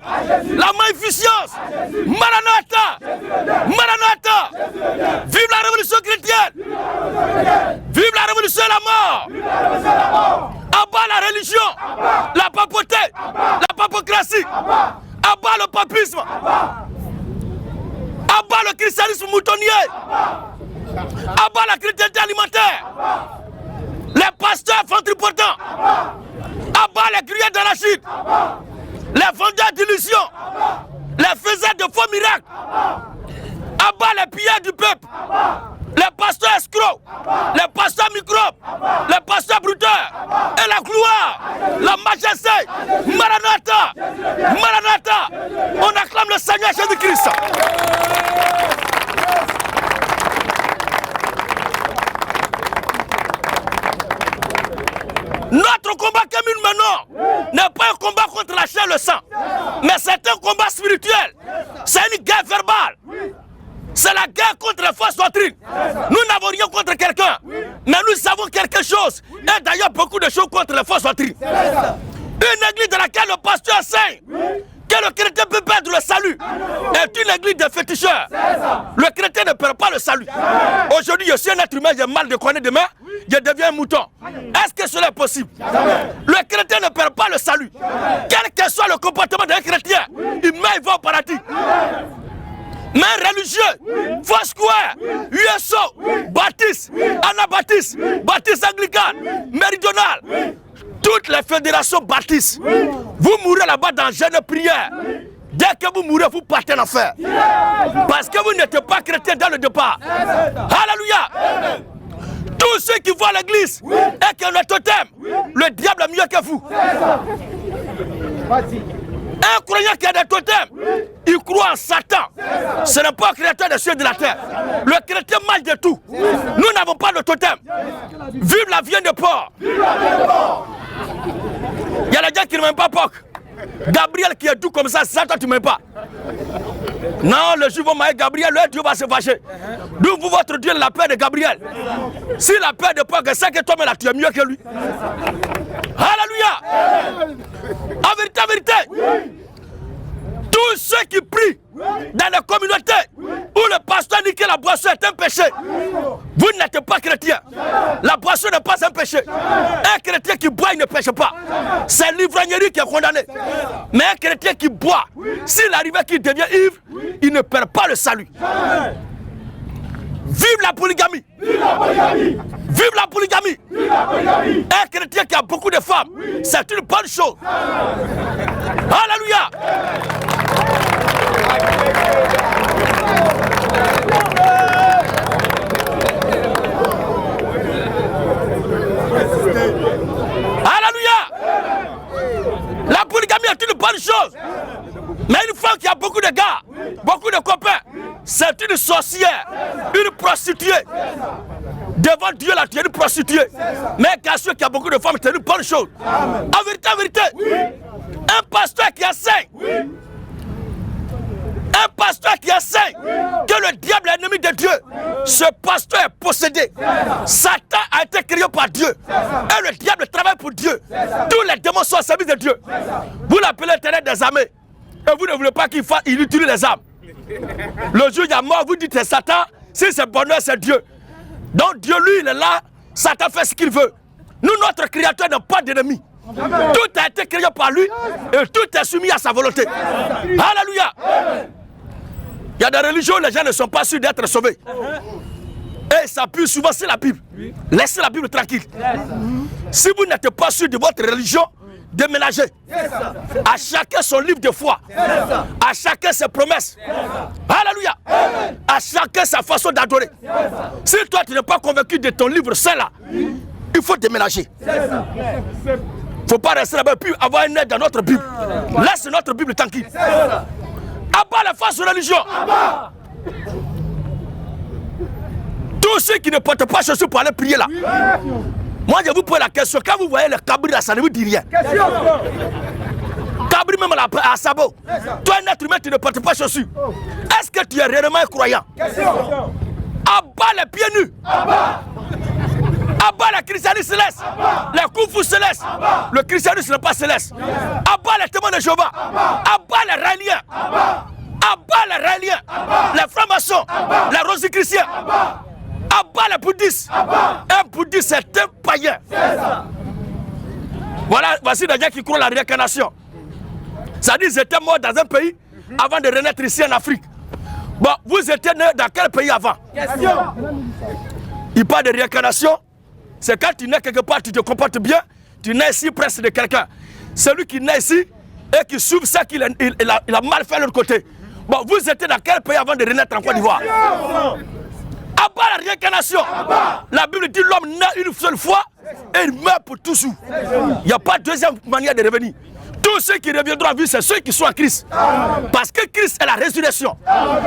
la magnificence. Maranatha. Maranatha. Vive la révolution chrétienne. Vive la révolution et la mort. Abat la religion, la papauté, la papocratie. Abat le papisme. Abat le christianisme moutonnier. Abat la chrétienté alimentaire. Les pasteurs ventripotents. Abat les gruyères d'arachide. Les vendeurs d'illusions. Les faiseurs de faux miracles. Abat les pilleurs du peuple. Les pasteurs escrocs. Les pasteurs microbes. Les pasteurs bruteurs. Et la gloire. La majesté. Maranatha. Maranatha. On acclame le Seigneur Jésus-Christ. Notre combat que nous menons n'est pas un combat contre la chair et le sang, mais c'est un combat spirituel. C'est une guerre verbale. C'est la guerre contre les fausses doctrines. Nous n'avons rien contre quelqu'un, mais nous avons quelque chose. Et d'ailleurs, beaucoup de choses contre les fausses doctrines. Une église dans laquelle le pasteur enseigne que le chrétien peut perdre le salut est une église de féticheurs. Le chrétien ne perd pas le salut. Aujourd'hui, je suis un être humain, j'ai mal de connaître demain, je deviens un mouton. Est-ce que cela est possible? Le chrétien ne perd pas le salut. Quel que soit le comportement d'un chrétien, il va au paradis. Mais religieux, Foursquare, USO, Baptiste, Anabaptiste, Baptiste anglican, méridional, toutes les fédérations baptistes, vous mourrez là-bas dans jeune prière. Dès que vous mourrez, vous partez en enfer. Parce que vous n'êtes pas chrétien dans le départ. Alléluia. Tous ceux qui voient l'église et qui ont le totem, le diable est mieux que vous. Un croyant qui a des totems, il croit en Satan. Ce n'est pas un créateur des cieux et de la terre. Le chrétien mange de tout. Nous n'avons pas de totem. Vive la viande de porc. Il y a les gens qui ne m'aiment pas porc. Gabriel qui est tout comme ça toi tu ne m'aimes pas. Non, le jour où vous m'aimez Gabriel, le Dieu va se fâcher. D'où vous, votre Dieu, la paix de Gabriel. Si la paix de porc, c'est que toi-même là, tu es mieux que lui. Alléluia. En vérité, en vérité. Tous ceux qui prient dans les communautés où le pasteur dit que la boisson est un péché, vous n'êtes pas chrétien. La boisson n'est pas un péché. Un chrétien qui boit, il ne pêche pas. C'est l'ivrognerie qui est condamné. Mais un chrétien qui boit, s'il arrive qu'il devient ivre, il ne perd pas le salut. Vive la polygamie. Vive la polygamie. Vive la polygamie. Vive la polygamie. Un chrétien qui a beaucoup de femmes, c'est une bonne chose. Alléluia. Alléluia. La polygamie est une bonne chose. Mais une femme qui a beaucoup de gars, beaucoup de copains, c'est une sorcière, une prostituée. Devant Dieu, là, tu es une prostituée. Mais un cachot qui a beaucoup de femmes, c'est une bonne chose. En vérité, un pasteur qui enseigne, un pasteur qui enseigne que le diable est ennemi de Dieu, ce pasteur est possédé. Satan a été créé par Dieu. Et le diable travaille pour Dieu. Tous les démons sont au service de Dieu. Vous l'appelez l'éternel des armées. Et vous ne voulez pas qu'il utilise les armes. Le jour où il y a mort, vous dites c'est Satan. Si c'est bonheur, c'est Dieu. Donc Dieu, lui, il est là. Satan fait ce qu'il veut. Nous, notre créateur n'a pas d'ennemi. Tout a été créé par lui et tout est soumis à sa volonté. Alléluia. Il y a des religions où les gens ne sont pas sûrs d'être sauvés. Et ça s'appuie souvent sur la Bible. Laissez la Bible tranquille. Si vous n'êtes pas sûr de votre religion, déménagez. À chacun son livre de foi. À chacun ses promesses. Alléluia. À chacun sa façon d'adorer. Si toi tu n'es pas convaincu de ton livre saint là, il faut déménager. Il ne faut pas rester là-bas et puis avoir une aide dans notre Bible. Laisse notre Bible tranquille. Abat les fausses religions. Tous ceux qui ne portent pas chaussures pour aller prier là. Moi je vous pose la question, quand vous voyez le cabri là, ça ne vous dit rien. Cabri même à sabot. Toi un être humain, tu ne portes pas chaussures. Est-ce que tu es réellement croyant? Abat les pieds nus. Abat le christianisme céleste. Les kung fu célestes. Le christianisme n'est pas céleste. Abat les témoins de Jéhovah. Abat Les rosicruciens. À bas les bouddhistes. Un bouddhiste, c'est un païen. Voilà, voici des gens qui croient à la réincarnation. Ça dit qu'ils étaient morts dans un pays avant de renaître ici en Afrique. Bon, vous étiez né dans quel pays avant? Il parle de réincarnation. C'est quand tu nais quelque part, tu te comportes bien, tu nais ici presque de quelqu'un. Celui qui naît ici et qui souffre, c'est qu'il a mal fait de l'autre côté. Bon, vous étiez dans quel pays avant de renaître en Côte d'Ivoire? À part la réincarnation, la Bible dit l'homme naît une seule fois et il meurt pour toujours. Il n'y a pas de deuxième manière de revenir. Tous ceux qui reviendront à vie, c'est ceux qui sont en Christ. Parce que Christ est la résurrection.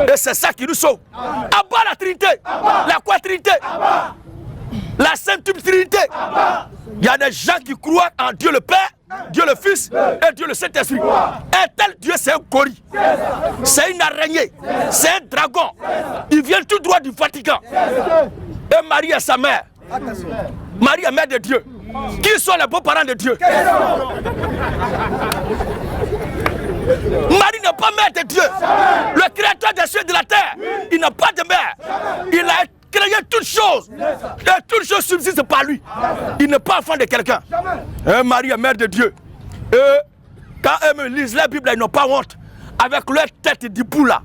Et c'est ça qui nous sauve. À part la Trinité, la Quatrinité, la Sainte Trinité. Il y a des gens qui croient en Dieu le Père, Dieu le Fils et Dieu le Saint-Esprit. Un tel Dieu, c'est un gorille. C'est une araignée. C'est un dragon. Il vient tout droit du Vatican. Et Marie est sa mère. Marie est mère de Dieu. Qui sont les beaux-parents de Dieu? Marie n'est pas mère de Dieu. Le créateur des cieux et de la terre, il n'a pas de mère. Il a créé toutes choses. Et toutes choses subsistent par lui. Il n'est pas enfant de quelqu'un. Marie est mère de Dieu. Et quand eux me lisent la Bible, ils n'ont pas honte. Avec leur tête d'hibou là.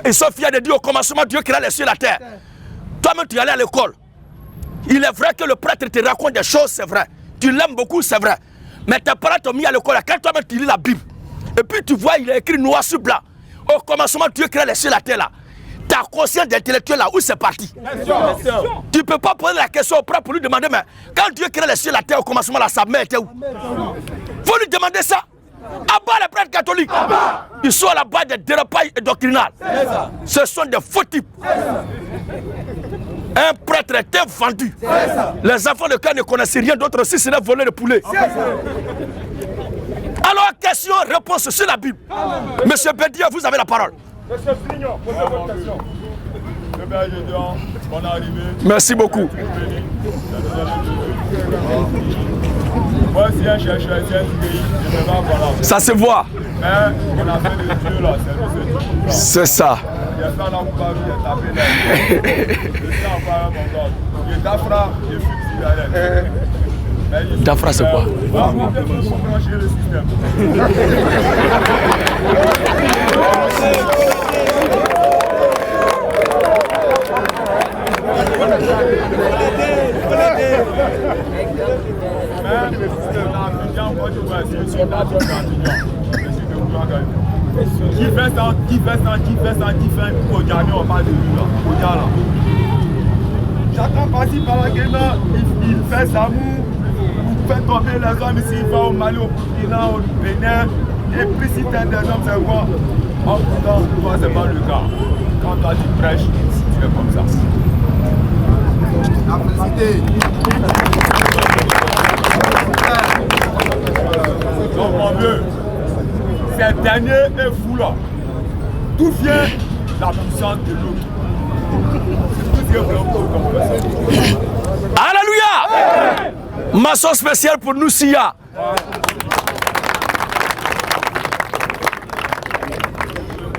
Ils sont fiers de Dieu. Au commencement, Dieu créa les cieux et la terre. Toi-même, tu es allé à l'école. Il est vrai que le prêtre te raconte des choses, c'est vrai. Tu l'aimes beaucoup, c'est vrai. Mais tes parents t'ont mis à l'école. Quand toi-même tu lis la Bible, et puis tu vois, il est écrit noir sur blanc. Au commencement, Dieu crée les cieux et la terre là. Ta conscience d'intellectuel là, où c'est parti? Tu ne peux pas poser la question au prêtre pour lui demander, mais quand Dieu crée les cieux et la terre au commencement là, sa mère était où? Faut lui demander ça. À bas les prêtres catholiques. Ils sont à la base des dérapailles doctrinales. Ce sont des faux types. Un prêtre était vendu. Les enfants de cœur ne connaissaient rien d'autre si ce n'est voler le poulet. Alors, question, réponse sur la Bible. Monsieur Bédier, vous avez la parole. Monsieur Signon, posez votre question. Merci beaucoup. Moi, si un chercheur, c'est un pays, je ne vais pas voir. Ça se voit. Mais on a fait de Dieu là, c'est ça. Il y a ça là où il y a tapé là. Je suis en parlant mon gars. Il Dafra, je suis cigarette. Dafra, c'est quoi? Il faut brancher le système. Qui fait ça, pour gagner, on parle de lui là. Chacun par-ci par la guerre, il fait sa moue, il fait tomber les hommes ici, il va au Mali, au Burkina, au Bénin, et puis si t'es des hommes, c'est quoi? Oh putain, toi c'est pas le cas. Quand toi tu prêches, tu es comme ça. Donc mon vieux, ces derniers est fou là. D'où vient la puissance de l'autre? Alléluia! Maçon spécial pour nous, Sia.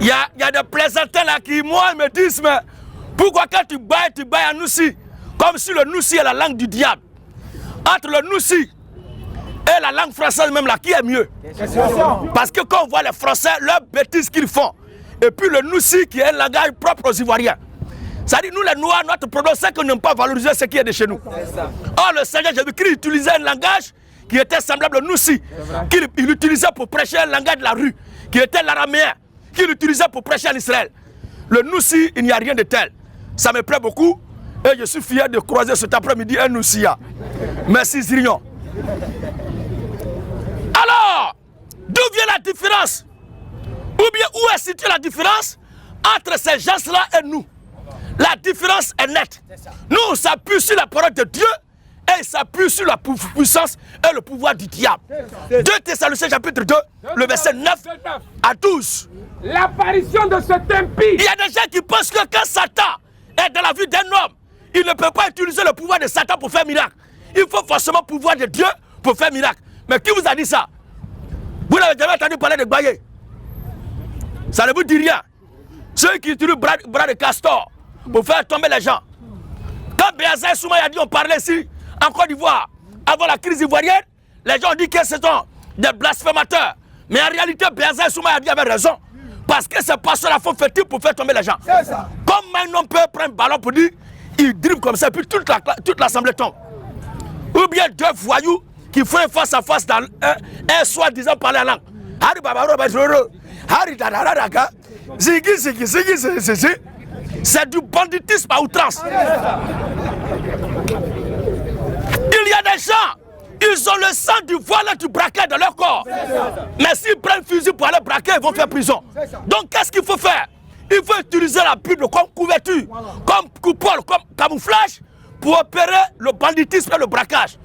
Il y a des plaisantins là qui, moi, me disent, mais pourquoi quand tu bailles à Noussi? Comme si le Noussi est la langue du diable. Entre le Noussi et la langue française même là, qui est mieux? Parce que quand on voit les Français, leurs bêtises qu'ils font, et puis le Noussi qui est un langage propre aux Ivoiriens. Ça dit, nous les Noirs, notre problème, c'est qu'on n'aime pas valoriser ce qui est de chez nous. Or, le Seigneur Jésus-Christ utilisait un langage qui était semblable au Noussi, qu'il utilisait pour prêcher un langage de la rue, qui était l'araméen, qu'il utilisait pour prêcher en Israël. Le Noussi, il n'y a rien de tel. Ça me plaît beaucoup, et je suis fier de croiser cet après-midi un Noussia. Merci Zirion. Alors, d'où vient la différence? Ou bien où est située la différence entre ces gens-là et nous? La différence est nette. Nous, on s'appuie sur la parole de Dieu et il s'appuie sur la puissance et le pouvoir du diable. 2 Thessaloniciens chapitre 2, le verset 9 à 12. L'apparition de cet impie. Il y a des gens qui pensent que quand Satan est dans la vie d'un homme, il ne peut pas utiliser le pouvoir de Satan pour faire miracle. Il faut forcément le pouvoir de Dieu pour faire miracle. Mais qui vous a dit ça? Vous n'avez jamais entendu parler de Baye? Ça ne vous dit rien. Ceux qui utilisent bras de castor pour faire tomber les gens. Quand Béazin Souma a dit, on parlait ici, en Côte d'Ivoire, avant la crise ivoirienne, les gens ont dit que ce sont des blasphémateurs. Mais en réalité, Béazin Souma a dit avait raison. Parce que ces pasteurs-là font fétiche pour faire tomber les gens. Comme un homme peut prendre un ballon pour dire, il dribble comme ça, puis toute l'assemblée tombe. Ou bien deux voyous qui font un face à face dans un soi-disant parler la langue. C'est du banditisme à outrance. Il y a des gens, ils ont le sang du voile et du braquet dans leur corps. Mais s'ils prennent fusil pour aller braquer, ils vont faire prison. Donc qu'est-ce qu'il faut faire? Il faut utiliser la Bible comme couverture, comme coupole, comme camouflage pour opérer le banditisme et le braquage.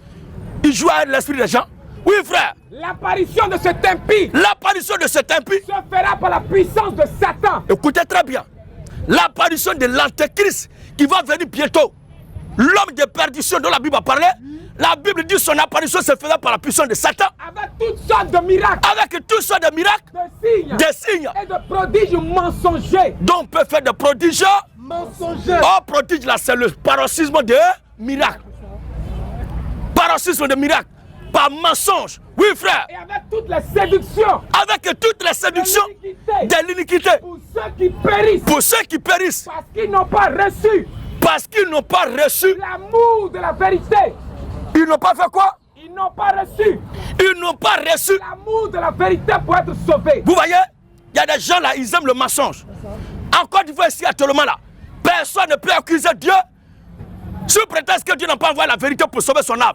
Il joue avec l'esprit des gens. Oui, frère. L'apparition de cet impie. L'apparition de cet impie se fera par la puissance de Satan. Écoutez très bien. L'apparition de l'antéchrist qui va venir bientôt. L'homme de perdition dont la Bible a parlé. La Bible dit son apparition se fera par la puissance de Satan. Avec toutes sortes de miracles. Avec toutes sortes de miracles. Des signes. Et de prodiges mensongers. Donc on peut faire des prodiges mensongers. Oh, prodige là, c'est le paroxysme de miracle. Paroxysme de miracle. Par mensonge. Oui, frère. Et avec toutes les séductions. Avec toutes les séductions de l'iniquité. Pour ceux qui périssent. Pour ceux qui périssent. Parce qu'ils n'ont pas reçu. Parce qu'ils n'ont pas reçu l'amour de la vérité. Ils n'ont pas fait quoi? Ils n'ont pas reçu. Ils n'ont pas reçu l'amour de la vérité pour être sauvés. Vous voyez, il y a des gens là, ils aiment le mensonge. En Côte d'Ivoire, ici actuellement là, personne ne peut accuser Dieu sous prétexte que Dieu n'a pas envoyé la vérité pour sauver son âme.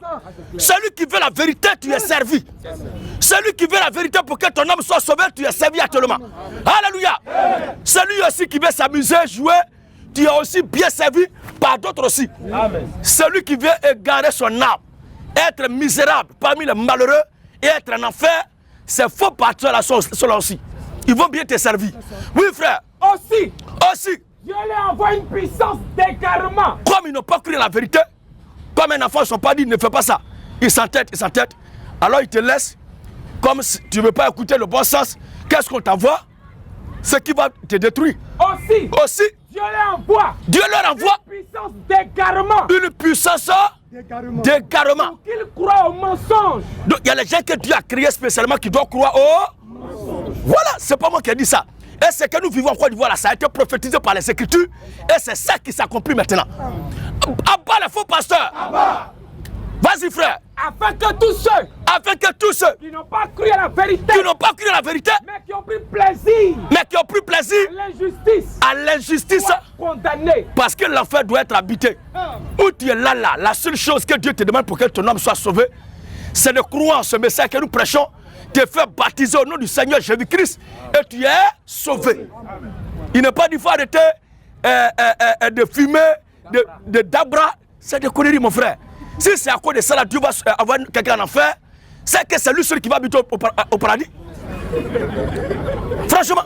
Celui qui veut la vérité, tu es servi. Celui qui veut la vérité pour que ton âme soit sauvée, tu es servi actuellement. Alléluia. Celui aussi qui veut s'amuser, jouer, tu es aussi bien servi par d'autres aussi. Amen. Celui qui veut égarer son âme, être misérable parmi les malheureux et être en enfer, c'est faux partir là cela aussi. Ils vont bien te servir. Oui, frère. Aussi. Dieu leur envoie une puissance d'égarement. Comme ils n'ont pas cru la vérité, comme un enfant, ils ne sont pas dit, ne fais pas ça. Ils s'entêtent. Alors ils te laissent, comme si tu ne veux pas écouter le bon sens. Qu'est-ce qu'on t'envoie? Ce qui va te détruire. Aussi. Dieu leur envoie une puissance d'égarement. Une puissance d'égarement. Pour qu'ils croient au mensonge. Donc il y a les gens que Dieu a créés spécialement qui doivent croire au mensonge. Voilà, c'est pas moi qui ai dit ça. Et ce que nous vivons en Côte d'Ivoire, ça a été prophétisé par les Écritures. Et c'est ça qui s'accomplit maintenant. Abat les faux pasteurs. Vas-y, frère. Afin que tous ceux qui n'ont pas cru à la vérité, mais qui ont pris plaisir à l'injustice, condamnés. Parce que l'enfer doit être habité. Où tu es là, la seule chose que Dieu te demande pour que ton âme soit sauvé, c'est de croire en ce message que nous prêchons, te faire baptiser au nom du Seigneur Jésus-Christ et tu es sauvé. Il n'est pas dit qu'il faut arrêter de fumer, de dabra. C'est des conneries, mon frère. Si c'est à cause de ça, là, Dieu va avoir quelqu'un en enfer, c'est que c'est lui seul qui va habiter au paradis. Franchement,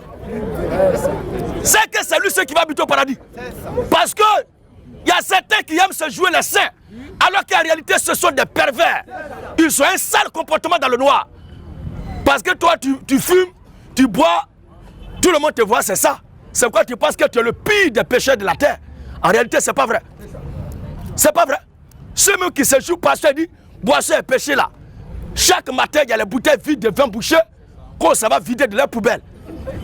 c'est que c'est lui seul qui va habiter au paradis. Parce que il y a certains qui aiment se jouer les saints, alors qu'en réalité, ce sont des pervers. Ils ont un sale comportement dans le noir. Parce que toi, tu fumes, tu bois, tout le monde te voit, c'est ça. C'est pourquoi tu penses que tu es le pire des pécheurs de la terre. En réalité, c'est pas vrai. C'est pas vrai. Ceux même qui se jouent, pasteur dit, boisson et péché là. Chaque matin, il y a les bouteilles vides de vin bouché, qu'on ça va vider de leur poubelle.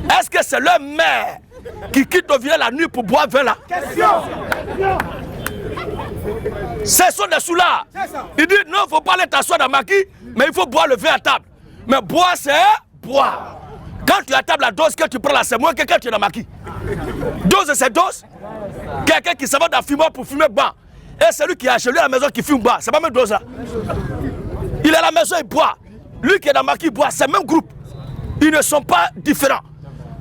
Est-ce que c'est leur mère qui quitte au village la nuit pour boire vin là? Ce sont des soulards. Ils disent, non, il ne faut pas aller t'asseoir dans ma quille, mais il faut boire le vin à table. Mais boire, c'est boire. Quand tu es à table, la dose que tu prends là, c'est moins que quand tu es dans ma quille. Dose, c'est dose. Quelqu'un qui s'en va dans le fumoir pour fumer boire. Et celui qui est chez lui à la maison qui fume boit, c'est pas même dose là. Il est à la maison, il boit. Lui qui est dans ma quille boit, c'est le même groupe. Ils ne sont pas différents.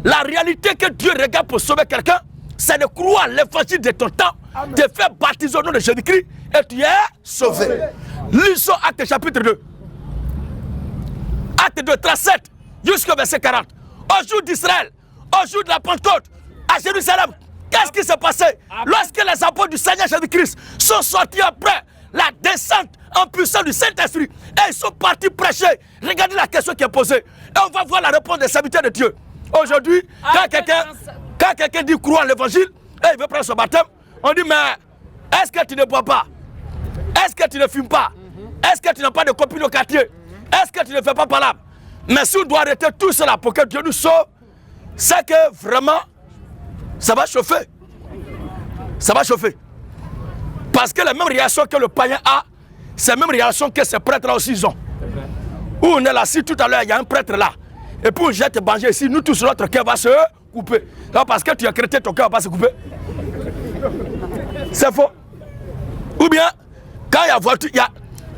La réalité que Dieu regarde pour sauver quelqu'un, c'est de croire l'évangile de ton temps, de faire baptiser au nom de Jésus-Christ et tu es sauvé. Lisons Acte chapitre 2. Acte 2, 37 jusqu'au verset 40. Au jour d'Israël, au jour de la Pentecôte, à Jérusalem, qu'est-ce qui s'est passé? Lorsque les apôtres du Seigneur Jésus-Christ sont sortis après la descente en puissance du Saint-Esprit et ils sont partis prêcher. Regardez la question qui est posée et on va voir la réponse des serviteurs de Dieu. Aujourd'hui, quand quelqu'un Quand quelqu'un dit croire en l'évangile, et il veut prendre son baptême, on dit mais est-ce que tu ne bois pas? Est-ce que tu ne fumes pas? Est-ce que tu n'as pas de copine au quartier? Est-ce que tu ne fais pas palabre? Mais si on doit arrêter tout cela pour que Dieu nous sauve, c'est que vraiment, ça va chauffer. Ça va chauffer. Parce que la même réaction que le païen a, c'est la même réaction que ces prêtres-là aussi ont. Où on est là, si tout à l'heure, il y a un prêtre là, et puis on jette Bangé ici, nous tous, notre cœur va se couper. Non, parce que tu as chrétien, ton cœur va se couper. C'est faux. Ou bien, quand il y a voiture,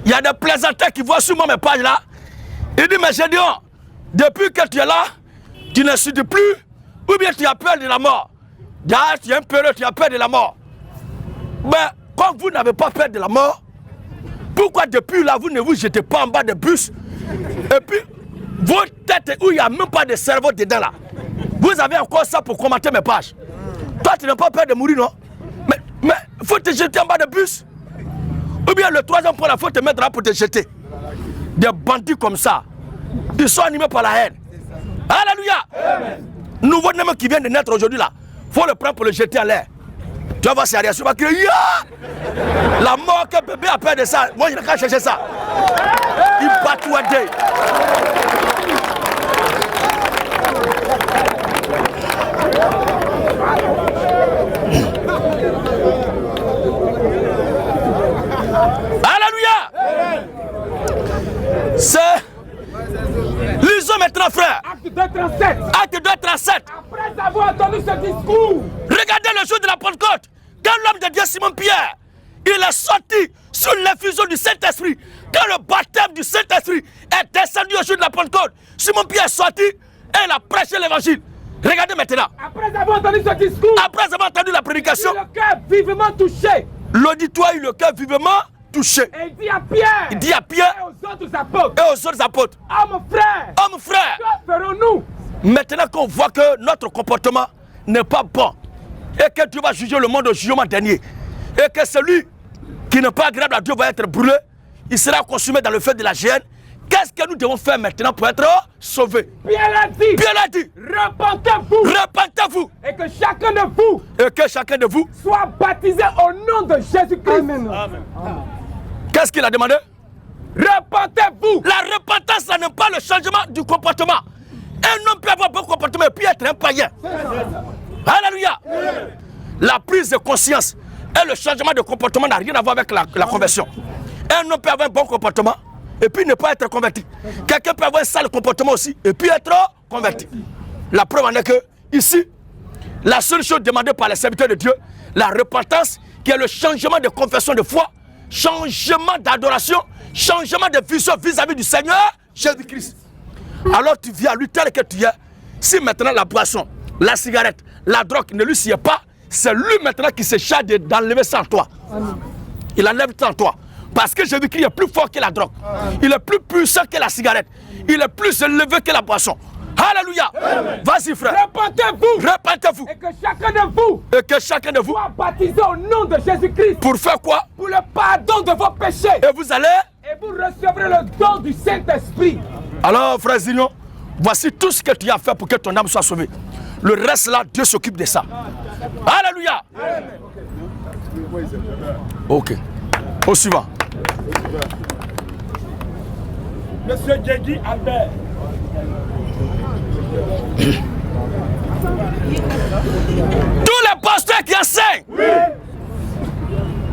il y a des plaisantins qui voient sur moi mes pages là, il dit, mais Gédéon, depuis que tu es là, tu ne suis plus, ou bien tu as peur de la mort. Tu es un peu, tu as peur de la mort. Mais quand vous n'avez pas peur de la mort, pourquoi depuis là, vous ne vous jetez pas en bas des bus? Et puis, vos têtes où il n'y a même pas de cerveau dedans là, vous avez encore ça pour commenter mes pages. Toi, tu n'as pas peur de mourir, non? Mais il faut te jeter en bas des bus. Ou bien le troisième point, il faut te mettre là pour te jeter. Des bandits comme ça, ils sont animés par la haine. Alléluia. Nouveau-né qui vient de naître aujourd'hui là, il faut le prendre pour le jeter en l'air. Tu vas voir ses réactions, il va crier ya! La mort que bébé a peur de ça, moi je n'ai qu'à chercher ça. Il bat tout à deux. Alléluia. C'est... Lisons maintenant, frère. Acte 2:37. Acte 2:37. Après avoir entendu ce discours, regardez le jour de la Pentecôte. Quand l'homme de Dieu, Simon Pierre, il est sorti sous l'effusion du Saint-Esprit. Quand le baptême du Saint-Esprit est descendu au jour de la Pentecôte, Simon Pierre est sorti et il a prêché l'évangile. Regardez maintenant. après avoir entendu ce discours, Après avoir entendu la prédication, le cœur vivement touché, l'auditoire eut le cœur vivement touché. et il dit à Pierre, Il dit à Pierre et aux autres apôtres, et aux autres apôtres, hommes frères, hommes frères, que ferons-nous? maintenant qu'on voit que notre comportement n'est pas bon et que Dieu va juger le monde au jugement dernier et que celui qui n'est pas agréable à Dieu va être brûlé, il sera consumé dans le feu de la géhenne. Qu'est-ce que nous devons faire maintenant pour être sauvés? Pierre a dit, Pierre a dit, repentez-vous, repentez-vous et que chacun de vous et que chacun de vous, soit baptisé au nom de Jésus-Christ. Amen. qu'est-ce qu'il a demandé? Repentez-vous. La repentance, ça n'est pas le changement du comportement. Un homme peut avoir bon comportement et puis être un païen. Alléluia. La prise de conscience et le changement de comportement n'a rien à voir avec la conversion. Un homme peut avoir un bon comportement et puis ne pas être converti. Quelqu'un peut avoir un sale comportement aussi et puis être converti. La preuve en est que ici, la seule chose demandée par les serviteurs de Dieu, la repentance, qui est le changement de confession de foi, changement d'adoration, changement de vision vis-à-vis du Seigneur Jésus-Christ. Alors tu viens à lui tel que tu es. Si maintenant la boisson, la cigarette, la drogue ne lui sied pas, c'est lui maintenant qui se charge d'enlever ça en toi. Il enlève ça en toi. Parce que Jésus-Christ est plus fort que la drogue. Il est plus puissant que la cigarette. Il est plus élevé que la boisson. Alléluia. Vas-y frère. Repentez-vous. Repentez-vous. Et que chacun de vous Et que chacun de vous, soit baptisé au nom de Jésus-Christ pour faire quoi? pour le pardon de vos péchés. Et vous allez. Et vous recevrez le don du Saint-Esprit. Alors frère Zignon, voici tout ce que tu as fait pour que ton âme soit sauvée. Le reste là, Dieu s'occupe de ça. Alléluia. Ok. Au suivant. Monsieur Djegui Albert. Tous les pasteurs qui enseignent. Oui.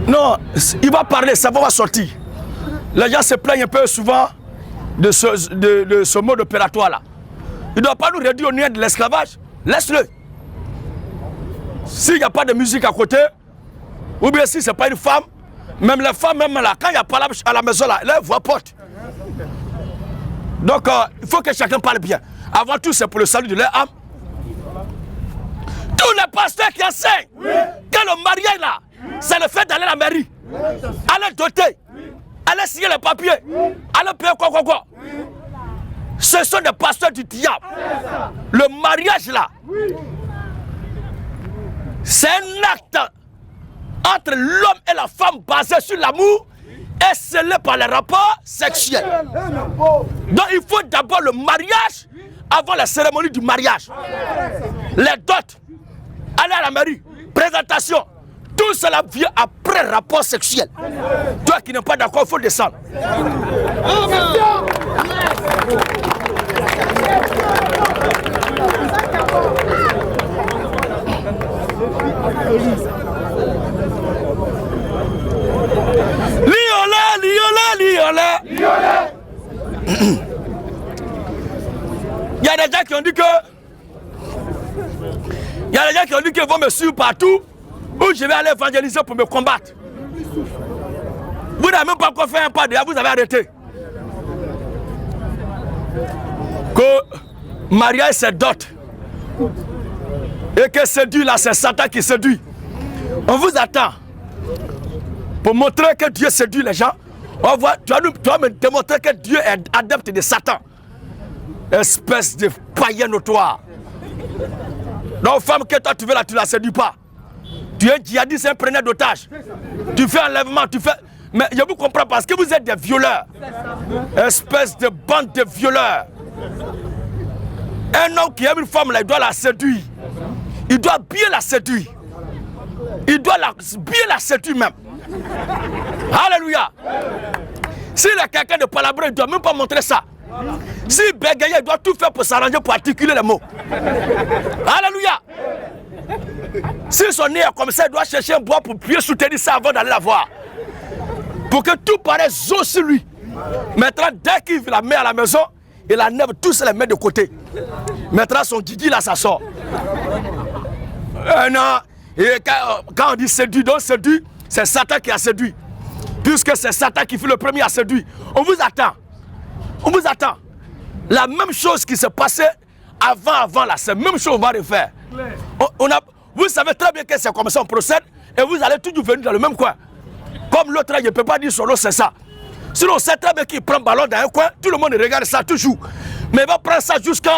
Non, il va parler, ça va sortir. Les gens se plaignent un peu souvent de ce mode opératoire là. Il ne doit pas nous réduire au néant de l'esclavage. Laisse-le. S'il n'y a pas de musique à côté, ou bien si ce n'est pas une femme, même les femmes, même là, quand il n'y a pas à la maison là, les voix portent. Donc il faut que chacun parle bien. Avant tout, c'est pour le salut de leur âme. Tous les pasteurs qui enseignent que le mariage là, c'est le fait d'aller à la mairie, aller doter, aller signer les papiers, aller payer quoi. Ce sont des pasteurs du diable. Le mariage là, c'est un acte entre l'homme et la femme basé sur l'amour et scellé par les rapports sexuels. Donc il faut d'abord le mariage avant la cérémonie du mariage. Les dots, aller à la mairie, présentation. Tout cela vient après rapport sexuel. Toi qui n'es pas d'accord, il faut descendre. Il y a des gens qui ont dit que qu'ils vont me suivre partout où je vais aller évangéliser pour me combattre. Vous n'avez même pas encore fait un pas déjà, vous avez arrêté. Que mariage c'est dot. Et que séduit là, c'est Satan qui séduit. On vous attend. Pour montrer que Dieu séduit les gens, on voit, tu vas me démontrer que Dieu est adepte de Satan. Espèce de païen notoire. Donc, femme que toi tu veux là, tu ne la séduis pas. Tu es djihadiste, c'est un preneur d'otage. Tu fais enlèvement, tu fais. Mais je vous comprends parce que vous êtes des violeurs. Espèce de bande de violeurs. Un homme qui aime une femme là, il doit la séduire. Il doit bien la séduire. Il doit bien la séduire même. Alléluia. S'il est quelqu'un de palabre, il ne doit même pas montrer ça. S'il bégaye, il doit tout faire pour s'arranger, pour articuler les mots. Alléluia. Si son nez est comme ça, il doit chercher un bois pour bien soutenir ça avant d'aller la voir. Pour que tout paraisse zo sur lui. Maintenant, dès qu'il la met à la maison, il enlève tous les met de côté. Maintenant, son Didi là, ça sort. Non. Et quand on dit séduit, donc séduit, c'est Satan qui a séduit. Puisque c'est Satan qui fait le premier à séduire. On vous attend. On vous attend. La même chose qui se passait avant là, c'est la même chose qu'on va refaire. Vous savez très bien que c'est comme ça on procède et vous allez toujours venir dans le même coin. Comme l'autre, je ne peux pas dire son nom, c'est ça. Sinon, on sait très bien qu'il prend le ballon dans un coin, tout le monde regarde ça toujours. Mais il va prendre ça jusqu'à...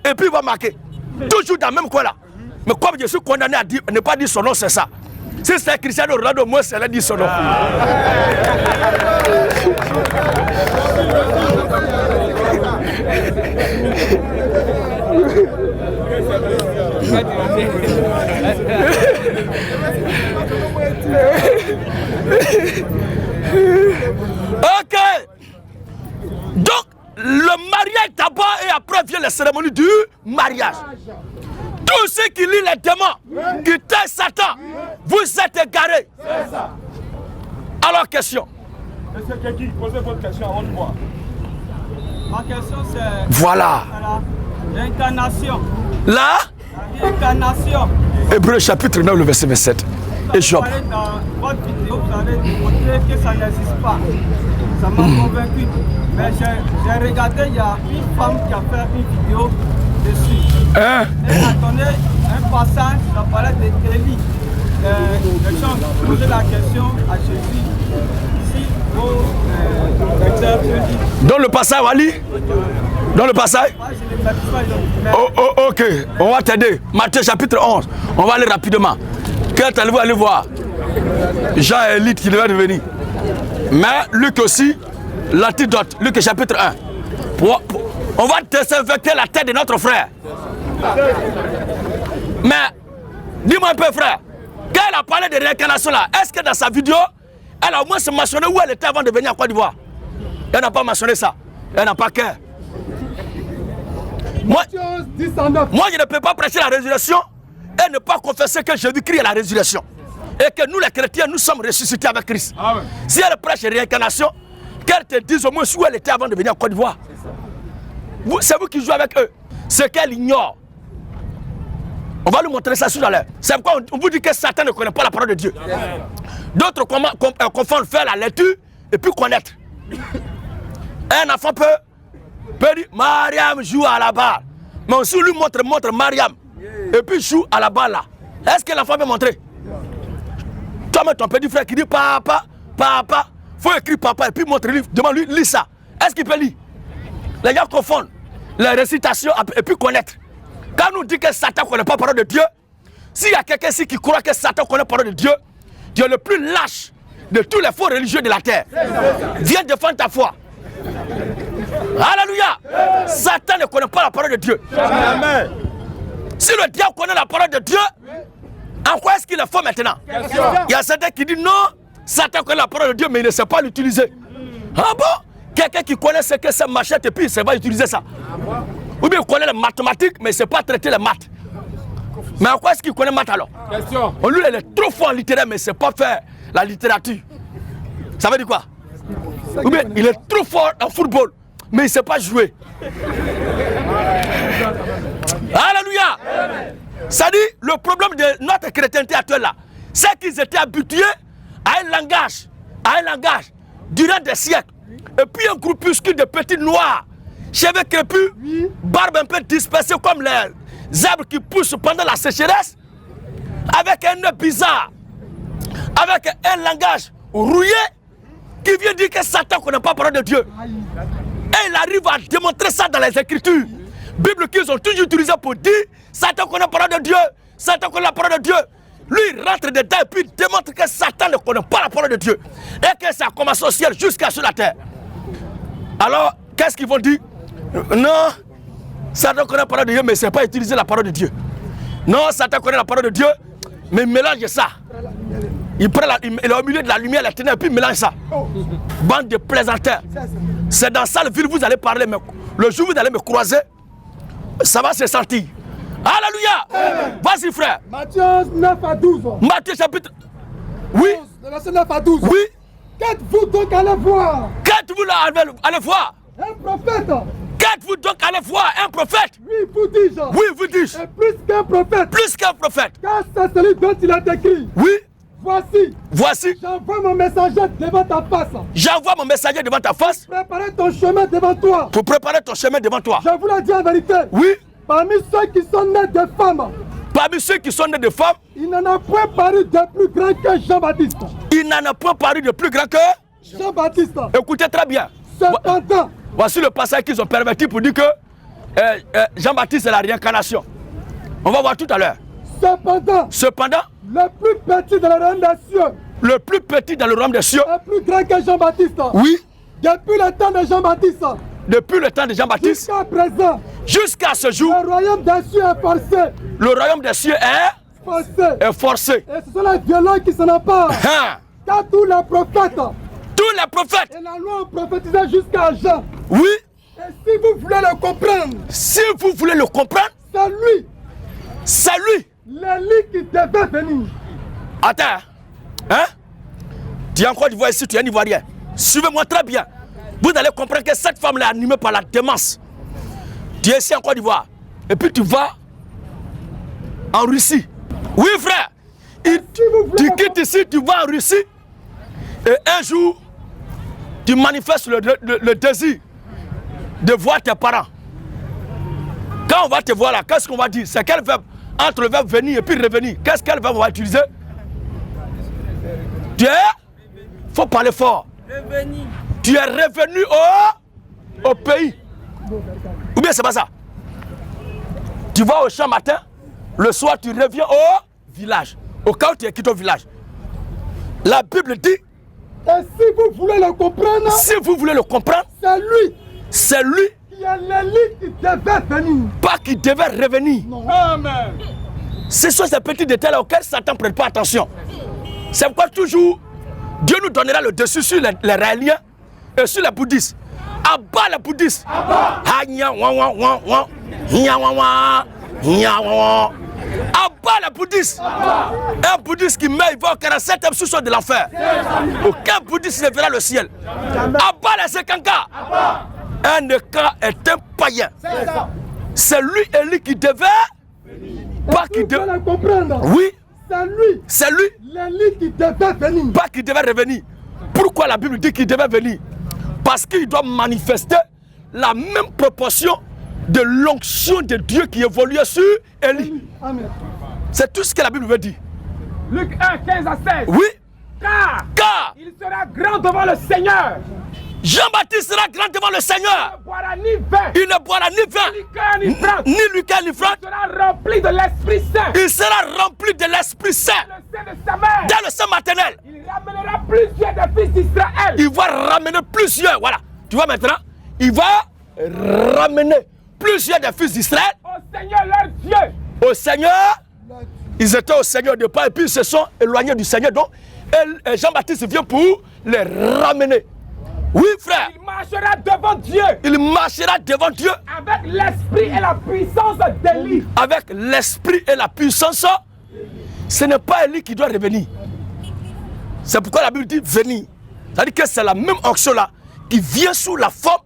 Et puis il va marquer. Toujours dans le même coin là. Mais comme je suis condamné à ne pas dire son nom, c'est ça. Si c'est Cristiano Ronaldo, moi, c'est là dit son nom. Ok. Donc, le mariage d'abord et après vient la cérémonie du mariage. Tous ceux qui lisent les démons, qui taillent Satan, vous êtes égarés. C'est ça. Alors, question. Est-ce que quelqu'un posez votre question avant de voir? Ma question c'est... Voilà. L'incarnation. L'incarnation. Hébreu chapitre 9, le verset 27. Et Job. Dans votre vidéo, vous avez montré que ça n'existe pas. Ça m'a convaincu. Mais j'ai regardé, il y a une femme qui a fait une vidéo dessus. Elle a donné un passage, ça parlait d'Élie. Les gens posaient la question à Jésus. Si vos lecteurs disent... Dans le passage, Wally? Dans le passage? Ok, on va t'aider. Matthieu chapitre 11. On va aller rapidement. Quand allez-vous aller voir? Jean et Élie qui devait devenir. Mais Luc aussi, l'antidote. Luc chapitre 1. On va désinfecter la tête de notre frère. Mais, dis-moi un peu frère, quand elle a parlé de réincarnation là, est-ce que dans sa vidéo, elle a au moins mentionné où elle était avant de venir à Côte d'Ivoire? Elle n'a pas mentionné ça. Elle n'a pas cœur. Moi, je ne peux pas prêcher la résurrection et ne pas confesser que Jésus-Christ est la résurrection. Et que nous les chrétiens, nous sommes ressuscités avec Christ. Ah ouais. Si elle prêche la réincarnation, qu'elle te dise au moins où elle était avant de venir à Côte d'Ivoire. C'est vous qui jouez avec eux. Ce qu'elle ignore. On va lui montrer ça tout à l'heure. C'est pourquoi on vous dit que Satan ne connaît pas la parole de Dieu. D'autres confondent faire la lecture et puis connaître. Un enfant peut dire Mariam joue à la barre. Mais aussi lui montre Mariam. Et puis joue à la barre là. Est-ce que l'enfant peut montrer? Toi-même ton petit frère qui dit papa, papa. Faut écrire papa et puis montre-lui. Demande-lui, lis ça. Est-ce qu'il peut lire? Les gens confondent les récitations et puis connaître. Quand on dit que Satan ne connaît pas la parole de Dieu, s'il y a quelqu'un ici qui croit que Satan connaît la parole de Dieu, Dieu est le plus lâche de tous les faux religieux de la terre. Viens défendre ta foi. Alléluia. Satan ne connaît pas la parole de Dieu. Si le diable connaît la parole de Dieu, en quoi est-ce qu'il est faux maintenant? Il y a certains qui disent non, Satan connaît la parole de Dieu, mais il ne sait pas l'utiliser. Ah bon? Quelqu'un qui connaît ce que c'est machette et puis il ne sait pas utiliser ça. Ou bien il connaît les mathématiques, mais il ne sait pas traiter les maths. Mais en quoi est-ce qu'il connaît maths alors? Lui, il est trop fort en littéraire, mais il ne sait pas faire la littérature. Ça veut dire quoi? Ou bien il est trop fort en football, mais il ne sait pas jouer. Alléluia! Ça dit, le problème de notre chrétienté actuelle là, c'est qu'ils étaient habitués à un langage durant des siècles. Et puis un groupuscule de petits noirs, cheveux crépus, barbe un peu dispersée comme les arbres qui poussent pendant la sécheresse, avec un nœud bizarre, avec un langage rouillé, qui vient dire que Satan ne connaît pas la parole de Dieu. Et il arrive à démontrer ça dans les Écritures. Bible qu'ils ont toujours utilisé pour dire Satan connaît la parole de Dieu, Satan connaît la parole de Dieu. Lui, il rentre dedans et puis il démontre que Satan ne connaît pas la parole de Dieu. Et que ça commence au ciel jusqu'à sur la terre. Alors, qu'est-ce qu'ils vont dire? Non, Satan connaît la parole de Dieu, mais il ne sait pas utiliser la parole de Dieu. Non, Satan connaît la parole de Dieu, mais il mélange ça. Il est au milieu de la lumière, la ténèbres, et puis il mélange ça. Bande de plaisanteurs. C'est dans ça le ville vous allez parler, mais le jour où vous allez me croiser, ça va se sentir. Alléluia! Vas-y frère. Matthieu 9 à 12. Matthieu chapitre... Oui. Verset 9 à 12. Oui. Qu'êtes-vous donc allez voir? Qu'êtes-vous là allez voir? Un prophète. Qu'êtes-vous donc allez voir? Un prophète? Oui, vous dis-je. Oui, vous dis-je. Et plus qu'un prophète. Plus qu'un prophète. Car c'est celui dont il est écrit. Oui. Voici, j'envoie mon messager devant ta face. J'envoie mon messager devant ta face. Préparer ton chemin devant toi. Pour préparer ton chemin devant toi. Je vous le dis en vérité. Oui. Parmi ceux qui sont nés de femmes. Parmi ceux qui sont nés de femmes. Il n'en a point paru de plus grand que Jean-Baptiste. Il n'en a point paru de plus grand que Jean-Baptiste. Écoutez très bien. Cependant. Voici le passage qu'ils ont perverti pour dire que Jean-Baptiste est la réincarnation. On va voir tout à l'heure. Cependant, le plus petit dans le royaume des cieux. Le plus petit dans le royaume des cieux. Est plus grand que Jean-Baptiste. Oui. Depuis le temps de Jean-Baptiste. Depuis le temps de Jean-Baptiste. Jusqu'à présent. Jusqu'à ce jour. Le royaume des cieux est forcé. Le royaume des cieux est forcé. Est forcé. Et ce sont les violents qui s'en emparent. Car tous les prophètes. Tous les prophètes. Et la loi ont prophétisé jusqu'à Jean. Oui. Et si vous voulez le comprendre. Si vous voulez le comprendre. C'est lui. C'est lui. L'Élie qui devait venir. Attends. Hein? Tu es encore d'Ivoire ici, tu es un Ivoirien. Suivez-moi très bien. Vous allez comprendre que cette femme est animée par la démence. Tu es ici en Côte d'Ivoire. Et puis tu vas en Russie. Oui frère. Tu quittes ici, tu vas en Russie. Et un jour, tu manifestes le désir de voir tes parents. Quand on va te voir là, qu'est-ce qu'on va dire? C'est quel verbe? Entre le verbe venir et puis revenir. Qu'est-ce quel verbe on va utiliser? Tu es? Faut parler fort. Revenu. Tu es revenu au pays. Ou bien c'est pas ça. Tu vas au champ matin, le soir tu reviens au village. Au cas où tu es quitté au village. La Bible dit. Et si vous voulez le comprendre. Si vous voulez le comprendre. C'est lui. C'est lui. Il y a l'Élie qui devait venir. Pas qui devait revenir. Non. Amen. Ce sont ces petits détails auxquels Satan ne prête pas attention. C'est pourquoi toujours Dieu nous donnera le dessus sur les réaliens et sur les bouddhistes. Abat les bouddhistes. Abat les bouddhistes. Un bouddhiste qui meurt, il va au 47e sous-sol de l'enfer. Aucun bouddhiste ne verra le ciel. Abat les Sekanka. Un Eka est un païen. C'est lui Élie qui devait. Pas qui devait comprendre. Oui. C'est lui. C'est lui. L'Élie qui devait venir. Pas qui devait revenir. Pourquoi la Bible dit qu'il devait venir? Parce qu'il doit manifester la même proportion de l'onction de Dieu qui évoluait sur Élie. Amen. C'est tout ce que la Bible veut dire. Luc 1, 15 à 16. Oui. Car il sera grand devant le Seigneur. Jean-Baptiste sera grand devant le Seigneur. Il ne boira ni vin. Il ne boira ni vin. Ni liqueur ni franc. Il sera rempli de l'Esprit Saint. Il sera rempli de l'Esprit Saint. Dans le sein de sa mère. Dans le sein maternel. Il ramènera plusieurs des fils d'Israël. Il va ramener plusieurs. Voilà. Tu vois maintenant? Il va ramener plusieurs des fils d'Israël. Au Seigneur leur Dieu. au Seigneur. Ils étaient au Seigneur au départ et puis ils se sont éloignés du Seigneur. Donc, et Jean-Baptiste vient pour les ramener. Oui, frère. Il marchera devant Dieu. Il marchera devant Dieu. Avec l'esprit et la puissance d'Élie. Avec l'esprit et la puissance. Ce n'est pas Élie qui doit revenir. C'est pourquoi la Bible dit venir. C'est-à-dire que c'est la même onction là qui vient sous la forme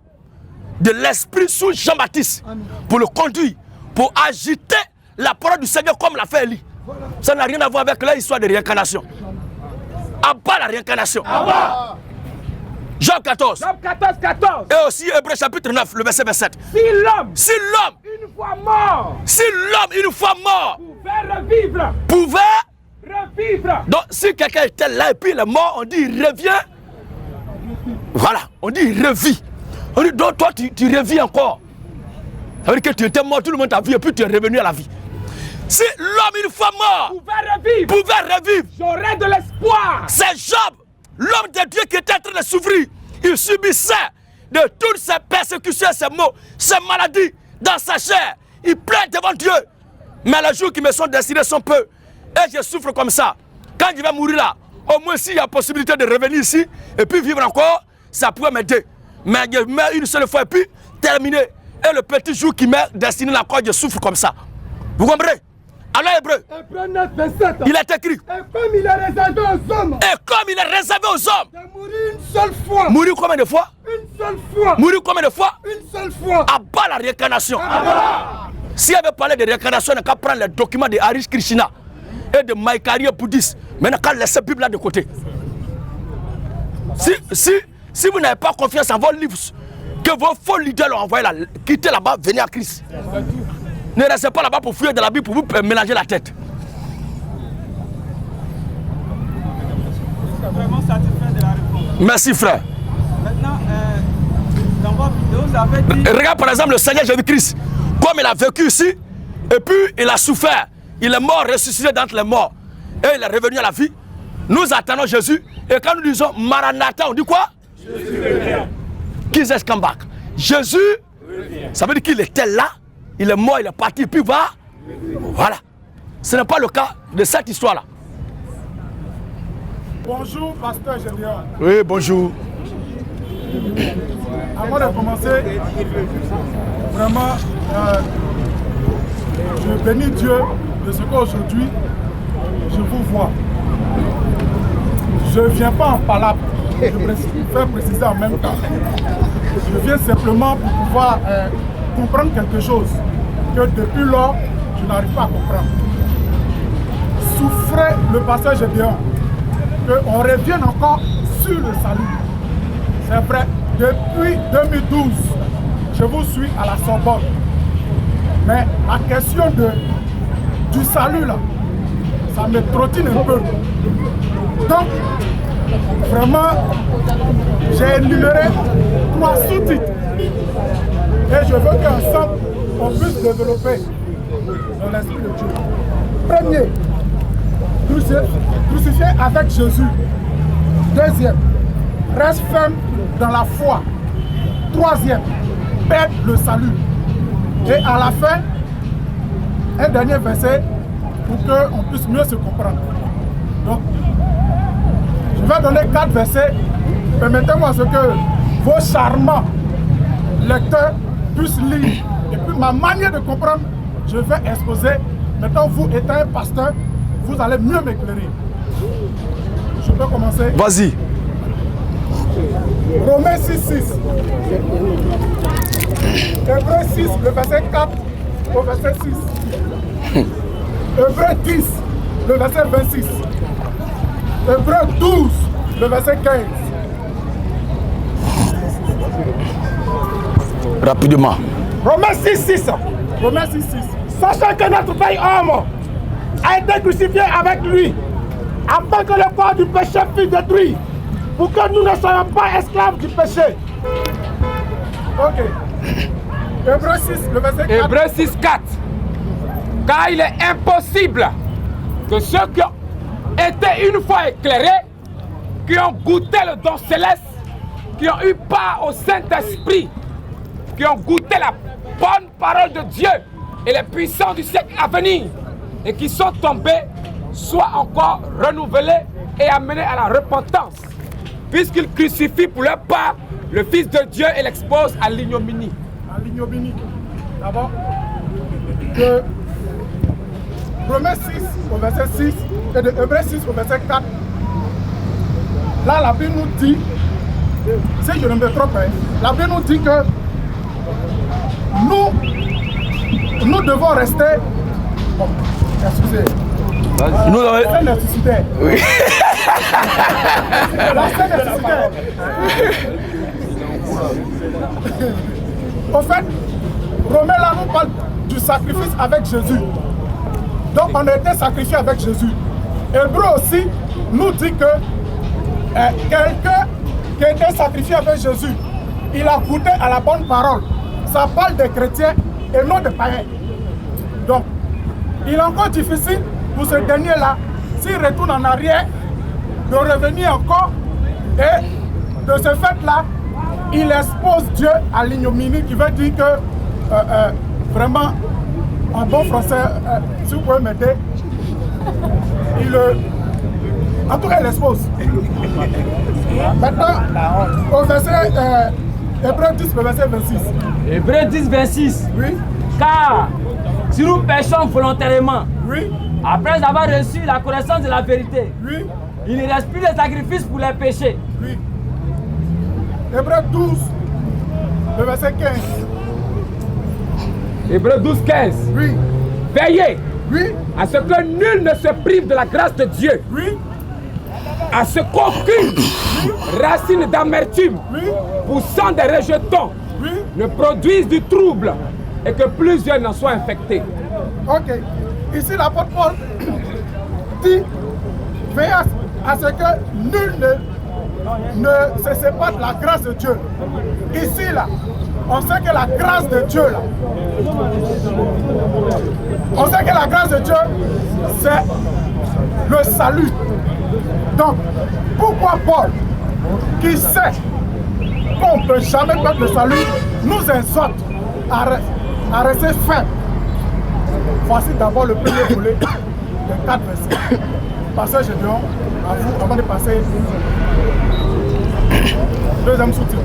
de l'esprit sous Jean-Baptiste pour le conduire, pour agiter la parole du Seigneur comme l'a fait Élie. Ça n'a rien à voir avec l'histoire de réincarnation. À bas la réincarnation. Job 14. Job 14, 14. Et aussi Hébreux chapitre 9, le verset 27. Si l'homme, une fois mort, pouvait revivre. Donc si quelqu'un était là et puis il est mort, on dit il revient. Voilà, on dit il revit. On dit donc toi tu revis encore. Ça veut dire que tu étais mort, tout le monde t'a vu et puis tu es revenu à la vie. Si l'homme une fois mort pouvait revivre, j'aurais de l'espoir. C'est Job, l'homme de Dieu qui était en train de souffrir. Il subissait de toutes ces persécutions, ces maux, ces maladies dans sa chair. Il plaint devant Dieu. Mais les jours qui me sont destinés sont peu. Et je souffre comme ça. Quand je vais mourir là, au moins s'il y a possibilité de revenir ici et puis vivre encore, ça pourrait m'aider. Mais je meurs une seule fois et puis terminé. Et le petit jour qui m'est destiné là, je souffre comme ça. Vous comprenez? Alors Hébreux, il est écrit. Et comme il est réservé aux hommes. De mourir une seule fois. Mourir combien de fois? Une seule fois. Mourir combien de fois? Une seule fois. À bas la réincarnation. Si elle veut parler de réincarnation, elle n'a qu'à prendre les documents de Harish Krishna et de Maïkarya bouddhiste. Mais elle n'a qu'à laisser la Bible là de côté. Si vous n'avez pas confiance en vos livres, que vos faux leaders l'ont envoyé là, quittez là-bas, venez à Christ. Ne restez pas là-bas pour fuir de la Bible, pour vous mélanger la tête. Je suis vraiment satisfait de la réponse. Merci frère. Maintenant, dans votre vidéo, vous avez dit... Regarde par exemple le Seigneur Jésus-Christ, comme il a vécu ici, et puis il a souffert. Il est mort, ressuscité d'entre les morts. Et il est revenu à la vie. Nous attendons Jésus. Et quand nous disons Maranatha, on dit quoi? Jésus revient. Jesus come back. Jésus, ça veut dire qu'il était là. Il est mort, il est parti, puis va. Voilà. Ce n'est pas le cas de cette histoire-là. Bonjour, pasteur Gédéon. Oui, bonjour. Avant de commencer, vraiment, je bénis Dieu de ce qu'aujourd'hui, je vous vois. Je ne viens pas en palabre, je préfère préciser en même temps. Je viens simplement pour pouvoir comprendre quelque chose que depuis lors, je n'arrive pas à comprendre. Souffrez le passage Gédéon, qu'on revienne encore sur le salut. C'est vrai, depuis 2012, je vous suis à la Sorbonne. Mais la question du salut là, ça me trottine un peu. Donc, vraiment, j'ai énuméré 3 sous-titres. Et je veux qu'ensemble, on puisse développer dans l'esprit de Dieu. Premier, crucifié avec Jésus. Deuxième, reste ferme dans la foi. Troisième, perdre le salut. Et à la fin, un dernier verset pour qu'on puisse mieux se comprendre. Donc, je vais donner 4 versets. Permettez-moi ce que vos charmants lecteurs puissent lire. Et puis ma manière de comprendre, je vais exposer. Maintenant, vous étant un pasteur, vous allez mieux m'éclairer. Je peux commencer? Vas-y. Romains 6:6. Hébreux 6, le verset 4 au verset 6. Hébreux 10, le verset 26. Hébreux 12, le verset 15. Rapidement. Romains 6:6. Romains 6:6. Sachant que notre vieil homme a été crucifié avec lui, afin que le corps du péché fût détruit, pour que nous ne soyons pas esclaves du péché. Ok. Hébreux 6, le verset 4. Hébreux 6, 4. Car il est impossible que ceux qui ont été une fois éclairés, qui ont goûté le don céleste, qui ont eu part au Saint-Esprit, qui ont goûté la bonne parole de Dieu, et les puissants du siècle à venir et qui sont tombés soient encore renouvelés et amenés à la repentance, puisqu'ils crucifient pour leur part le Fils de Dieu et l'exposent à l'ignominie. À l'ignominie. D'abord, de Romains 6 au verset 6 et de Hébreux 6 au verset 4, là la Bible nous dit, si je ne me trompe pas, la Bible nous dit que nous devons rester. Bon, excusez. Nous La scène nécessitaire. Oui. La scène nécessitaire. En fait, Romains là nous parle du sacrifice avec Jésus. Donc on a été sacrifié avec Jésus. Hébreu aussi nous dit que quelqu'un qui a été sacrifié avec Jésus, il a goûté à la bonne parole. Ça parle des chrétiens et non des païens. Donc, il est encore difficile pour ce dernier-là, s'il retourne en arrière, de revenir encore. Et de ce fait-là, il expose Dieu à l'ignominie, qui veut dire que, vraiment, en bon français, si vous pouvez m'aider, en tout cas, il expose. Maintenant, au verset Hébreux 10, verset 26. Hébreux 10, 26. Oui. Car si nous péchons volontairement, Oui. après avoir reçu la connaissance de la vérité, Oui. il ne reste plus de sacrifice pour les péchés. Oui. Hébreux 12, le verset 15. Hébreux 12, 15. Oui. Veillez Oui. à ce que nul ne se prive de la grâce de Dieu, Oui. à ce qu'aucune racine d'amertume Oui. poussant des rejetons Oui. ne produise du trouble et que plusieurs n'en soient infectés. Ok. Ici, l'apôtre Paul dit veillez à ce que nul ne se sépare de la grâce de Dieu. Ici, là, on sait que la grâce de Dieu, là, on sait que la grâce de Dieu, c'est le salut. Donc, pourquoi Paul, qui sait qu'on ne peut jamais perdre le salut, nous exhorte à rester fermes? Voici d'abord le premier volet des 4 versets. Passage de Dion à vous avant de passer deuxième sous-titre.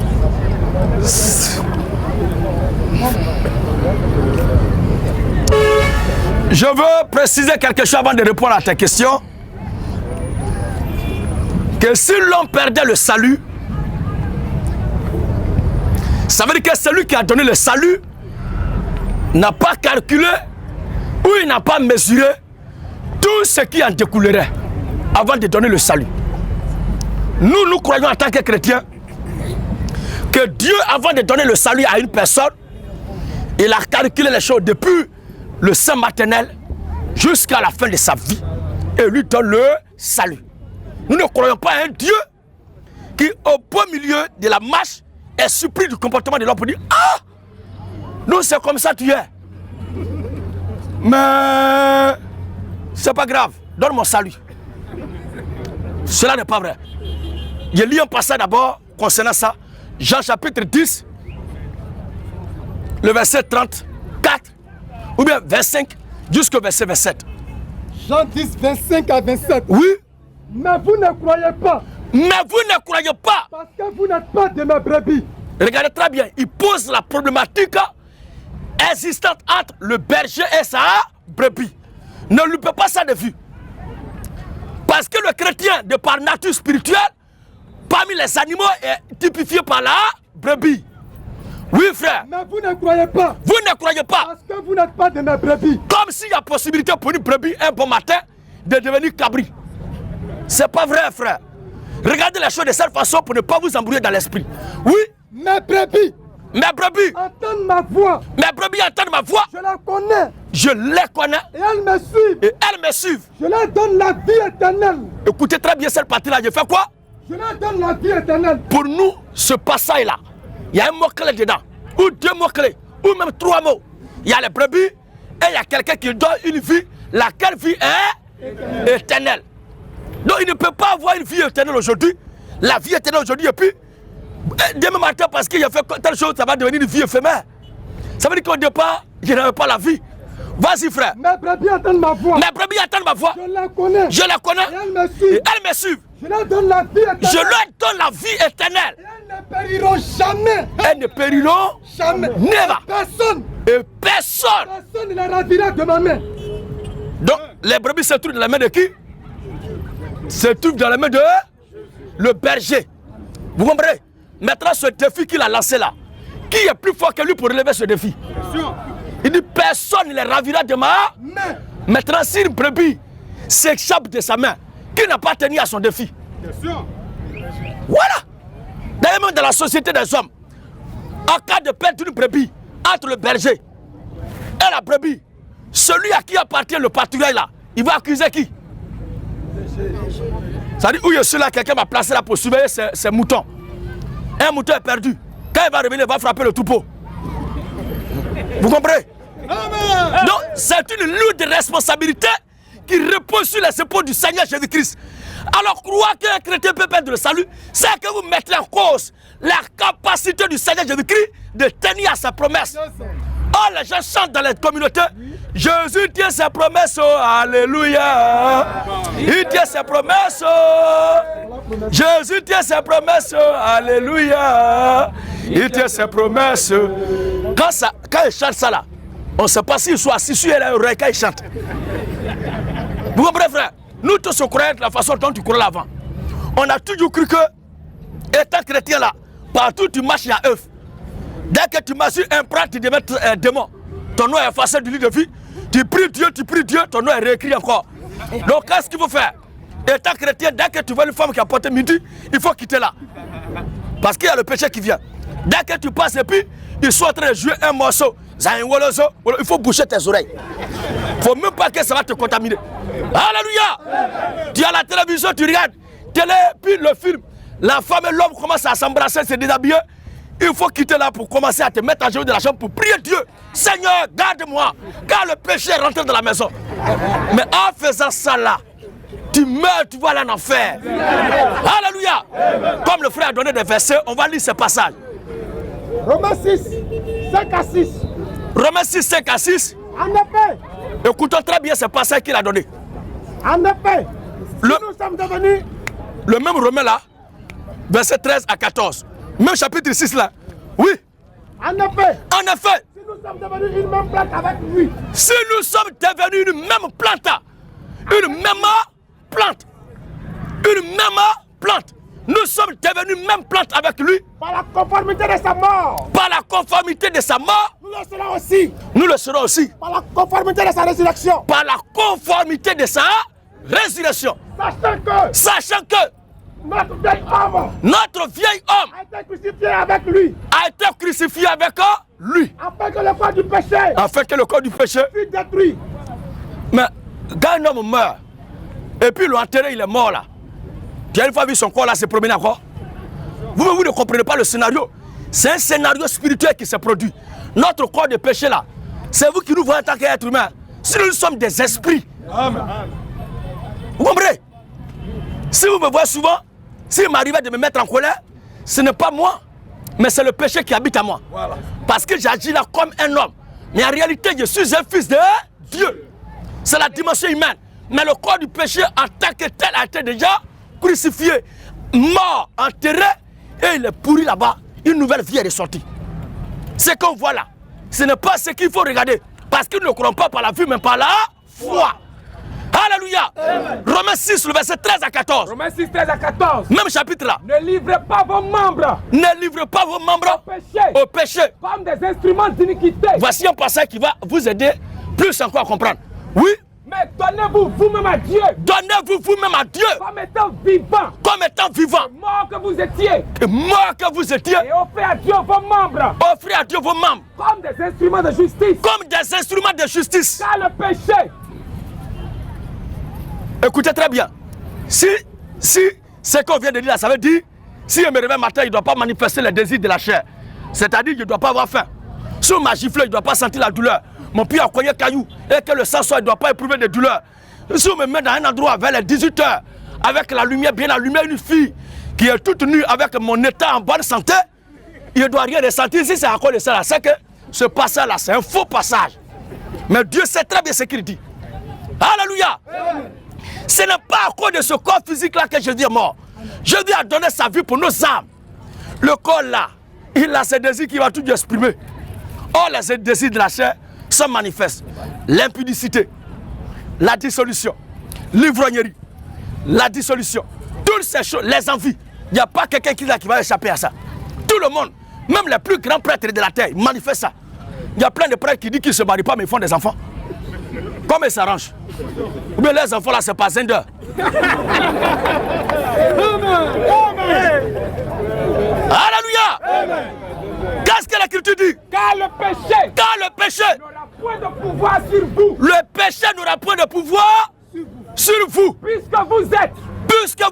Je veux préciser quelque chose avant de répondre à ta question. Que si l'homme perdait le salut, ça veut dire que celui qui a donné le salut n'a pas calculé ou il n'a pas mesuré tout ce qui en découlerait avant de donner le salut. Nous croyons en tant que chrétiens que Dieu, avant de donner le salut à une personne, il a calculé les choses depuis le sein maternel jusqu'à la fin de sa vie et lui donne le salut. Nous ne croyons pas à un Dieu qui, au beau milieu de la marche, est surpris du comportement de l'homme pour dire « Ah, nous c'est comme ça tu es. Mais c'est pas grave, donne mon salut. » Cela n'est pas vrai. Je lis un passage d'abord concernant ça. Jean chapitre 10, le verset 34, ou bien 25 jusqu'au verset 27. Jean 10, 25 à 27. Oui. Mais vous ne croyez pas. Mais vous ne croyez pas. Parce que vous n'êtes pas de mes brebis. Regardez très bien, il pose la problématique existante entre le berger et sa brebis. Ne lui peut pas ça de vue. Parce que le chrétien, de par nature spirituelle, parmi les animaux, est typifié par la brebis. Oui, frère. Mais vous ne croyez pas. Vous ne croyez pas. Parce que vous n'êtes pas de mes brebis. Comme s'il y a possibilité pour une brebis un bon matin de devenir cabri. C'est pas vrai, frère. Regardez les choses de cette façon pour ne pas vous embrouiller dans l'esprit. Oui. Mes brebis. Mes brebis. Entendent ma voix. Mes brebis entendent ma voix. Je la connais. Je les connais. Et elles me suivent. Et elles me suivent. Je leur donne la vie éternelle. Écoutez très bien cette partie-là. Je fais quoi? Je leur donne la vie éternelle. Pour nous, ce passage-là, il y a un mot-clé dedans. Ou 2 mots-clés. Ou même 3 mots. Il y a les brebis et il y a quelqu'un qui donne une vie. Laquelle vie est éternelle. Donc il ne peut pas avoir une vie éternelle aujourd'hui. La vie éternelle aujourd'hui et puis demain matin parce qu'il a fait telle chose, ça va devenir une vie éphémère. Ça veut dire qu'au départ, il n'avait pas la vie. Vas-y, frère. Mes brebis entendent ma voix. Mes brebis entendent ma voix. Je les connais. Je les connais. Et elles me suivent. Elles me suivent. Je leur donne la vie éternelle. Je leur donne la vie éternelle. Et elles ne périront jamais. Elles ne périront Jamais. Never. Personne. Et personne. Personne ne les ravira de ma main. Donc, les brebis se trouvent dans la main de qui? Se trouvent dans la main de le berger. Vous comprenez? Maintenant, ce défi qu'il a lancé là, qui est plus fort que lui pour relever ce défi? Il dit personne ne les ravira de ma main. Maintenant, si une brebis s'échappe de sa main, qui n'a pas tenu à son défi? Voilà. D'ailleurs, même dans la société des hommes, en cas de perte d'une brebis entre le berger et la brebis, celui à qui appartient le pâturage là, il va accuser qui? Ça dit, où je suis là, quelqu'un m'a placé là pour surveiller ses moutons. Un mouton est perdu. Quand il va revenir, il va frapper le troupeau. Vous comprenez? Donc, c'est une lourde responsabilité qui repose sur les épaules du Seigneur Jésus-Christ. Alors, croire qu'un chrétien peut perdre le salut, c'est que vous mettez en cause la capacité du Seigneur Jésus-Christ de tenir à sa promesse. Oh, les gens chantent dans les communautés. Jésus tient ses promesses, oh, alléluia. Il tient ses promesses, oh. Jésus tient ses promesses, oh, alléluia. Il tient ses promesses. Quand il chante ça là, on ne sait pas s'il soit assis sur l'oreille quand il chante. Vous comprenez, frère? Nous tous on croyait de la façon dont tu croyais avant. On a toujours cru que, étant chrétien là, partout tu marches, il y a œuf. Dès que tu marches sur un prat, tu deviens démon. Ton nom est effacé du lit de vie. Tu pries Dieu, ton nom est réécrit encore. Donc qu'est-ce qu'il faut faire? Étant chrétien, dès que tu vois une femme qui a porté midi, il faut quitter là. Parce qu'il y a le péché qui vient. Dès que tu passes et puis, ils sont en train de jouer un morceau. Il faut boucher tes oreilles. Il ne faut même pas que ça va te contaminer. Alléluia! Tu as la télévision, tu regardes. Puis le film. La femme et l'homme commencent à s'embrasser, se déshabiller. Il faut quitter là pour commencer à te mettre en genoux de la chambre pour prier Dieu. Seigneur, garde-moi, car le péché est rentré dans la maison. Mais en faisant ça là, tu meurs, tu vas aller en enfer. Alléluia! Comme le frère a donné des versets, on va lire ce passage. Romains 6, 5 à 6. Romains 6, 5 à 6. En effet. Écoutons très bien ce passage qu'il a donné. En effet. Si nous sommes devenus. Le même Romain là, verset 13 à 14. Même chapitre 6 là. Oui. En effet. En effet. Si nous sommes devenus une même plante avec lui. Si nous sommes devenus une même plante. Une même plante. Une même plante. Nous sommes devenus même plante avec lui. Par la conformité de sa mort. Par la conformité de sa mort. Nous le serons aussi. Nous le serons aussi. Par la conformité de sa résurrection. Par la conformité de sa résurrection. Sachant que notre vieil homme. Notre vieil homme a été crucifié avec lui. A été crucifié avec lui. Afin que le corps du péché. Afin que le corps du péché fût détruit. Mais quand un homme meurt, et puis l'enterré, il est mort là. Tu as une fois vu son corps là se promener encore? Vous ne comprenez pas le scénario. C'est un scénario spirituel qui se produit. Notre corps de péché là, c'est vous qui nous voyez en tant qu'être humain. Si nous sommes des esprits. Amen. Vous comprenez? Si vous me voyez souvent, s'il m'arrivait de me mettre en colère, ce n'est pas moi, mais c'est le péché qui habite à moi. Voilà. Parce que j'agis là comme un homme. Mais en réalité, je suis un fils de Dieu. C'est la dimension humaine. Mais le corps du péché en tant que tel a été déjà crucifié, mort, enterré, et il est pourri là-bas. Une nouvelle vie est ressortie. Ce qu'on voit là, ce n'est pas ce qu'il faut regarder. Parce qu'ils ne croient pas par la vue, mais par la foi. Alléluia. Romains 6, le verset 13 à 14. Romains 6, 13 à 14. Même chapitre là. Ne livrez pas vos membres. Ne livrez pas vos membres au péché. Comme des instruments d'iniquité. Voici un passage qui va vous aider plus encore à comprendre. Oui. Mais donnez-vous vous-même à Dieu. Donnez-vous vous-même à Dieu. Comme étant vivant. Comme étant vivant. Mort que vous étiez. Mort que vous étiez. Et offrez à Dieu vos membres. Offrez à Dieu vos membres. Comme des instruments de justice. Comme des instruments de justice. Car le péché. Écoutez très bien. Si ce qu'on vient de dire là, ça veut dire, si je me réveille matin, il ne doit pas manifester les désirs de la chair. C'est-à-dire qu'il ne doit pas avoir faim. Si on m'a giflé, il ne doit pas sentir la douleur. Mon pied a cogné caillou et que le sang soit, il ne doit pas éprouver de douleur. Si on me met dans un endroit vers les 18 h, avec la lumière bien allumée, une fille qui est toute nue avec mon état en bonne santé, il ne doit rien ressentir. Si c'est encore le ça, c'est que ce passage-là, c'est un faux passage. Mais Dieu sait très bien ce qu'il dit. Alléluia. Ce n'est pas à cause de ce corps physique-là que Jésus est mort. Jésus a donné sa vie pour nos âmes. Le corps-là, il a ses désirs qui va tout exprimer. Or, les désirs de la chair sont manifestes. L'impudicité, la dissolution, l'ivrognerie, la dissolution, toutes ces choses, les envies. Il n'y a pas quelqu'un qui va échapper à ça. Tout le monde, même les plus grands prêtres de la terre, manifestent ça. Il y a plein de prêtres qui disent qu'ils ne se marient pas, mais ils font des enfants. Comment ils s'arrangent? Ou bien les enfants là, c'est pas Zender. Alléluia. Qu'est-ce que l'Écriture dit? Car le péché n'aura point de pouvoir sur vous. Le péché n'aura point de pouvoir sur vous. Puisque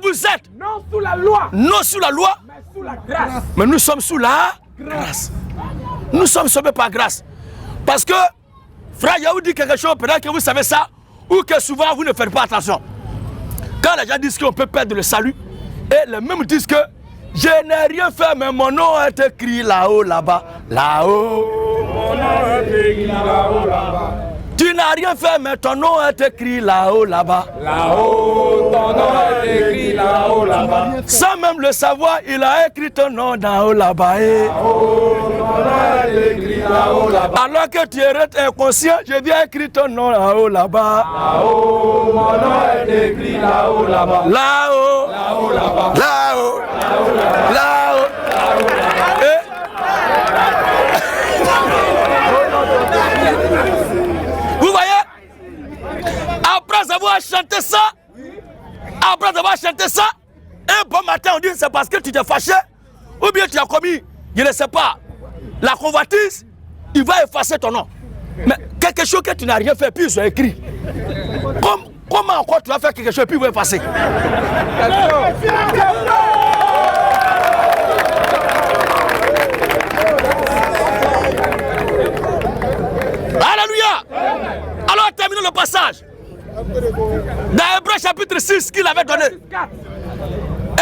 vous êtes non sous la loi, mais sous la grâce. Mais nous sommes sous la grâce. Nous sommes sauvés par grâce. Parce que, frère Yahou dit quelque chose, peut-être que vous savez ça, ou que souvent vous ne faites pas attention. Quand les gens disent qu'on peut perdre le salut, et les mêmes disent que je n'ai rien fait, mais mon nom est écrit là-haut, là-bas, là-haut. Mon nom est écrit là-haut, là-bas. Tu n'as rien fait, mais ton nom est écrit là-haut, là-bas. Là-haut, ton nom est écrit là-haut, là-bas. Sans même le savoir, il a écrit ton nom là-haut, là-bas. Là-haut, ton nom est écrit là-haut, là-bas. Alors que tu es inconscient, je viens écrire ton nom là-haut, là-bas. Là-haut, mon nom est écrit là-haut, là-bas. Là-haut, là-haut, là-bas. Là-haut, là-haut. Vous voyez, après avoir chanté ça, un bon matin on dit c'est parce que tu t'es fâché, ou bien tu as commis, je ne sais pas, la convoitise, il va effacer ton nom. Mais quelque chose que tu n'as rien fait, puis ils ont écrit. Comment encore tu vas faire quelque chose, puis ils vont effacer? Alléluia. Alors terminons le passage. Dans Hébreux chapitre 6 qu'il avait donné.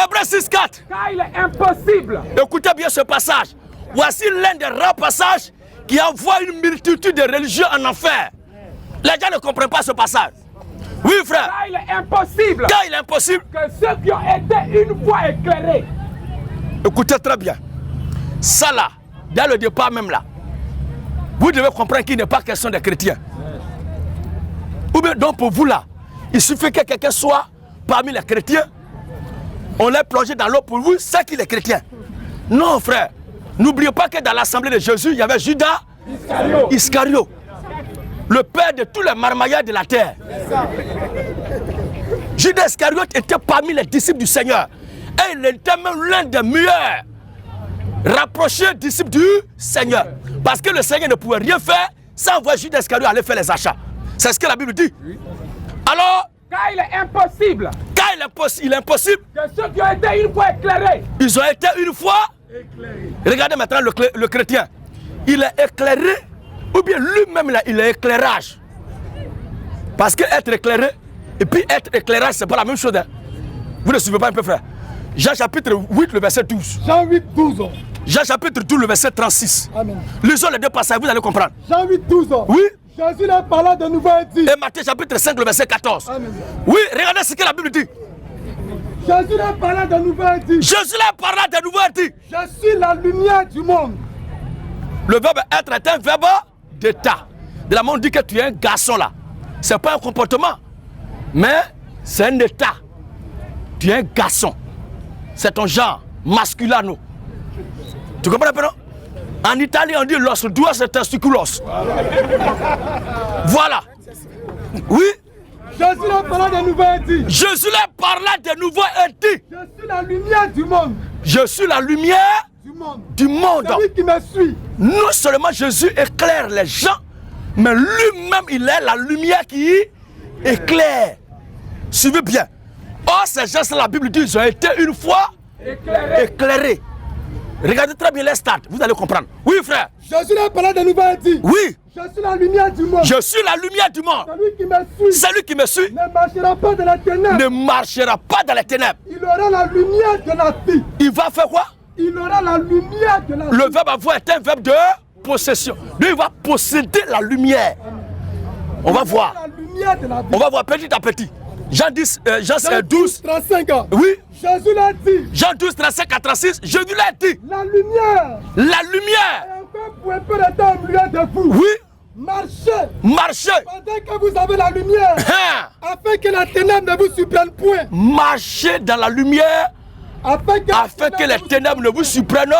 Hébreux 6, 4. Car il est impossible. Écoutez bien ce passage. Voici l'un des rares passages qui envoie une multitude de religieux en enfer. Les gens ne comprennent pas ce passage. Oui, frère. Car il est impossible. Car il est impossible que ceux qui ont été une fois éclairés. Écoutez très bien. Ça là, dès le départ même là, vous devez comprendre qu'il n'est pas question des chrétiens. Ou bien donc pour vous là, il suffit que quelqu'un soit parmi les chrétiens, on l'a plongé dans l'eau pour vous, c'est qu'il est chrétien. Non frère, n'oubliez pas que dans l'assemblée de Jésus, il y avait Judas Iscario, le père de tous les marmaillards de la terre. Judas Iscariote était parmi les disciples du Seigneur. Et il était même l'un des meilleurs rapprochés disciples du Seigneur. Parce que le Seigneur ne pouvait rien faire sans voir Judas Iscariote aller faire les achats. C'est ce que la Bible dit. Alors, car il est impossible. Car il est impossible que ceux qui ont été une fois éclairés. Ils ont été une fois éclairés. Regardez maintenant le chrétien. Il est éclairé, ou bien lui-même là, il est éclairage. Parce que être éclairé et puis être éclairage, c'est pas la même chose. Hein. Vous ne suivez pas un peu, frère? Jean chapitre 8, le verset 12. Jean 8, 12. Jean chapitre 12, le verset 36. Amen. Lisons les deux passages, vous allez comprendre. Jean 8, 12. Oui. Jésus leur parla de nouveau et dit. Et Matthieu chapitre 5, le verset 14. Amen. Oui, regardez ce que la Bible dit. Jésus leur parla de nouveau et dit. Jésus leur parla de nouveau et dit. Je suis la lumière du monde. Le verbe être est un verbe d'état. De la monde dit que tu es un garçon là. C'est pas un comportement, mais c'est un état. Tu es un garçon. C'est ton genre masculano. Tu comprends un peu, non? En Italie, on dit l'os duos et testiculos. Voilà. Oui. Jésus leur parla de nouveau et dit. Jésus leur parla de nouveau et dit. Je suis la lumière du monde. Je suis la lumière du monde. Celui qui me suit. Non seulement Jésus éclaire les gens, mais lui-même, il est la lumière qui éclaire. Suivez bien. Or, ces gens, la Bible dit, ils ont été une fois éclairés. Regardez très bien les stats, vous allez comprendre. Oui, frère. Jésus leur parla de nouveau et dit. Oui. Je suis la lumière du monde. Je suis la lumière du monde. Celui qui me suit. Celui qui me suit ne marchera pas dans les ténèbres. Ne marchera pas dans les ténèbres. Il aura la lumière de la vie. Il va faire quoi? Il aura la lumière de la vie. Le verbe avoir est un verbe de possession. Lui, il va posséder la lumière. On va voir. La lumière de la vie. On va voir petit à petit. Jean 12, 35 ans. oui. Jésus l'a dit. Jean 12, 35 à 36, Jésus l'a dit. La lumière. La lumière. Et encore pour un peu de temps au milieu de vous. Oui. Marchez. Marchez. Pendant que vous avez la lumière. Hein. Afin que la ténèbre ne vous surprenne point. Marchez dans la lumière. Afin Que les ténèbres ne vous surprennent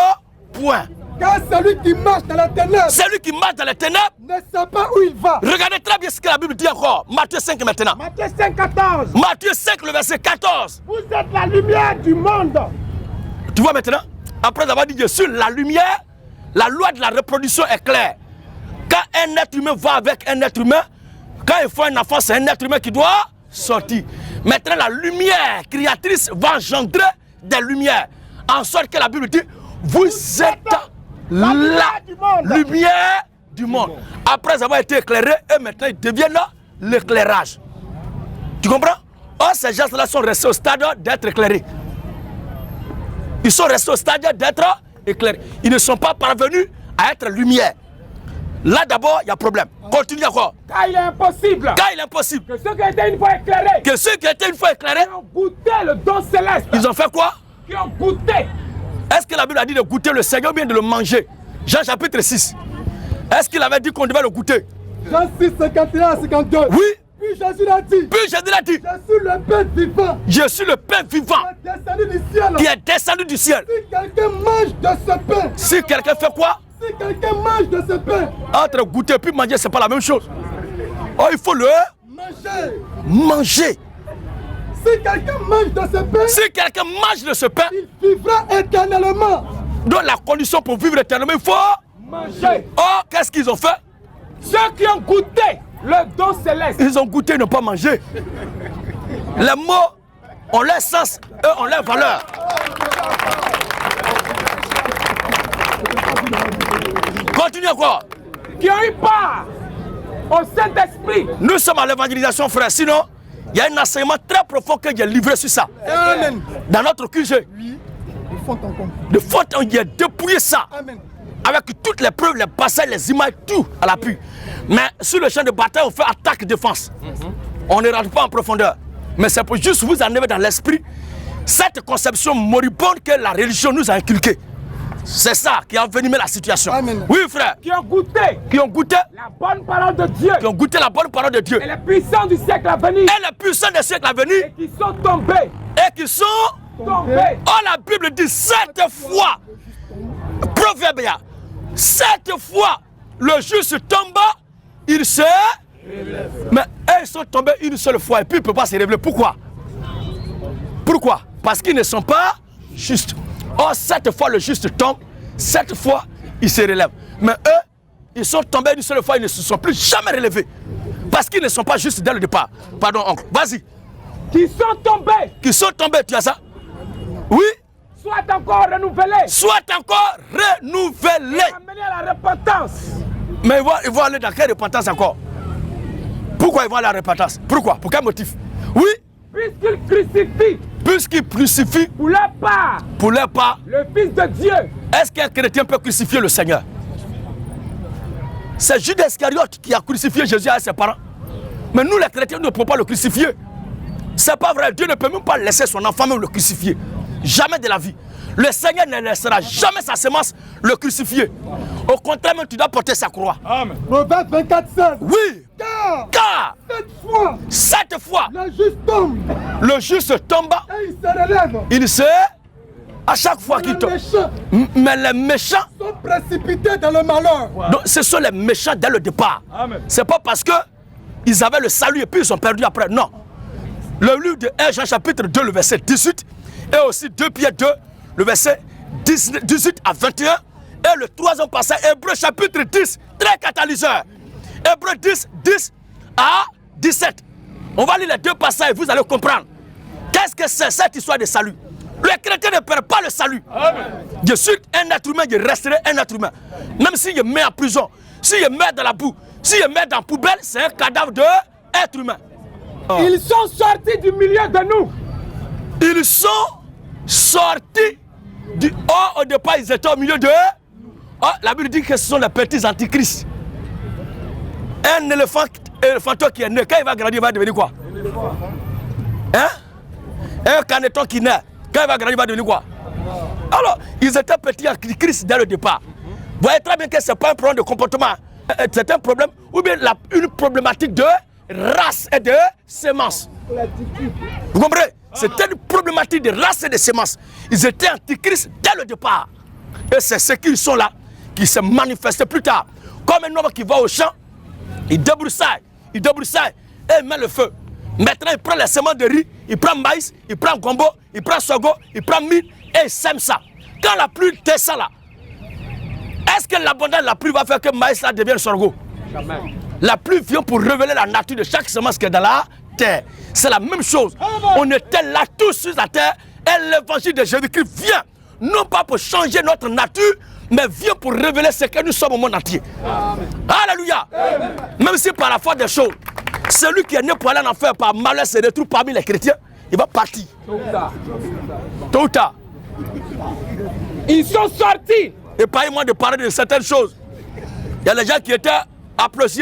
point. Car celui qui marche dans la ténèbre. Celui qui marche dans les ténèbres Ne sait pas où il va. Regardez très bien ce que la Bible dit encore. Matthieu 5 maintenant. Matthieu 5, 14. Matthieu 5, le verset 14. Vous êtes la lumière du monde. Tu vois maintenant, après avoir dit je suis la lumière, la loi de la reproduction est claire. Quand un être humain va avec un être humain, quand il faut un enfant, c'est un être humain qui doit sortir. Maintenant, la lumière créatrice va engendrer des lumières. En sorte que la Bible dit, vous êtes la lumière du monde. Après avoir été éclairés, et maintenant ils deviennent l'éclairage. Tu comprends? Or, ces gens-là sont restés au stade d'être éclairés. Ils sont restés au stade d'être éclairés. Ils ne sont pas parvenus à être lumière. Là d'abord, il y a problème. Continue encore. Car il est impossible Car il est impossible que ceux qui étaient une fois éclairés, que ceux qui étaient une fois éclairés, qui ont goûté le don céleste, ils ont fait quoi? qui ont goûté. Est-ce que la Bible a dit de goûter le Seigneur ou bien de le manger? Jean chapitre 6. Est-ce qu'il avait dit qu'on devait le goûter? Jean 6, 51 à 52. Oui. Puis Jésus l'a dit. Puis Jésus l'a dit. Je suis le pain vivant. Je suis le pain vivant Qui est descendu du ciel. qui est descendu du ciel. Si quelqu'un mange de ce pain. Si quelqu'un fait quoi? Si quelqu'un mange de ce pain. Entre goûter et manger, c'est pas la même chose. Oh, il faut le manger. Si quelqu'un mange de ce pain. Si quelqu'un mange de ce pain, Il vivra éternellement. donc la condition pour vivre éternellement, il faut Manger. Oh, qu'est-ce qu'ils ont fait? Ceux qui ont goûté le don céleste. Ils ont goûté, ils n'ont pas mangé. Les mots ont leur sens, eux ont leur valeur. Continue encore. Qui ont eu part au Saint-Esprit. Nous sommes à l'évangélisation, frère. Sinon, il y a un enseignement très profond que j'ai livré sur ça. Amen. Dans notre QG. Oui. Il faut en compte. De faute, on y a dépouillé ça. Amen. Avec toutes les preuves, les passages, les images, tout à l'appui. Mais sur le champ de bataille, on fait attaque-défense. On ne rentre pas en profondeur. Mais c'est pour juste vous enlever dans l'esprit cette conception moribonde que la religion nous a inculquée. C'est ça qui a envenimé la situation. Amen. Oui, frère. Qui ont goûté Qui ont goûté la bonne parole de Dieu. Qui ont goûté la bonne parole de Dieu. Et les puissants du siècle à venir. Et les puissants des siècles à venir. Et qui sont tombés. Et qui sont Tombés. Oh, la Bible dit 7 fois. Proverbe, 7 fois le juste tombe, il se relève. Mais ils sont tombés une seule fois et puis ils ne peuvent pas se révéler. Pourquoi? Pourquoi? Parce qu'ils ne sont pas justes. Or, 7 fois le juste tombe, 7 fois il se relève. Mais eux, ils sont tombés une seule fois, ils ne se sont plus jamais relevés. Parce qu'ils ne sont pas justes dès le départ. Pardon, oncle. Vas-y. Qui sont tombés. Qui sont tombés, tu as ça? Oui. Soit encore renouvelés. Soit encore renouvelés. Amenés à la repentance. Mais ils vont aller dans quelle repentance encore? Pourquoi ils vont aller à la repentance? Pourquoi? Pour quel motif? Oui. Puisqu'ils crucifient. Puisqu'ils crucifient Pour leur part. pour leur part. Le Fils de Dieu. Est-ce qu'un chrétien peut crucifier le Seigneur? C'est Judas Iscariote qui a crucifié Jésus à ses parents. Mais nous les chrétiens ne pouvons pas le crucifier. C'est pas vrai. Dieu ne peut même pas laisser son enfant même le crucifier. Jamais de la vie. Le Seigneur ne laissera jamais sa semence le crucifier. Au contraire, même tu dois porter sa croix. Amen. Proverbe 24, 16. Oui. Car 7 fois. le juste tombe Et il se relève. il se à chaque fois qu'il tombe. Mais les méchants Sont précipités dans le malheur. donc, ce sont les méchants dès le départ. C'est pas parce que ils avaient le salut et puis ils sont perdus après. Non. Le livre de 1 Jean chapitre 2, le verset 18, et aussi 2 Pierre 2, le verset 18 à 21, et le troisième passage, Hébreux chapitre 10, très catalyseur. Hébreux 10, 10 à 17. On va lire les deux passages et vous allez comprendre. Qu'est-ce que c'est cette histoire de salut? Le chrétien ne perd pas le salut. Amen. Je suis un être humain, je resterai un être humain. Même si je mets en prison, si je mets dans la boue, si je mets dans la poubelle, c'est un cadavre d'être humain. Ils sont sortis du milieu de nous. Ils sont sortis du... Oh, au départ, ils étaient au milieu de... Oh, la Bible dit que ce sont les petits antichrists. Un éléphant éléphanton qui est né, quand il va grandir, il va devenir quoi? Hein? Un caneton qui naît, quand il va grandir, il va devenir quoi? Alors, ils étaient petits en Christ dès le départ. Vous voyez très bien que ce n'est pas un problème de comportement. C'est un problème, ou bien une problématique de race et de sémence. Vous comprenez? C'était une problématique de race et de sémence. Ils étaient antichrist dès le départ. Et c'est ce qu'ils sont là, qui se manifestent plus tard. Comme un homme qui va au champ, il débroussaille, et il met le feu. Maintenant, il prend les semences de riz, il prend maïs, il prend gombo, il prend sorgho, il prend mil et il sème ça. Quand la pluie descend là, est-ce que l'abondance de la pluie va faire que le maïs là devienne sorgho? La pluie vient pour révéler la nature de chaque semence qui est dans la terre. C'est la même chose. On était là tous sur la terre et l'évangile de Jésus-Christ vient, non pas pour changer notre nature, mais vient pour révéler ce que nous sommes au monde entier. Amen. Alléluia. Amen. Même si par la foi des choses, celui qui est né pour aller en enfer par malheur se retrouve parmi les chrétiens, il va partir. Tôt ou tard. Ils sont sortis. Et pas moi de parler de certaines choses. Il y a des gens qui étaient applaudis.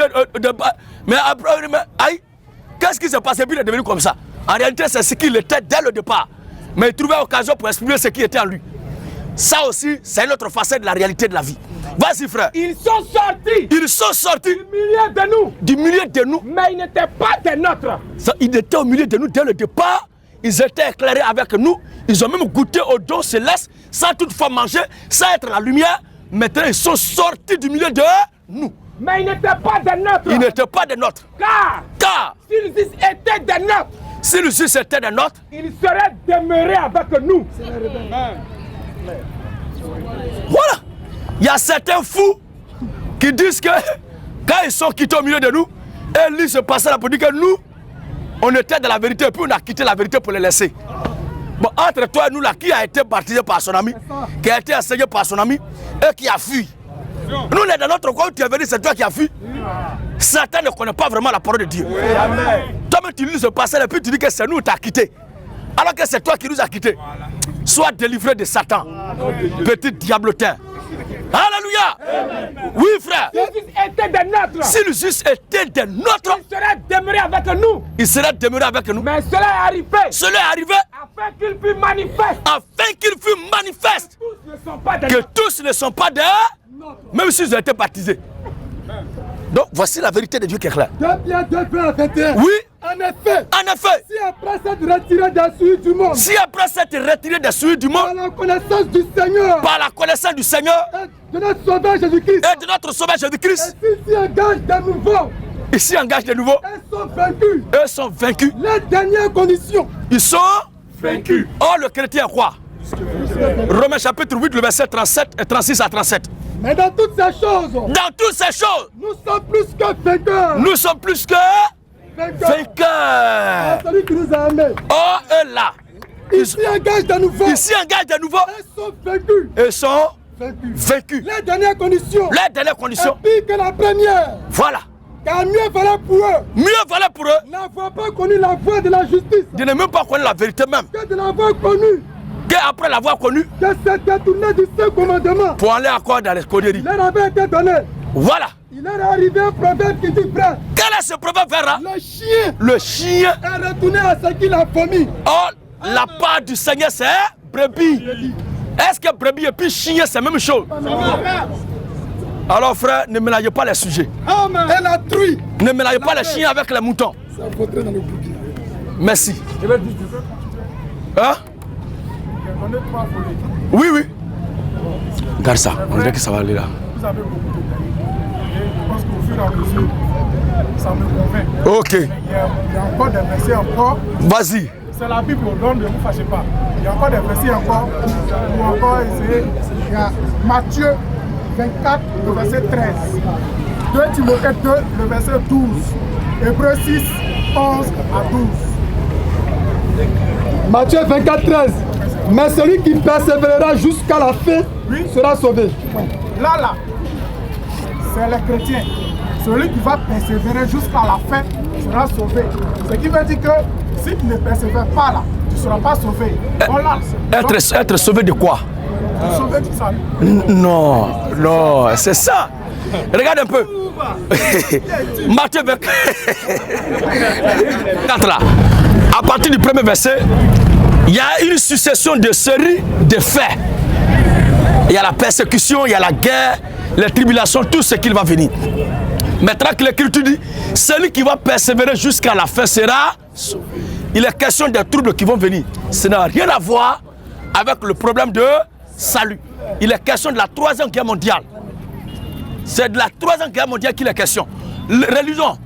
Mais aïe, qu'est-ce qui s'est passé? Puis il est devenu comme ça. En réalité, c'est ce qu'il était dès le départ. Mais il trouvait l'occasion pour exprimer ce qui était en lui. Ça aussi, c'est une autre facette de la réalité de la vie. Vas-y, frère. Ils sont sortis. Ils sont sortis. Du milieu de nous. Du milieu de nous. Mais ils n'étaient pas des nôtres. Ils étaient au milieu de nous dès le départ. Ils étaient éclairés avec nous. Ils ont même goûté au don céleste sans toutefois manger, sans être la lumière. Maintenant, ils sont sortis du milieu de nous. Mais ils n'étaient pas des nôtres. Ils n'étaient pas des nôtres. Car s'ils étaient des nôtres, s'ils étaient des nôtres, ils seraient demeurés avec nous. Voilà. Il y a certains fous qui disent que quand ils sont quittés au milieu de nous, et lui se passait là pour dire que nous, on était dans la vérité et puis on a quitté la vérité pour les laisser. Bon, entre toi et nous là, qui a été baptisé par son ami, qui a été enseigné par son ami et qui a fui. Nous, on est dans notre coin où tu es venu, c'est toi qui as fui. Satan ne connaît pas vraiment la parole de Dieu. Toi-même, tu lis ce passage et puis tu dis que c'est nous qui t'as quitté. Alors que c'est toi qui nous as quittés. Sois délivré de Satan, petit diablotin. Alléluia. Oui, frère. S'ils étaient des nôtres, s'ils étaient des nôtres, ils seraient demeurés avec nous. Ils seraient demeurés avec nous. Mais cela est arrivé. Cela est arrivé afin qu'il fût manifeste. Afin qu'il fût manifeste. Que tous ne sont pas des nôtres. Même s'ils ont été baptisés. Donc voici la vérité de Dieu qui est claire. 2 Pierre 2, 21. Oui. En effet. Si après s'être retiré des souilles du monde. Si après s'être retiré des souilles du monde. Par la connaissance du Seigneur. Par la connaissance du Seigneur. Et de notre sauveur Jésus-Christ. Et de notre sauveur Jésus-Christ. Et s'ils engagent de nouveau. Ici engagent de nouveau. Ils sont vaincus. Eux sont vaincus. Les dernières conditions. Ils sont vaincus. Or le chrétien quoi? Romains chapitre 8, le verset 37 et 36 à 37. Mais dans toutes ces choses. Dans toutes ces choses. Nous sommes plus que vainqueurs. Nous sommes plus que vainqueurs. Celui qui nous a aimés. Oh, eux là. Ils s'y engagent de nouveau. Ils s'y engagent de nouveau. Ils sont vaincus. Ils sont vaincus. Les dernières conditions. Les dernières conditions. Est pire que la première. Voilà. Car mieux valait pour eux. Mieux valait pour eux. N'avoir pas connu la voie de la justice. De ne même pas connaître la vérité même. Que de l'avoir connu. Après l'avoir connu, que s'est détourné du saint commandement pour aller encore dans les conneries. Il leur avait été donné. Voilà. Il leur est arrivé un proverbe qui dit frère. Quel est ce proverbe là? Le chien est retourné à ce qu'il a vomi. Oh, la part du Seigneur c'est brebis. Est-ce que brebis et puis chien c'est la même chose? Alors frère, ne mélangez pas les sujets. Amen. Et la truie. Ne mélangez pas les chiens avec les moutons. Ça vaudrait dans le bouquin. Merci. Hein? Oui, oui. Garde ça, on dirait que ça va aller là. Vous avez beaucoup de je pense qu'au fur et à mesure, ça me convainc. Ok. Il y a encore des versets encore. Vas-y. C'est la Bible, donc ne vous fâchez pas. Il y a encore des versets encore pour encore essayer. Il y a Matthieu 24, le verset 13. 2 Timothée 2, le verset 12. Hébreux 6, 11 à 12. Matthieu 24, 13. Mais celui qui persévérera jusqu'à la fin sera sauvé. Là, c'est les chrétiens. Celui qui va persévérer jusqu'à la fin sera sauvé. Ce qui veut dire que si tu ne persévères pas là, tu ne seras pas sauvé. Voilà. Être sauvé de quoi? Sauvé du salut. Non, c'est ça. Regarde un peu. Matthieu 24 là. À partir du premier verset, il y a une succession de séries de faits. Il y a la persécution, il y a la guerre, les tribulations, tout ce qui va venir. Maintenant que l'Écriture dit, celui qui va persévérer jusqu'à la fin sera sauvé. Il est question des troubles qui vont venir. Ça n'a rien à voir avec le problème de salut. Il est question de la troisième guerre mondiale. C'est de la troisième guerre mondiale qu'il est question. Religion,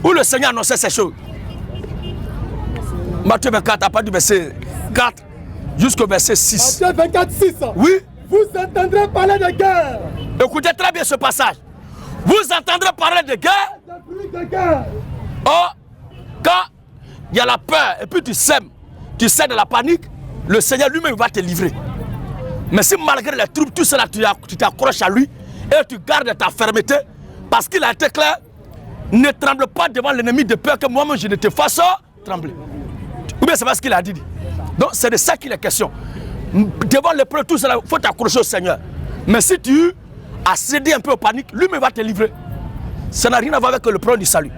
où le Seigneur annonçait ces choses. Matthieu 24, à partir du verset 4 jusqu'au verset 6. Matthieu 24, 6. Oui. Vous entendrez parler de guerre. Écoutez très bien ce passage. Vous entendrez parler de guerre. De bruit de guerre. Oh, quand il y a la peur et puis tu sèmes de la panique, le Seigneur lui-même va te livrer. Mais si malgré les troubles, tout cela, tu t'accroches à lui et tu gardes ta fermeté, parce qu'il a été clair, ne tremble pas devant l'ennemi de peur que moi-même je ne te fasse trembler. Ou bien c'est pas ce qu'il a dit. Donc c'est de ça qu'il est question. Devant l'épreuve, tout cela, il faut t'accrocher au Seigneur. Mais si tu as cédé un peu aux paniques, lui-même va te livrer. Ça n'a rien à voir avec le problème du salut.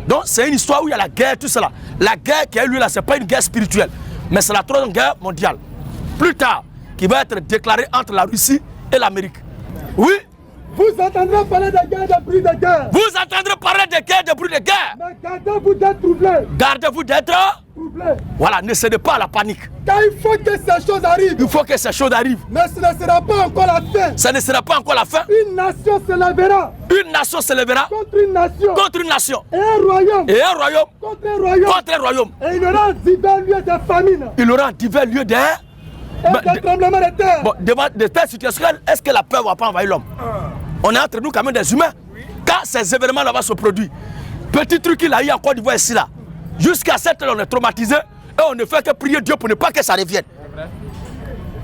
Donc c'est une histoire où il y a la guerre, tout cela. La guerre qui a eu lieu là, ce n'est pas une guerre spirituelle, mais c'est la troisième guerre mondiale. Plus tard, qui va être déclarée entre la Russie et l'Amérique. Oui. Vous entendrez parler de guerre, de bruit de guerre. Vous entendrez parler de guerre, de bruit de guerre. Mais gardez-vous d'être troublés. Gardez-vous d'être troublés. Voilà, ne cédez pas à la panique. Car il faut que ces choses arrivent. Il faut que ces choses arrivent. Mais ce ne sera pas encore la fin. Ça ne sera pas encore la fin. Une nation se lèvera. Une nation se lèvera. Contre une nation. Contre une nation. Et un royaume. Et un royaume. Contre un royaume. Contre un royaume. Et il y aura divers lieux de famine. Il y aura divers lieux de... Et de tremblement de terre. Bon, devant de telles situations, est-ce que la peur ne va pas envahir l'homme? On est entre nous quand même des humains. Quand ces événements-là vont se produire, petit truc qu'il a eu en Côte d'Ivoire ici là, jusqu'à cette heure on est traumatisé et on ne fait que prier Dieu pour ne pas que ça revienne.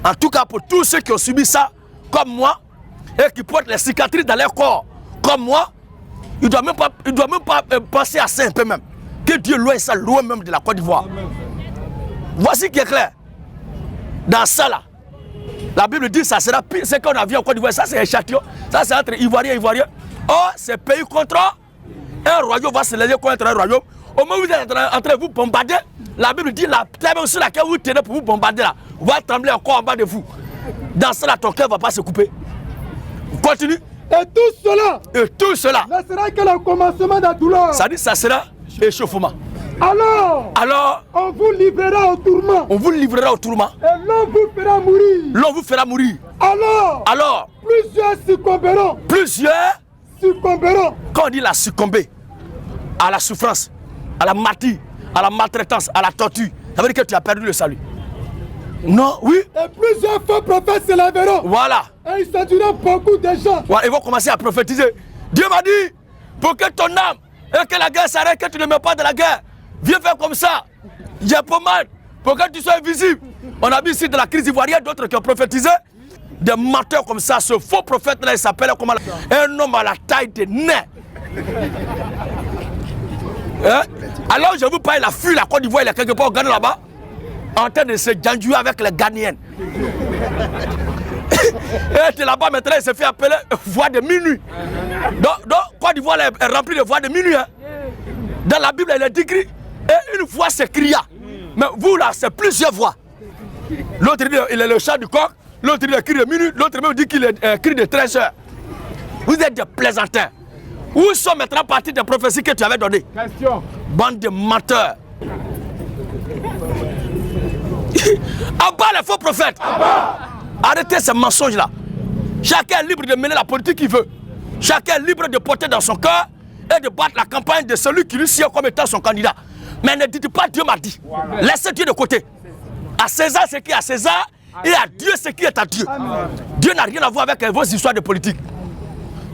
En tout cas pour tous ceux qui ont subi ça, comme moi, et qui portent les cicatrices dans leur corps, comme moi, ils ne doivent même pas penser à ça un peu même. Que Dieu loin ça, loin même de la Côte d'Ivoire. Voici qui est clair. Dans ça là, la Bible dit que ça sera pire. C'est qu'on a vu en Côte d'Ivoire, ça c'est un châtillon. Ça c'est entre Ivoiriens et Ivoiriens. Oh, c'est pays contre un royaume va se lever contre un royaume. Au moment où vous êtes en train de vous bombarder, la Bible dit la terre sur laquelle vous tenez pour vous bombarder là, va trembler encore en bas de vous. Dans ça là, ton cœur ne va pas se couper. Continue. Et tout cela ne sera que le commencement de la douleur. Ça dit ça sera échauffement. Alors, on vous livrera au tourment. On vous livrera au tourment. Et l'on vous fera mourir. L'on vous fera mourir. Alors, plusieurs succomberont. Quand on dit la succomber à la souffrance, à la martyre, à la maltraitance, à la torture, ça veut dire que tu as perdu le salut. Non, oui. Et plusieurs faux prophètes se lèveront. Voilà. Et ils séduiront beaucoup de gens. Voilà, ils vont commencer à prophétiser. Dieu m'a dit, pour que ton âme et que la guerre s'arrête, que tu ne meurs pas de la guerre, viens faire comme ça. Il y a pas mal. Pour que tu sois invisible. On a vu ici de la crise ivoirienne d'autres qui ont prophétisé. Des menteurs comme ça. Ce faux prophète là, il s'appelle comment? Un homme à la taille de nain. Hein? Alors je vous parle, il a fui la Côte d'Ivoire, il est quelque part au Ghana là-bas, en train de se gandouiller avec les Ghanéennes. Et tu là-bas maintenant, il se fait appeler voix de minuit. Donc Côte d'Ivoire est remplie de voix de minuit. Hein? Dans la Bible, il est écrit, et une voix s'écria. Mais vous là, c'est plusieurs voix. L'autre dit il est le chant du coq, l'autre dit le cri de minuit, l'autre même dit qu'il est le cri de 13 heures. Vous êtes des plaisantins. Où sont maintenant parties des prophéties que tu avais données? Question. Bande de menteurs. En bas les faux prophètes. Arrêtez ces mensonges-là. Chacun est libre de mener la politique qu'il veut. Chacun est libre de porter dans son cœur et de battre la campagne de celui qui lui sied comme étant son candidat. Mais ne dites pas Dieu m'a dit. Voilà. Laissez Dieu de côté. À César ce qui est à César et à Dieu ce qui est à Dieu. Amen. Dieu n'a rien à voir avec vos histoires de politique.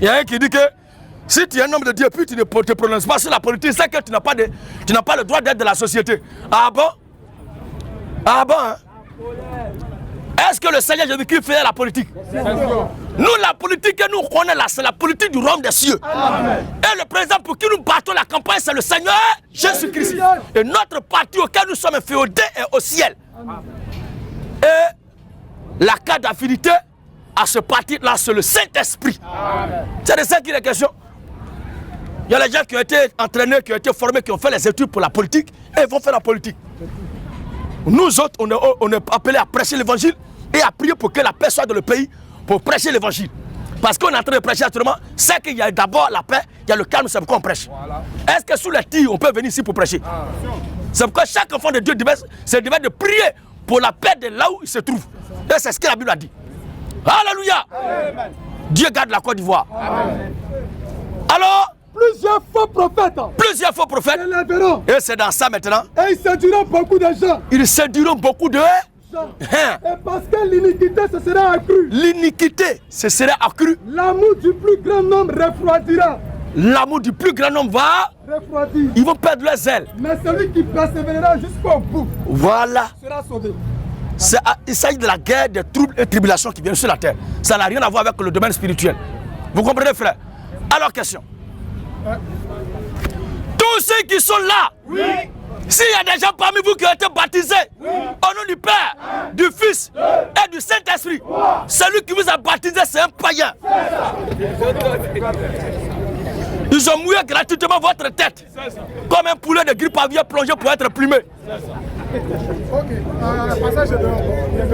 Il y a un qui dit que si tu es un homme de Dieu puis tu ne te prononces pas sur la politique, c'est que tu n'as pas le droit d'être de la société. Ah bon? Ah bon hein? Est-ce que le Seigneur Jésus-Christ fait la politique? Nous, la politique que nous connaissons, c'est la politique du royaume des cieux. Amen. Et le président pour qui nous battons la campagne, c'est le Seigneur Jésus-Christ. Et notre parti auquel nous sommes féodés est au ciel. Amen. Et la carte d'affinité à ce parti-là, c'est le Saint-Esprit. C'est de ça qu'il est question. Il y a les gens qui ont été entraînés, qui ont été formés, qui ont fait les études pour la politique, et ils vont faire la politique. Nous autres, on est appelés à prêcher l'évangile et à prier pour que la paix soit dans le pays, pour prêcher l'évangile. Parce qu'on est en train de prêcher actuellement, c'est qu'il y a d'abord la paix, il y a le calme, c'est pourquoi on prêche. Est-ce que sous les tirs, on peut venir ici pour prêcher? C'est pourquoi chaque enfant de Dieu c'est le devoir de prier pour la paix de là où il se trouve. Et c'est ce que la Bible a dit. Alléluia. Amen. Dieu garde la Côte d'Ivoire. Alors, plusieurs faux prophètes. Plusieurs faux prophètes. Et c'est dans ça maintenant. Et ils séduiront beaucoup de gens. Ils séduiront beaucoup de gens. Et parce que l'iniquité se sera accrue. L'iniquité se sera accrue. L'amour du plus grand nombre refroidira. L'amour du plus grand nombre va refroidir. Ils vont perdre leurs ailes. Mais celui qui persévérera jusqu'au bout, voilà, sera sauvé. Il s'agit de la guerre des troubles et tribulations qui viennent sur la terre. Ça n'a rien à voir avec le domaine spirituel. Vous comprenez, frère? Alors, question. Tous ceux qui sont là, oui. S'il y a des gens parmi vous qui ont été baptisés, oui. Au nom du Père, du Fils et du Saint-Esprit, celui qui vous a baptisé, c'est un païen. Ils ont mouillé gratuitement votre tête, comme un poulet de grippe aviaire plongé pour être plumé. Ok, passage de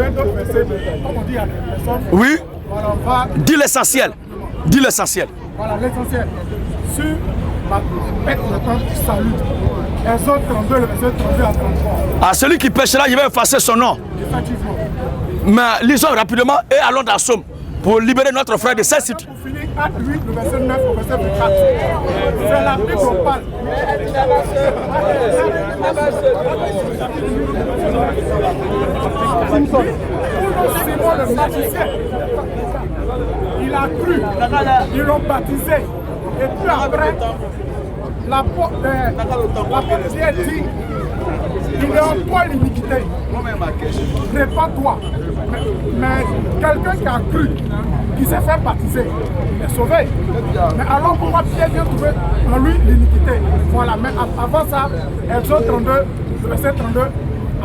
d'autres versets, comme on dit à la personne. Oui, voilà, dis l'essentiel. Dis l'essentiel. Voilà, l'essentiel. Sur la bête de temps du salut. Exode 32, le verset 32 à 33. À celui qui pêchera, il va effacer son nom. Effectivement. Mais lisons rapidement et allons dans Somme pour libérer notre frère de cette situation. Pour finir, acte 8, le verset 9 au verset 24. C'est la Bible qu'on parle. Simon le magicien, il a cru, ils l'ont baptisé. Et puis après, la porte dit, il est en toi l'iniquité. Répands-toi. Mais quelqu'un qui a cru, qui s'est fait baptiser, il est sauvé. Mais alors pourquoi Pierre vient trouver en lui l'iniquité? Voilà, mais avant ça, Exode 32, verset 32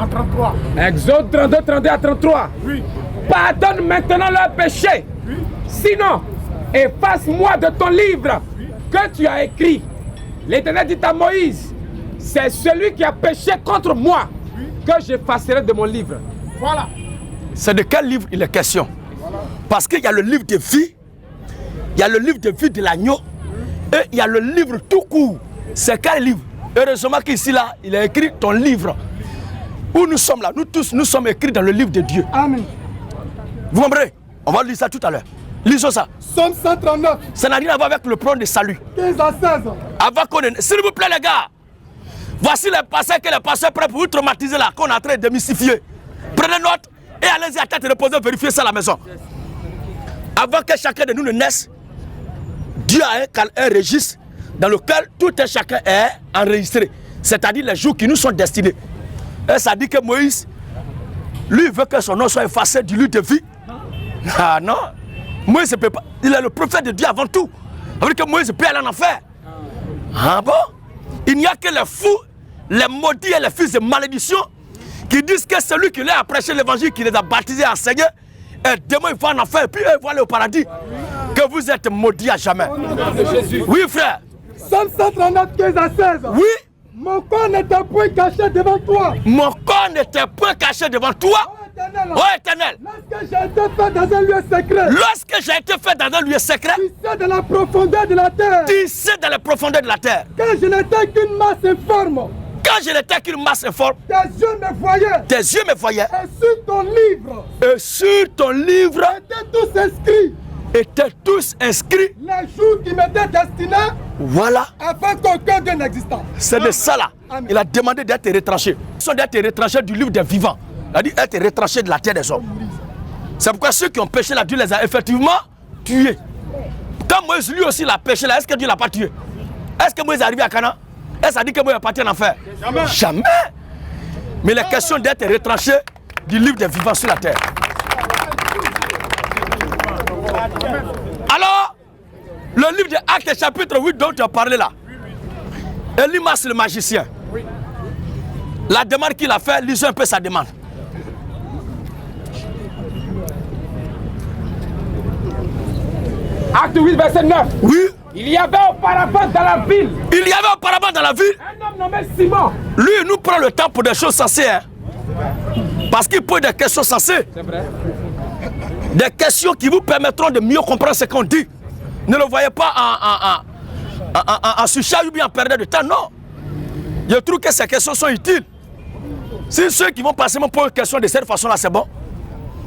à 33. Exode 32, 32 à 33. Oui. Pardonne maintenant leur péché. Oui. Sinon, efface-moi de ton livre que tu as écrit. L'Éternel dit à Moïse, c'est celui qui a péché contre moi que j'effacerai de mon livre. Voilà. C'est de quel livre il est question? Parce qu'il y a le livre de vie, il y a le livre de vie de l'agneau, et il y a le livre tout court. C'est quel livre? Heureusement qu'ici là, il a écrit ton livre. Où nous sommes là, nous tous, nous sommes écrits dans le livre de Dieu. Amen. Vous comprenez? On va lire ça tout à l'heure. Lisons ça. Somme 139. Ça n'a rien à voir avec le plan de salut. 15 à 16. Avant qu'on ait... S'il vous plaît les gars, voici les passages que les pasteurs prêts pour vous traumatiser là, qu'on est en train de démystifier. Prenez note et allez-y à tête reposée, vérifier ça à la maison. Avant que chacun de nous ne naisse, Dieu a un registre dans lequel tout un chacun est enregistré. C'est-à-dire les jours qui nous sont destinés. Et ça dit que Moïse, lui, veut que son nom soit effacé du livre de vie. Ah non, Moïse ne peut pas. Il est le prophète de Dieu avant tout. Ça veut dire que Moïse peut aller en enfer. Ah bon? Il n'y a que les fous, les maudits et les fils de malédiction qui disent que celui qui leur a prêché l'évangile, qui les a baptisés, enseignés, et demain il va en enfer et puis eux vont aller au paradis. Que vous êtes maudits à jamais. Oui, frère. Somme 139, 15 à 16. Oui. Mon corps n'était point caché devant toi. Mon corps n'était point caché devant toi. Oh Éternel. Lorsque j'ai été fait dans un lieu secret. Lorsque j'ai été fait dans un lieu secret. Tu sais dans la profondeur de la terre. Tu sais dans la profondeur de la terre. Quand je n'étais qu'une masse informe. Quand je n'étais qu'une masse informe. Tes yeux me voyaient. Tes yeux me voyaient. Et sur ton livre. Et sur ton livre. Étaient tous inscrits. Étaient tous inscrits. Les jours qui m'étaient destinés. Voilà. Afin qu'aucun d'eux n'existe. C'est de ça là. Amen. Il a demandé d'être retranché. Ils sont d'être retranchés du livre des vivants. Il a dit être retranchés de la terre des hommes. C'est pourquoi ceux qui ont péché là, Dieu les a effectivement tués. Quand Moïse lui aussi l'a péché là, est-ce que Dieu l'a pas tué? Est-ce que Moïse est arrivé à Canaan? Est-ce qu'il a dit que Moïse est parti en enfer? Jamais. Jamais. Mais il est question d'être retranché du livre des vivants sur la terre. Alors, le livre de Actes chapitre 8 dont tu as parlé là, Elimas le magicien, la demande qu'il a fait, lisons un peu sa demande. Acte 8, verset 9. Oui. Il y avait auparavant dans la ville. Il y avait auparavant dans la ville. Un homme nommé Simon. Lui, il nous prend le temps pour des choses sensées. Hein? Parce qu'il pose des questions sensées. C'est vrai. Des questions qui vous permettront de mieux comprendre ce qu'on dit. Ne le voyez pas en suchat ou bien en perdant de temps. Non. Je trouve que ces questions sont utiles. Si ceux qui vont passer mon poser une question de cette façon-là, c'est bon.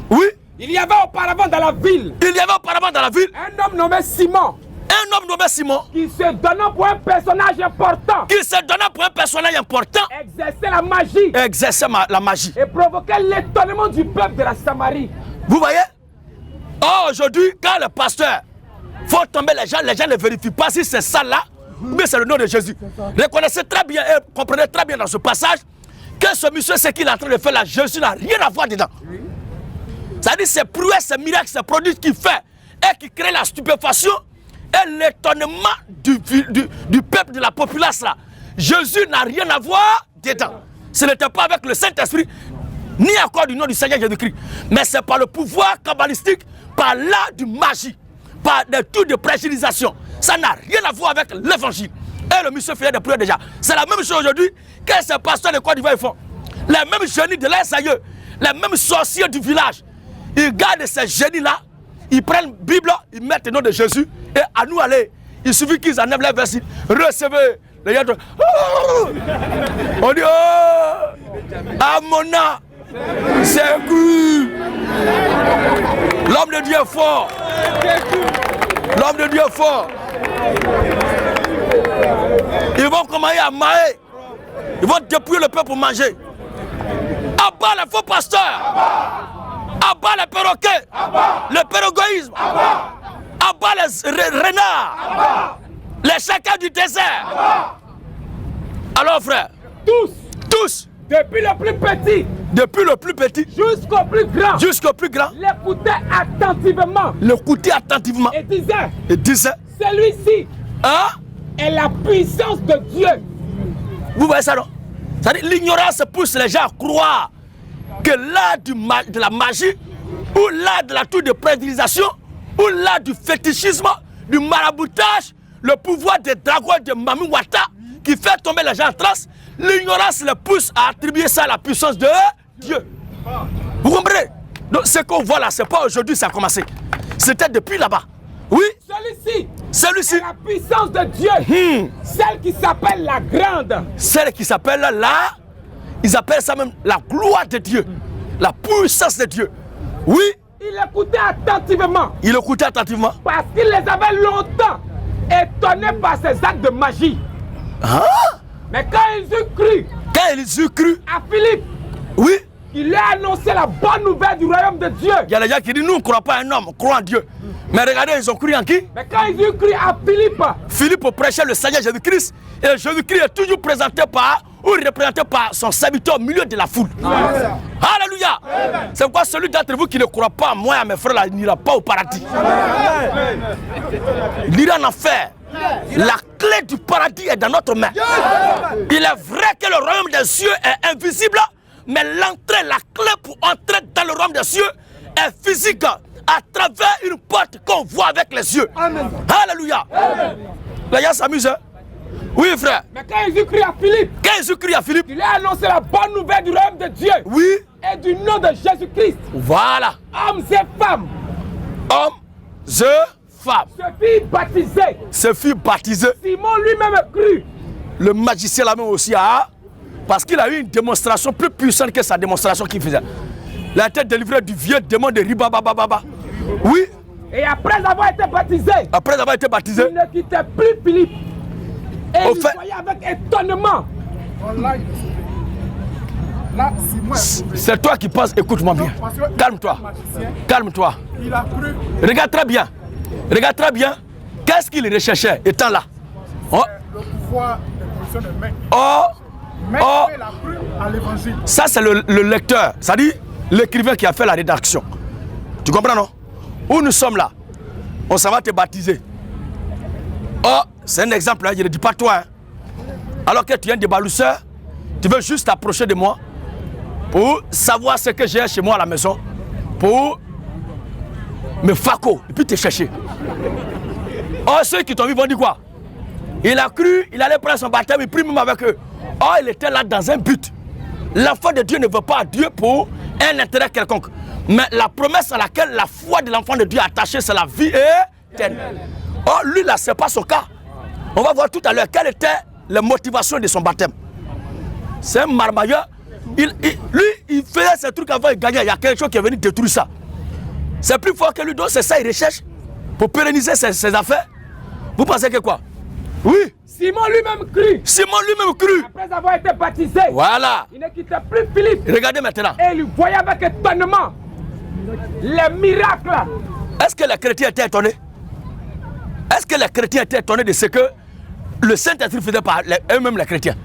Oui. Il y avait auparavant dans la ville. Il y avait auparavant dans la ville. Un homme nommé Simon. Un homme nommé Simon. Qui se donnant pour un personnage important. Qui se donnait pour un personnage important. Exerçait la magie. Exerçait la magie. Et provoquait l'étonnement du peuple de la Samarie. Vous voyez? Oh, aujourd'hui, quand le pasteur faut tomber les gens ne vérifient pas si c'est ça là, mais c'est le nom de Jésus. Reconnaissez très bien et comprenez très bien dans ce passage que ce monsieur, ce qu'il est en train de faire là, Jésus n'a rien à voir dedans. C'est-à-dire ces prouesses, ces miracles, ces produits qu'il fait et qui crée la stupéfaction et l'étonnement du peuple, de la populace là. Jésus n'a rien à voir dedans. Ce n'était pas avec le Saint-Esprit, ni encore du nom du Seigneur Jésus-Christ. Mais c'est par le pouvoir kabbalistique, par l'art du magie, par des tours de préjudication. Ça n'a rien à voir avec l'évangile. Et le monsieur fait des prières déjà. C'est la même chose aujourd'hui que ces pasteurs de Côte d'Ivoire font. Les mêmes génies de l'air aïeux, les mêmes sorciers du village. Ils gardent ces génies-là, ils prennent la Bible, ils mettent le nom de Jésus, et à nous aller. Il suffit qu'ils enlèvent les versets. Recevez. Les gens, on dit, oh, Amona, c'est cool. L'homme de Dieu est fort. L'homme de Dieu est fort. Ils vont commencer à mailler. Ils vont dépouiller le peuple pour manger. Abat les faux pasteurs. Abat les perroquets. Le perrogoïsme. Abat les renards. Les chacals du désert. Alors frère, tous, depuis le plus petit, jusqu'au plus grand, l'écoutaient attentivement, et disaient, celui-ci est la puissance de Dieu. Vous voyez ça, non? C'est-à-dire l'ignorance pousse les gens à croire que l'art de la magie, ou l'art de la tour de prédication, ou l'art du fétichisme, du maraboutage, le pouvoir des dragons de Mami Wata, qui fait tomber les gens en transe, l'ignorance les pousse à attribuer ça à la puissance de Dieu. Vous comprenez? Donc ce qu'on voit là, c'est pas aujourd'hui ça a commencé. C'était depuis là-bas. Oui? Celui-ci est la puissance de Dieu. Celle qui s'appelle la grande. Celle qui s'appelle là, ils appellent ça même la gloire de Dieu. La puissance de Dieu. Oui? Il écoutait attentivement. Parce qu'il les avait longtemps étonnés par ses actes de magie. Mais quand ils eurent cru à Philippe, oui, il a annoncé la bonne nouvelle du royaume de Dieu. Il y a des gens qui disent nous ne croyons pas en un homme, on croit en Dieu. Mais regardez, ils ont cru en qui? Mais quand ils eurent cru à Philippe prêchait le Seigneur Jésus-Christ. Et Jésus-Christ est toujours présenté par, ou représenté par son serviteur au milieu de la foule. Alléluia. C'est pourquoi celui d'entre vous qui ne croit pas en moi et à mes frères là, n'ira pas au paradis. Il ira en enfer. La clé du paradis est dans notre main. Il est vrai que le royaume des cieux est invisible, mais l'entrée, la clé pour entrer dans le royaume des cieux est physique, à travers une porte qu'on voit avec les yeux. Amen. Alléluia. Les gens s'amusent. Hein? Oui, frère. Mais quand ils ont cru à Philippe, il a annoncé la bonne nouvelle du royaume de Dieu. Oui. Et du nom de Jésus-Christ. Voilà. Hommes et femmes. Se fit baptiser. Simon lui-même cru. Le magicien là même aussi a, parce qu'il a eu une démonstration plus puissante que sa démonstration qu'il faisait. Il a été délivré du vieux démon de Ribabababa. Oui. Et après avoir été baptisé, il ne quittait plus Philippe. Et il voyait avec étonnement. C'est toi qui penses, écoute-moi bien. Calme-toi. Il a cru. Regarde très bien. Qu'est-ce qu'il recherchait étant là? Le pouvoir de position de main. Mais il a cru à l'évangile. Ça, c'est le lecteur, c'est-à-dire l'écrivain qui a fait la rédaction. Tu comprends, non? Où nous sommes là, on s'en va te baptiser. C'est un exemple, hein, je ne dis pas toi. Hein. Alors que tu es un débalousseur, tu veux juste t'approcher de moi pour savoir ce que j'ai chez moi à la maison, pour Mais Fako, il peut te chercher. Oh, ceux qui t'ont vu vont dire quoi? Il a cru, il allait prendre son baptême, il prie même avec eux. Oh, il était là dans un but. L'enfant de Dieu ne veut pas à Dieu pour un intérêt quelconque. Mais la promesse à laquelle la foi de l'enfant de Dieu est attachée, c'est la vie éternelle. Oh, lui là, c'est pas son cas. On va voir tout à l'heure quelle était la motivation de son baptême. C'est un marmailleur. Lui, il faisait ces trucs avant, il gagnait. Il y a quelque chose qui est venu détruire ça. C'est plus fort que lui, donc c'est ça, il recherche pour pérenniser ses affaires. Vous pensez que quoi? Oui. Simon lui-même crut. Simon lui-même crut. Après avoir été baptisé. Voilà. Il ne quittait plus Philippe. Regardez maintenant. Et il voyait avec étonnement les miracles. Est-ce que les chrétiens étaient étonnés? Est-ce que les chrétiens étaient étonnés de ce que le Saint-Esprit faisait par eux-mêmes les chrétiens?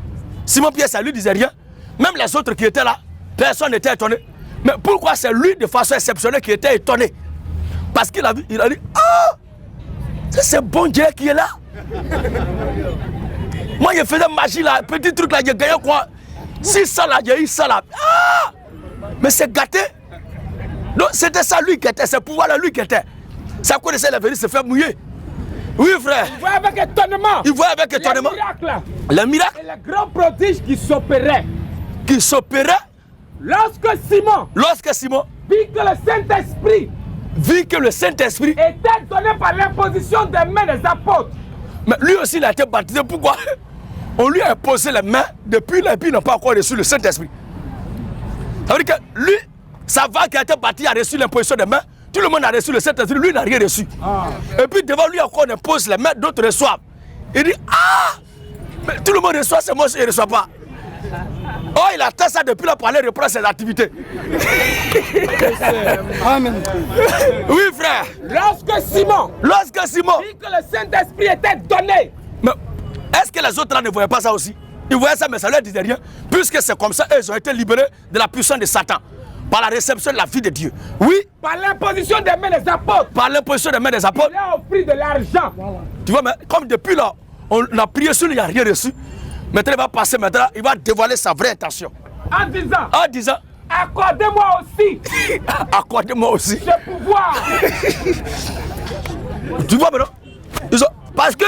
Simon-Pierre, ça lui disait rien. Même les autres qui étaient là, personne n'était étonné. Mais pourquoi c'est lui de façon exceptionnelle qui était étonné? Parce qu'il a vu, il a dit, ah, c'est bon Dieu qui est là. Moi, je faisais magie là, petit truc là, j'ai gagné quoi? 600 là, j'ai eu ça là. Ah, mais c'est gâté. Donc c'était ça lui qui était, ce pouvoir là lui qui était. Ça connaissait la vérité, se faire mouiller. Oui frère. Il voyait avec étonnement. Il voyait avec étonnement. Les miracles. Et les grands prodiges qui s'opéraient. Qui s'opéraient. Lorsque Simon vit que le Saint-Esprit était donné par l'imposition des mains des apôtres. Mais lui aussi il a été baptisé. Pourquoi? On lui a imposé les mains depuis là et puis il n'a pas encore reçu le Saint-Esprit. Ça veut dire que lui, sa vague qui a été baptisé a reçu l'imposition des mains. Tout le monde a reçu le Saint-Esprit, lui n'a rien reçu. Et puis devant lui encore on impose les mains, d'autres reçoivent. Il dit, ah, mais tout le monde reçoit, c'est moi qui ne reçois pas. Oh, il attend ça depuis là pour aller reprendre ses activités. Amen. Oui frère. Lorsque Simon dit que le Saint-Esprit était donné. Mais est-ce que les autres là ne voyaient pas ça aussi? Ils voyaient ça mais ça ne leur disait rien. Puisque c'est comme ça, ils ont été libérés de la puissance de Satan. Par la réception de la vie de Dieu. Oui. Par l'imposition des mains des apôtres. Par l'imposition des mains des apôtres. Il a offert de l'argent. Tu vois, mais comme depuis là, on a prié sur lui, il n'y a rien reçu. Maintenant, il va passer maintenant, il va dévoiler sa vraie intention. En disant, accordez-moi aussi. Accordez-moi aussi. Ce pouvoir. Tu vois maintenant? Parce que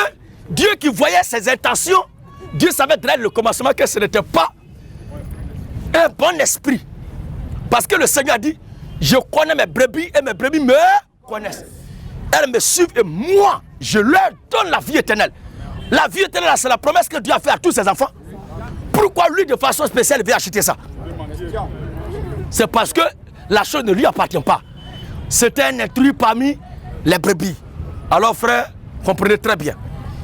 Dieu qui voyait ses intentions, Dieu savait dès le commencement que ce n'était pas un bon esprit. Parce que le Seigneur a dit, je connais mes brebis et mes brebis me connaissent. Elles me suivent et moi, je leur donne la vie éternelle. La vie éternelle, c'est la promesse que Dieu a faite à tous ses enfants. Pourquoi lui, de façon spéciale, veut acheter ça? C'est parce que la chose ne lui appartient pas. C'était un intrus parmi les brebis. Alors frère, comprenez très bien.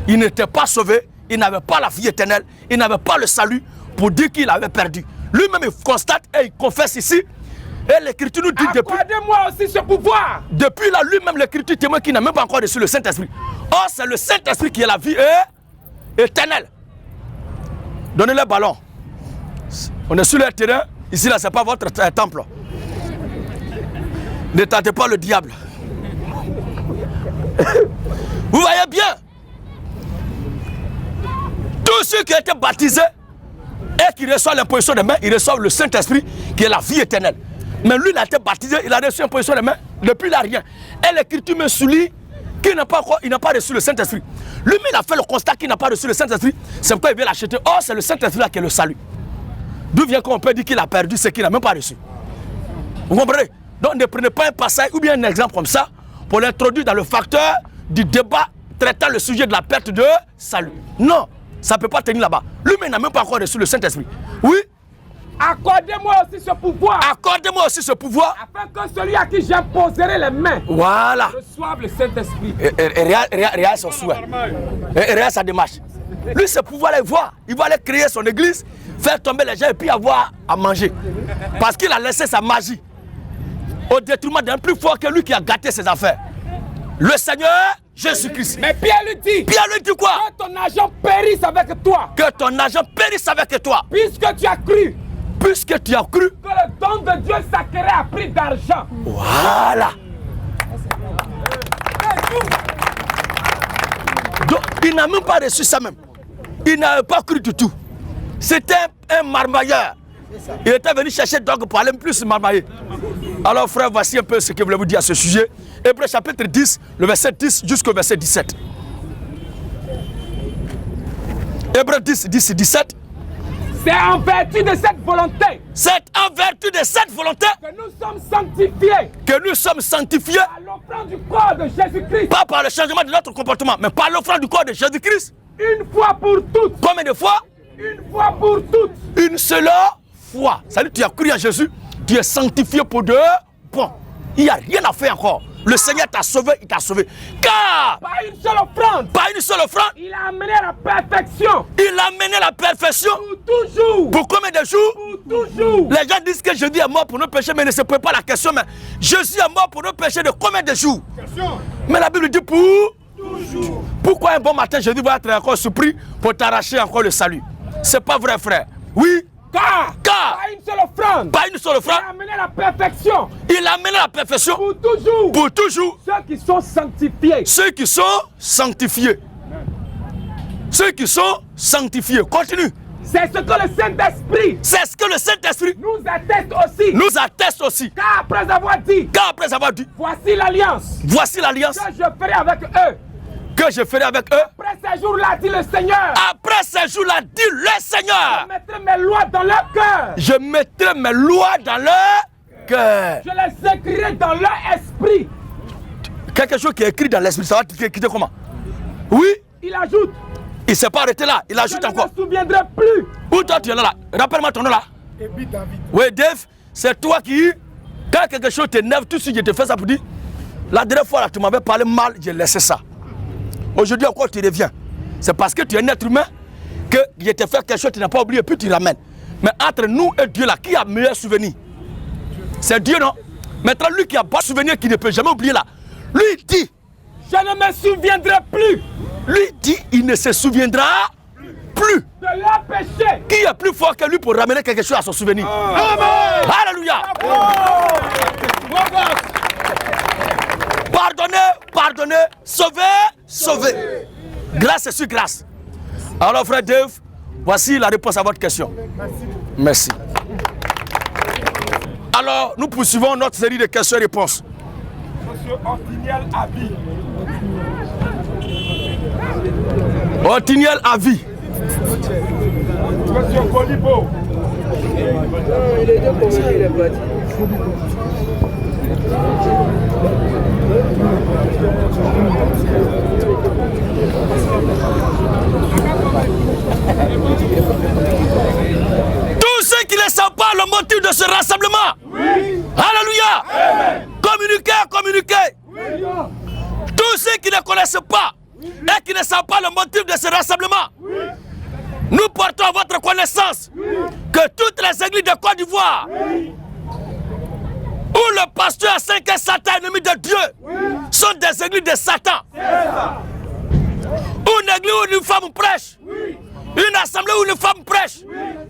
Il n'était pas sauvé, il n'avait pas la vie éternelle, il n'avait pas le salut pour dire qu'il avait perdu. Lui-même, il constate et il confesse ici. Et l'Écriture nous dit depuis... Accordez-moi aussi ce pouvoir. Depuis là, lui-même, l'Écriture témoigne qu'il n'a même pas encore reçu le Saint-Esprit. Or, c'est le Saint-Esprit qui est la vie éternelle. Donnez le ballon. On est sur le terrain. Ici, là, ce n'est pas votre temple. Ne tentez pas le diable. Vous voyez bien. Tous ceux qui ont été baptisés et qui reçoivent l'imposition des mains, ils reçoivent le Saint-Esprit qui est la vie éternelle. Mais lui, il a été baptisé, il a reçu l'imposition des mains, depuis il n'a rien. Et l'Écriture me souligne qu'il n'a pas reçu le Saint-Esprit. Lui-même, il a fait le constat qu'il n'a pas reçu le Saint-Esprit. C'est pourquoi il vient l'acheter. Oh, c'est le Saint-Esprit là qui est le salut. D'où vient qu'on peut dire qu'il a perdu ce qu'il n'a même pas reçu? Vous comprenez? Donc ne prenez pas un passage ou bien un exemple comme ça pour l'introduire dans le facteur du débat traitant le sujet de la perte de salut. Non, ça ne peut pas tenir là-bas. Lui-même n'a même pas encore reçu le Saint-Esprit. Oui. Accordez-moi aussi ce pouvoir. Accordez-moi aussi ce pouvoir. Afin que celui à qui j'imposerai les mains. Voilà. Reçoive le Saint-Esprit. Et regarde son souhait. Et regarde sa démarche. Lui, ce pouvoir-là, il va aller créer son église, faire tomber les gens et puis avoir à manger. Parce qu'il a laissé sa magie au détriment d'un plus fort que lui qui a gâté ses affaires. Le Seigneur Jésus-Christ. Mais Pierre lui dit. Pierre lui dit quoi? Que ton argent périsse avec toi. Que ton argent périsse avec toi. Puisque tu as cru. Puisque tu as cru. Que le don de Dieu sacré a pris d'argent. Voilà. Donc, il n'a même pas reçu ça même. Il n'avait pas cru du tout. C'était un marmailleur. Il était venu chercher donc pour aller plus marmailler. Alors frère, voici un peu ce que je voulais vous dire à ce sujet. Hébreux chapitre 10, le verset 10 jusqu'au verset 17. Hébreux 10, 10 et 17. C'est en vertu de cette volonté. C'est en vertu de cette volonté que nous sommes sanctifiés. Que nous sommes sanctifiés. Par l'offrande du corps de Jésus-Christ. Pas par le changement de notre comportement, mais par l'offrande du corps de Jésus-Christ. Une fois pour toutes. Combien de fois? Une fois pour toutes. Une seule fois. C'est-à-dire tu as cru en Jésus, tu es sanctifié pour de bon. Il n'y a rien à faire encore. Le Seigneur t'a sauvé, il t'a sauvé. Car par une seule offrande. Par une seule offrande. Il a amené la perfection. Il a amené la perfection. Pour toujours. Pour combien de jours? Pour toujours. Les gens disent que Jésus est mort pour nos péchés, mais ne se pose pas la question. Mais Jésus est mort pour nos péchés de combien de jours? Mais la Bible dit pour toujours. Pourquoi un bon matin Jésus va être encore surpris pour t'arracher encore le salut? C'est pas vrai, frère. Oui. Car par une seule offrande. Par une seule offrande. Il a amené la perfection. Il a amené la perfection. Pour toujours. Pour toujours. Ceux qui sont sanctifiés. Ceux qui sont sanctifiés. Ceux qui sont sanctifiés. Continue. C'est ce que le Saint-Esprit. C'est ce que le Saint-Esprit nous atteste aussi. Nous atteste aussi. Car après avoir dit. Car après avoir dit. Voici l'alliance. Voici l'alliance. Que je ferai avec eux. Que je ferai avec eux. Après ces jours-là, dit le Seigneur. Après ces jours-là, dit le Seigneur. Je mettrai mes lois dans leur cœur. Je mettrai mes lois dans leur cœur. Je les écrirai dans leur esprit. Quelque chose qui est écrit dans l'esprit, ça va quitter comment? Oui. Il ajoute. Il ne s'est pas arrêté là, il ajoute encore. Je ne me souviendrai plus. Où toi tu es là? Rappelle-moi ton nom là. David. Oui, Dave, c'est toi qui, quand quelque chose t'énerve, tout de suite je te fais ça pour dire. La dernière fois là, tu m'avais parlé mal, j'ai laissé ça. Aujourd'hui encore tu reviens. C'est parce que tu es un être humain que je te fais quelque chose, tu n'as pas oublié, puis tu ramènes. Mais entre nous et Dieu là, qui a meilleur souvenir? C'est Dieu, non? Maintenant, lui qui a pas souvenir, qui ne peut jamais oublier là, lui il dit, je ne me souviendrai plus. Lui dit, il ne se souviendra plus de leur péché. Qui est plus fort que lui pour ramener quelque chose à son souvenir? Amen. Alléluia. Pardonnez, pardonnez, sauvez, sauvez. Grâce sur grâce. Alors frère Dave, voici la réponse à votre question. Merci. Alors, nous poursuivons notre série de questions-réponses. Monsieur Antiniel Abi. Antiniel Abi. Monsieur Colibo. Il est de combien il est parti? Tous ceux qui ne savent pas le motif de ce rassemblement. Oui. Alléluia. Amen. Communiquez, communiquez. Oui. Tous ceux qui ne connaissent pas et qui ne savent pas le motif de ce rassemblement. Oui. Nous portons à votre connaissance que toutes les églises de Côte d'Ivoire où le pasteur a 5 Satan, ennemi de Dieu, sont des églises de Satan. Une église où une femme prêche, une assemblée où une femme prêche,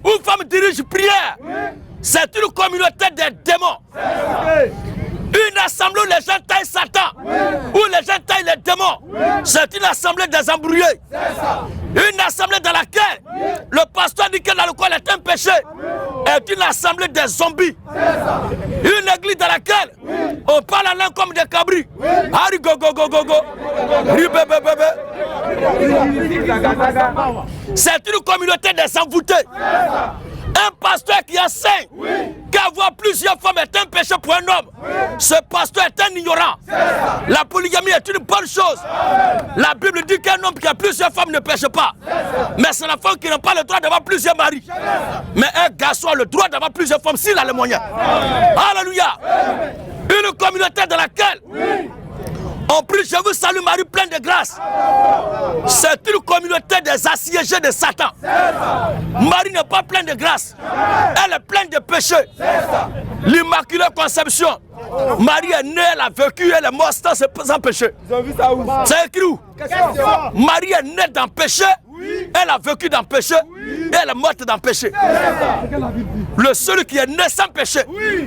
où une femme dirige prière, c'est une communauté des démons. Une assemblée où les gens taillent Satan, où les gens taillent les démons, c'est une assemblée des embrouillés. Une assemblée dans laquelle le pasteur dit que l'alcool est un péché, est une assemblée des zombies. Une église dans laquelle on parle en langue comme des cabris. Hari go go go go go. C'est une communauté des envoûtés. Un pasteur qui enseigne qu'avoir plusieurs femmes est un péché pour un homme. Ce pasteur est un ignorant. La polygamie est une bonne chose. La Bible dit qu'un homme qui a plusieurs femmes ne pêche pas. Mais c'est la femme qui n'a pas le droit d'avoir plusieurs maris. Mais un garçon a le droit d'avoir plusieurs femmes s'il a les moyens. Alléluia. Une communauté dans laquelle on prie, je vous salue Marie pleine de grâce. C'est une communauté des assiégés de Satan. Marie n'est pas pleine de grâce. Elle est pleine de péchés. L'Immaculée Conception. Marie est née, elle a vécu, elle est morte sans péché. C'est écrit où? Marie est née dans le péché, elle a vécu dans le péché, et elle est morte dans le péché. Le seul qui est né sans péché,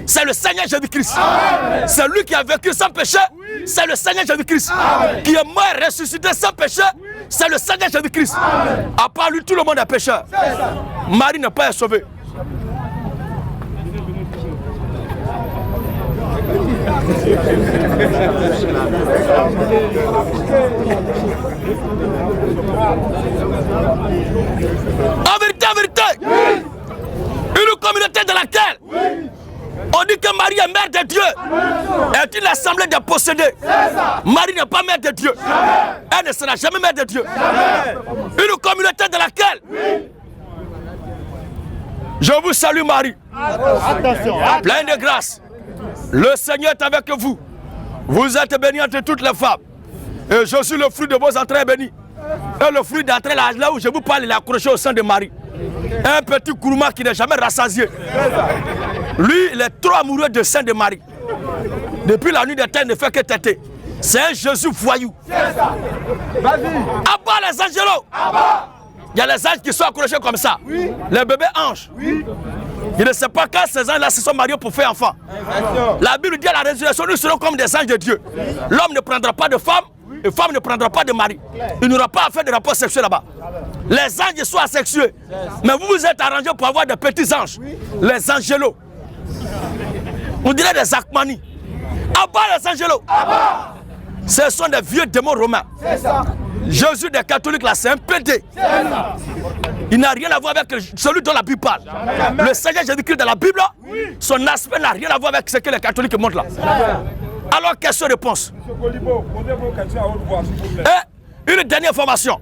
c'est le Seigneur Jésus-Christ. C'est lui qui a vécu sans péché, c'est le Seigneur Jésus-Christ. Qui est mort et ressuscité sans péché, c'est le Seigneur Jésus-Christ. À part lui, tout le monde est pécheur. Marie n'est pas sauvée. En vérité, une communauté dans laquelle on dit que Marie est mère de Dieu est une assemblée de possédés. Marie n'est pas mère de Dieu. Elle ne sera jamais mère de Dieu. Une communauté dans laquelle je vous salue Marie. Attention. Pleine de grâce. Le Seigneur est avec vous. Vous êtes bénie entre toutes les femmes. Et je suis le fruit de vos entrailles béni. Et le fruit d'entrailles là où je vous parle, il est accroché au sein de Marie. Un petit gourmand qui n'est jamais rassasié. Lui, il est trop amoureux de sein de Marie. Depuis la nuit des temps, il ne fait que têter. C'est un Jésus voyou. Abat les angelos. Il y a les anges qui sont accrochés comme ça. Les bébés anges. Il ne sait pas quand ces anges-là se sont mariés pour faire enfant. La Bible dit à la résurrection, nous serons comme des anges de Dieu. L'homme ne prendra pas de femme, et femme ne prendra pas de mari. Il n'aura pas à faire de rapport sexuel là-bas. Les anges sont asexués. Mais vous vous êtes arrangés pour avoir des petits anges. Les angelos. On dirait des Akmani. Abat les angelos. Ce sont des vieux démons romains. Jésus des catholiques là, c'est un pédé. Il n'a rien à voir avec celui dont la Bible parle. Le Seigneur Jésus-Christ de la Bible, son aspect n'a rien à voir avec ce que les catholiques montrent là. Alors, question-réponse. Et une dernière information.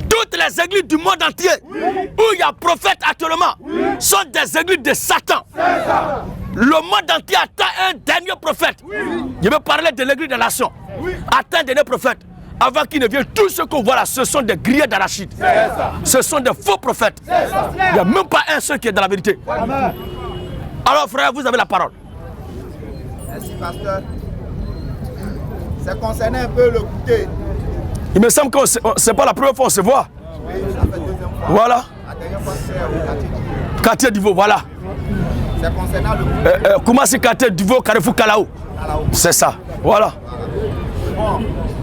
Toutes les églises du monde entier où il y a prophète actuellement sont des églises de Satan. Le monde entier attend un dernier prophète. Je vais parler de l'église des nations. Attend un dernier prophète. Avant qu'il ne vienne, tout ce qu'on voit là, ce sont des grillés d'arachide. Ce sont des faux prophètes. Il n'y a même pas un seul qui est dans la vérité. Alors frère, vous avez la parole. Merci pasteur. Ça concerne un peu le goûter. Il me semble que ce n'est pas la première fois qu'on se voit. Oui, ça fait deuxième fois. Voilà. La dernière fois c'est au quartier d'Ivo. Quartier d'Ivo, voilà. C'est concernant le goûter. Comment c'est quartier d'Ivo, Carrefour Kalao? C'est ça, voilà. Bon,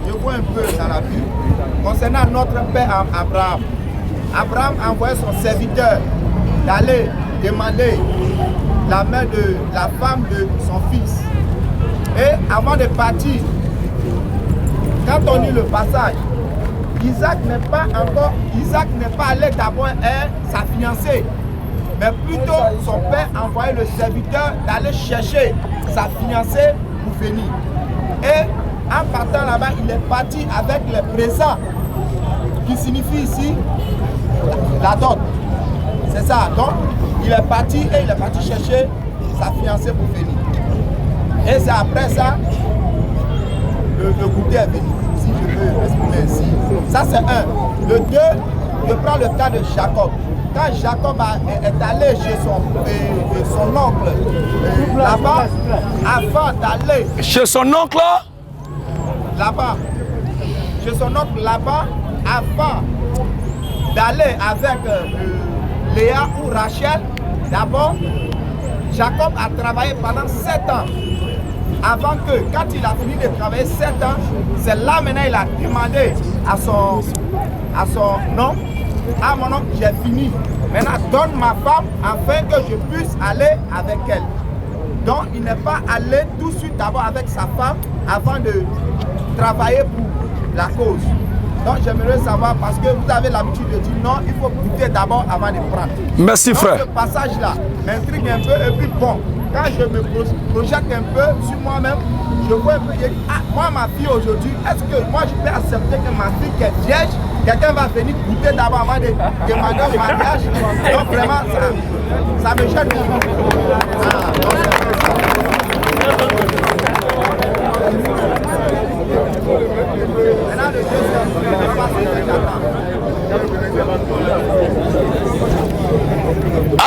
je vois un peu dans la Bible. Concernant notre père Abraham. Abraham a envoyé son serviteur d'aller demander la main de la femme de son fils. Et avant de partir, quand on lit le passage, Isaac n'est pas allé d'abord sa fiancée, mais plutôt son père a envoyé le serviteur d'aller chercher sa fiancée pour venir. Et en partant là-bas, il est parti avec les présents, qui signifie ici la dot. C'est ça. Donc, il est parti chercher sa fiancée pour venir. Et c'est après ça, le goûter est venu, si je peux m'exprimer ainsi. Ça c'est un. Le deux, je prends le cas de Jacob. Quand Jacob est allé chez son oncle là-bas, avant d'aller... Chez son oncle là-bas. Chez son oncle là-bas, avant d'aller avec Léa ou Rachel, d'abord, Jacob a travaillé pendant 7 ans. Avant que, quand il a fini de travailler 7 ans, c'est là maintenant il a demandé à son nom, à mon oncle, j'ai fini. Maintenant, donne ma femme afin que je puisse aller avec elle. Donc, il n'est pas allé tout de suite d'abord avec sa femme avant de travailler pour la cause. Donc, j'aimerais savoir, parce que vous avez l'habitude de dire non, il faut goûter d'abord avant de prendre. Merci frère. Ce passage-là m'intrigue un peu, et puis bon, quand je me projette un peu sur moi-même, je vois un peu, je dis, ah, moi ma fille aujourd'hui, est-ce que moi je peux accepter que ma fille qui est vierge, quelqu'un va venir goûter d'abord avant de demander au mariage? Donc vraiment, ça me gêne beaucoup. Maintenant, le deuxième, je passe le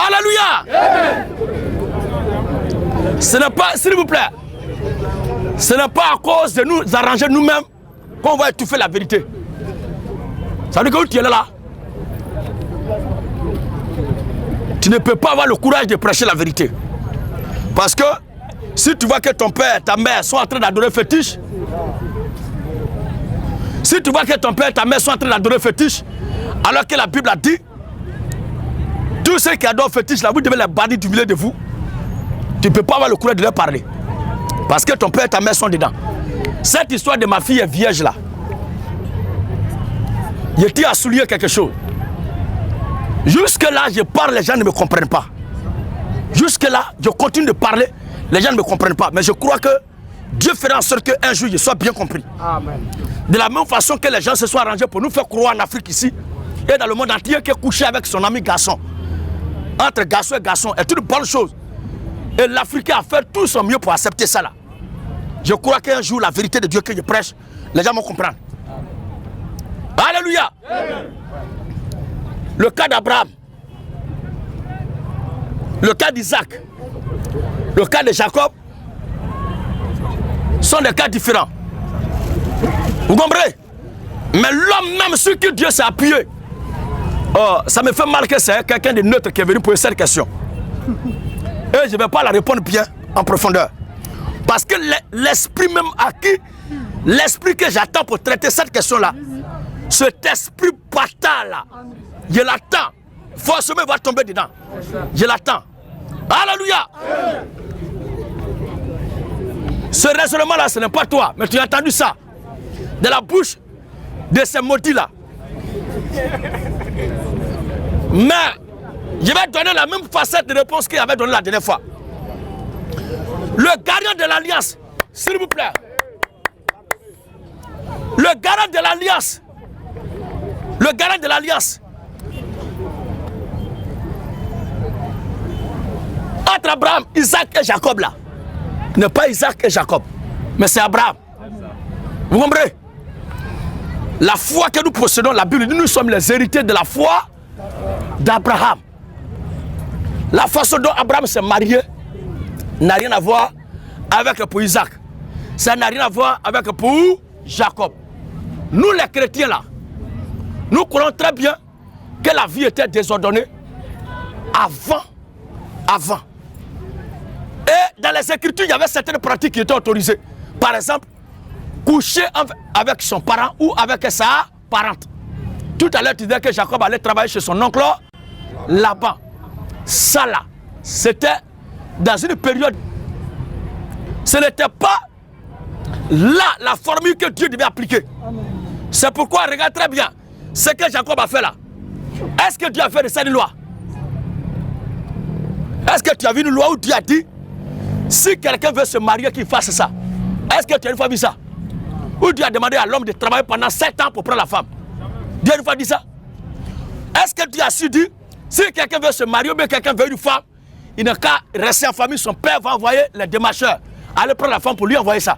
Alléluia. Ce n'est pas, s'il vous plaît, ce n'est pas à cause de nous arranger nous-mêmes qu'on va étouffer la vérité. Ça veut dire que tu es là. Tu ne peux pas avoir le courage de prêcher la vérité. Parce que si tu vois que ton père et ta mère sont en train d'adorer fétiche, si tu vois que ton père et ta mère sont en train d'adorer fétiche, alors que la Bible a dit, tous ceux qui adorent fétiche là, vous devez les bannir du milieu de vous. Tu ne peux pas avoir le courage de leur parler. Parce que ton père et ta mère sont dedans. Cette histoire de ma fille est vierge là. Je tiens à souligner quelque chose. Jusque là, je parle, les gens ne me comprennent pas. Jusque là, je continue de parler, les gens ne me comprennent pas. Mais je crois que Dieu fera en sorte qu'un jour, je sois bien compris. Amen. De la même façon que les gens se sont arrangés pour nous faire croire en Afrique ici, et dans le monde entier, qui est couché avec son ami garçon. Entre garçon et garçon, est une bonne chose. Et l'Africain a fait tout son mieux pour accepter ça là. Je crois qu'un jour, la vérité de Dieu que je prêche, les gens vont comprendre. Alléluia. Le cas d'Abraham, le cas d'Isaac, le cas de Jacob sont des cas différents. Vous comprenez? Mais l'homme même sur qui Dieu s'est appuyé, ça me fait mal que c'est quelqu'un de neutre qui est venu poser cette question. Et je ne vais pas la répondre bien en profondeur. Parce que l'esprit même à qui, l'esprit que j'attends pour traiter cette question-là, cet esprit bâtard là, je l'attends. Forcément, il va tomber dedans. Je l'attends. Alléluia. Ce raisonnement-là, ce n'est pas toi, mais tu as entendu ça de la bouche de ces maudits-là. Mais je vais donner la même facette de réponse qu'il avait donnée la dernière fois. Le gardien de l'alliance, s'il vous plaît. Le garant de l'alliance. Le garant de l'alliance. Entre Abraham, Isaac et Jacob là. Ce n'est pas Isaac et Jacob, mais c'est Abraham. Vous comprenez? La foi que nous possédons, la Bible dit, nous sommes les héritiers de la foi d'Abraham. La façon dont Abraham s'est marié n'a rien à voir avec pour Isaac. Ça n'a rien à voir avec pour Jacob. Nous les chrétiens là, nous croyons très bien que la vie était désordonnée avant. Et dans les Écritures, il y avait certaines pratiques qui étaient autorisées. Par exemple, coucher avec son parent ou avec sa parente. Tout à l'heure, tu disais que Jacob allait travailler chez son oncle là-bas. Ça là, c'était dans une période. Ce n'était pas là la formule que Dieu devait appliquer. C'est pourquoi, regarde très bien ce que Jacob a fait là. Est-ce que Dieu a fait de ça une loi? Est-ce que tu as vu une loi où Dieu a dit si quelqu'un veut se marier, qu'il fasse ça? Est-ce que tu as une fois vu ça? Où Dieu a demandé à l'homme de travailler pendant 7 ans pour prendre la femme? Dieu a une fois dit ça? Est-ce que Dieu a su dire si quelqu'un veut se marier ou bien quelqu'un veut une femme, il n'a qu'à rester en famille, son père va envoyer les démarcheurs aller prendre la femme pour lui envoyer ça?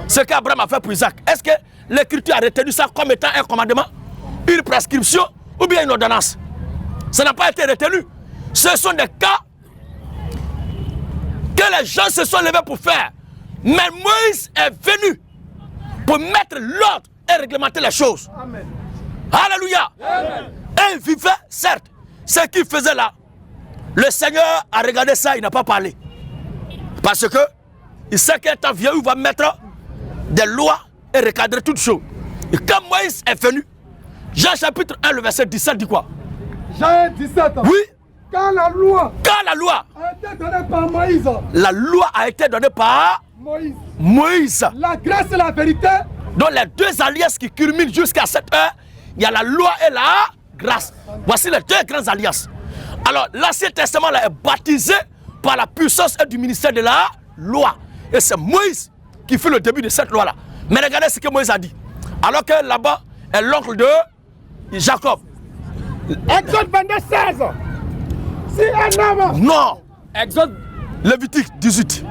Ce qu'Abraham a fait pour Isaac, est-ce que l'Écriture a retenu ça comme étant un commandement, une prescription ou bien une ordonnance? Ça n'a pas été retenu. Ce sont des cas que les gens se sont levés pour faire. Mais Moïse est venu pour mettre l'ordre et réglementer les choses. Amen. Alléluia. Amen. Et il vivait, certes. Ce qu'il faisait là, le Seigneur a regardé ça, il n'a pas parlé. Parce que il sait qu'un temps vieux, il va mettre des lois et recadrer toutes choses. Et quand Moïse est venu, Jean chapitre 1, le verset 17 dit quoi? Jean 17. Oui. Quand la loi a été donnée par Moïse. La loi a été donnée par Moïse. La grâce et la vérité. Donc les deux alliances qui culminent jusqu'à cette heure, il y a la loi et la grâce. Voici les deux grandes alliances. Alors l'Ancien Testament là, est baptisé par la puissance et du ministère de la loi. Et c'est Moïse qui fait le début de cette loi là. Mais regardez ce que Moïse a dit. Alors que là-bas est l'oncle de Jacob. Exode 22, 16. Si un homme. Non. Exode. Lévitique 18.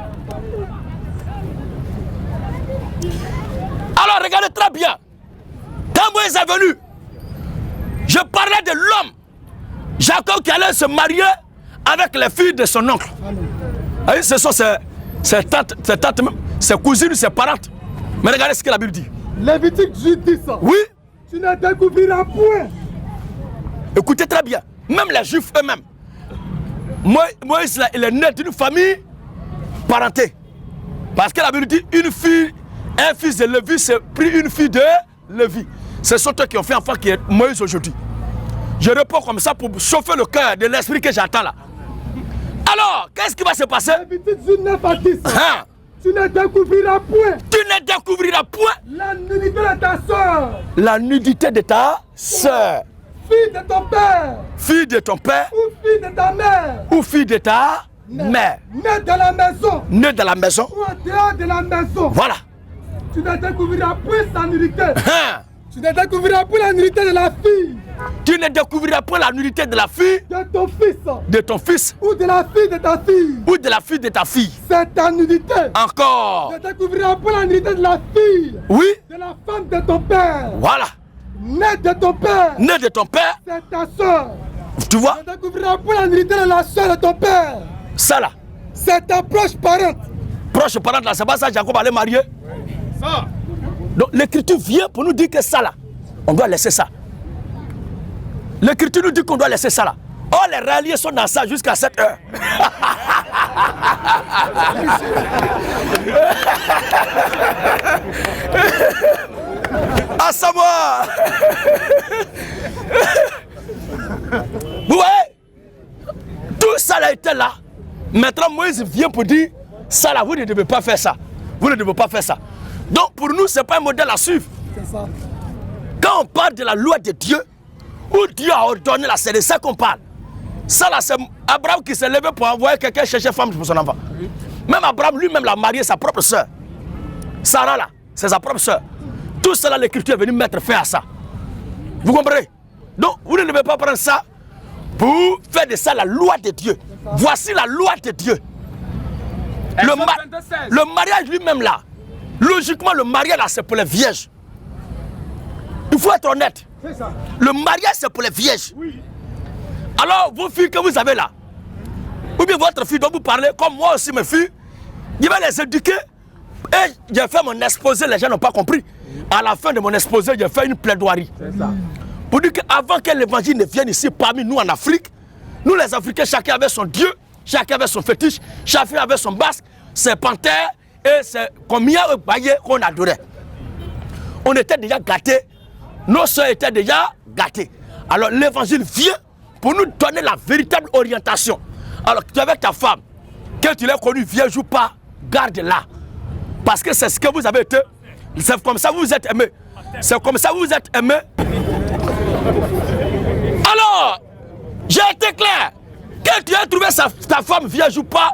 Alors regardez très bien. Quand Moïse est venu, je parlais de l'homme, Jacob, qui allait se marier avec les filles de son oncle. Voyez, ce sont ses tantes, ses cousines, ses parentes. Mais regardez ce que la Bible dit. Lévitique 18. Oui. Tu ne découvriras point. Écoutez très bien. Même les Juifs eux-mêmes. Moïse, il est né d'une famille parentée. Parce que la Bible dit un fils de Lévi s'est pris une fille de Lévi. Ce sont eux qui ont fait enfant qui est Moïse aujourd'hui. Je réponds comme ça pour chauffer le cœur de l'esprit que j'attends là. Alors, qu'est-ce qui va se passer? Lévitique 19 à 10. Tu ne découvriras point. Tu ne découvriras point La nudité de ta soeur. La nudité de ta soeur. Fille de ton père. Fille de ton père. Ou fille de ta mère. Ou fille de ta mère. Né dans la maison. Né dans la maison. Ou en dehors de la maison. Voilà. Tu ne découvriras point sa nudité. Hein? Tu ne découvriras point la nudité de la fille. Tu ne découvriras point la nudité de la fille. De ton fils. De ton fils. Ou de la fille de ta fille. Ou de la fille de ta fille. C'est ta nudité. Encore. Tu ne découvriras point la nudité de la fille. Oui. De la femme de ton père. Voilà. Né de ton père. Né de ton père. C'est ta soeur. Tu vois? Tu ne découvriras point la nudité de la soeur de ton père. Ça là. C'est ta proche parente. Proche parente là, c'est pas ça Jacob allait marier. Ça. Donc l'écriture vient pour nous dire que ça là, on doit laisser ça. L'écriture nous dit qu'on doit laisser ça là. Oh, les ralliés sont dans ça jusqu'à 7 heures. À savoir. Vous voyez, tout ça a été là. Maintenant, Moïse vient pour dire, ça là, vous ne devez pas faire ça. Vous ne devez pas faire ça. Donc pour nous, ce n'est pas un modèle à suivre. C'est ça. Quand on parle de la loi de Dieu, où Dieu a ordonné là, c'est de ça qu'on parle. Ça là, c'est Abraham qui s'est levé pour envoyer quelqu'un chercher femme pour son enfant. Même Abraham lui-même l'a marié sa propre soeur. Sarah là, c'est sa propre soeur. Tout cela, l'écriture est venue mettre fin à ça. Vous comprenez? Donc vous ne devez pas prendre ça pour faire de ça la loi de Dieu. Voici la loi de Dieu. Le mariage lui-même là, logiquement le mariage là c'est pour les vierges. Il faut être honnête. Ça. Le mariage c'est pour les vierges. Oui. Alors vos filles que vous avez là, ou bien votre fille dont vous parlez, comme moi aussi mes filles, je vais les éduquer. Et j'ai fait mon exposé, les gens n'ont pas compris. À la fin de mon exposé, j'ai fait une plaidoirie. Ça. Pour dire qu'avant que l'évangile ne vienne ici parmi nous en Afrique, nous les Africains, chacun avait son Dieu, chacun avait son fétiche, chacun avait son basque, ses panthères et ses combien de baillets qu'on adorait. On était déjà gâtés, nos soeurs étaient déjà gâtées. Alors l'évangile vient pour nous donner la véritable orientation. Alors tu es avec ta femme, que tu l'as connue vierge ou pas, garde-la. Parce que c'est ce que vous avez été, c'est comme ça que vous vous êtes aimés. C'est comme ça que vous vous êtes aimés. Alors, j'ai été clair. Que tu as trouvé ta femme vierge ou pas,